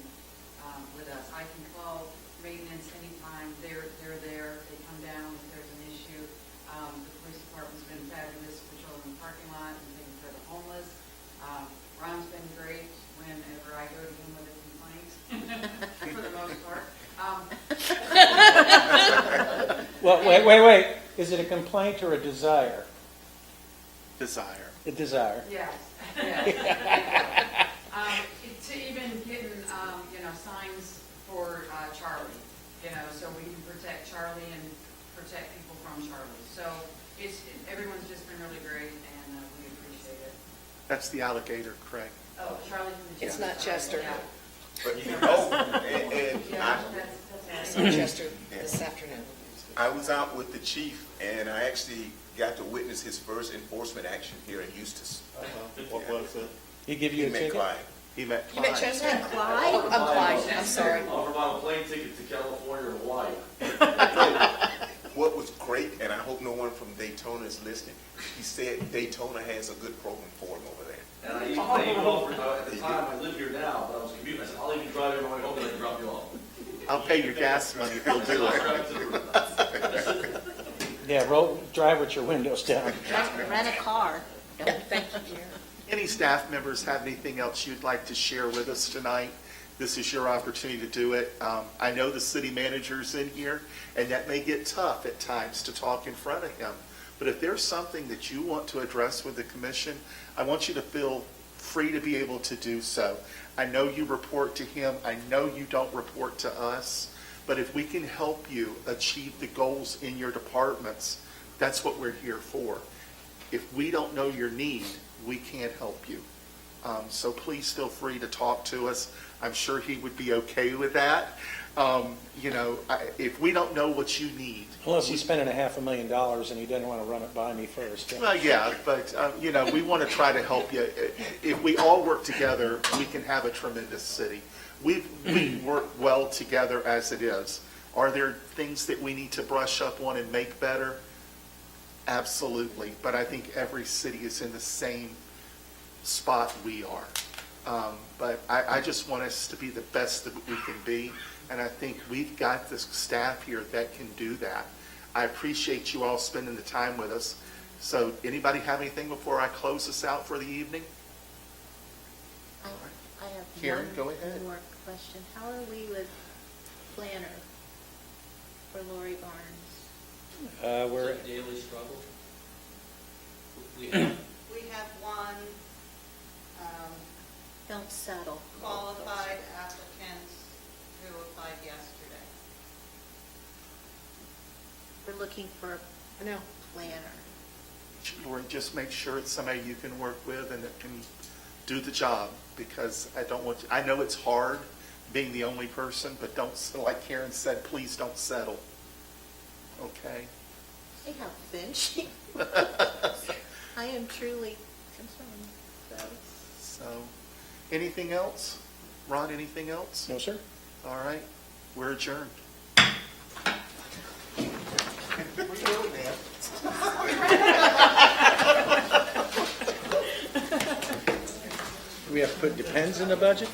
with us. I can call maintenance anytime. They're there. They come down if there's an issue. The police department's been fabulous patrolling the parking lot and taking care of the homeless. Ron's been great whenever I go to him with a complaint, for the most part. Well, wait. Is it a complaint or a desire? Desire. A desire. Yes, to even getting, signs for Charlie, so we can protect Charlie and protect people from Charlie. So everyone's just been really great, and we appreciate it. That's the alligator, Craig. Oh, Charlie from the It's Chester. not Chester. Yeah. But, and Yeah, I that's saw Chester this afternoon. I was out with the chief, and I actually got to witness his first enforcement action here in Eustis. What was it? He give you He a met ticket? Clyde. He met You met Clyde. Chester? Clyde? Oh, I'm Clyde, I'm sorry. Offered my plane ticket to California or Hawaii. What was great, and I hope no one from Daytona is listening, he said Daytona has a good program for him over there. And I even offered, at the time, I live here now, but I was commuting, I said, I'll even drive you on my way home and then drop you off. I'll pay your gas money if you'll do it. Yeah, drive with your windows down. Rent a car. Don't Thank you, Jerry. Any staff members have anything else you'd like to share with us tonight? This is your opportunity to do it. I know the city manager's in here, and that may get tough at times to talk in front of him. But if there's something that you want to address with the commission, I want you to feel free to be able to do so. I know you report to him. I know you don't report to us. But if we can help you achieve the goals in your departments, that's what we're here for. if we don't know your need, we can't help you. So please feel free to talk to us. I'm sure he would be okay with that. If we don't know what you need. Unless he's spending $500,000 and he doesn't want to run it by me first. Well, yeah, but, we want to try to help you. If we all work together, we can have a tremendous city. We work well together as it is. Are there things that we need to brush up on and make better? Absolutely. But I think every city is in the same spot we are. But I just want us to be the best that we can be. And I think we've got this staff here that can do that. I appreciate you all spending the time with us. So anybody have anything before I close this out for the evening? I have Karen, go ahead. one more question. How are we with planner for Lori Barnes? We're, Is it a daily struggle? We have, We have one Don't settle. qualified applicant who applied yesterday. We're looking for I know. a planner. Lori, just make sure it's somebody you can work with and that can do the job, because I know it's hard being the only person, but don't, like Karen said, please don't settle. Okay? See how thin she I am truly concerned, so. So, anything else? Ron, anything else? no, sir. All right, we're adjourned. We have to put depends in the budget?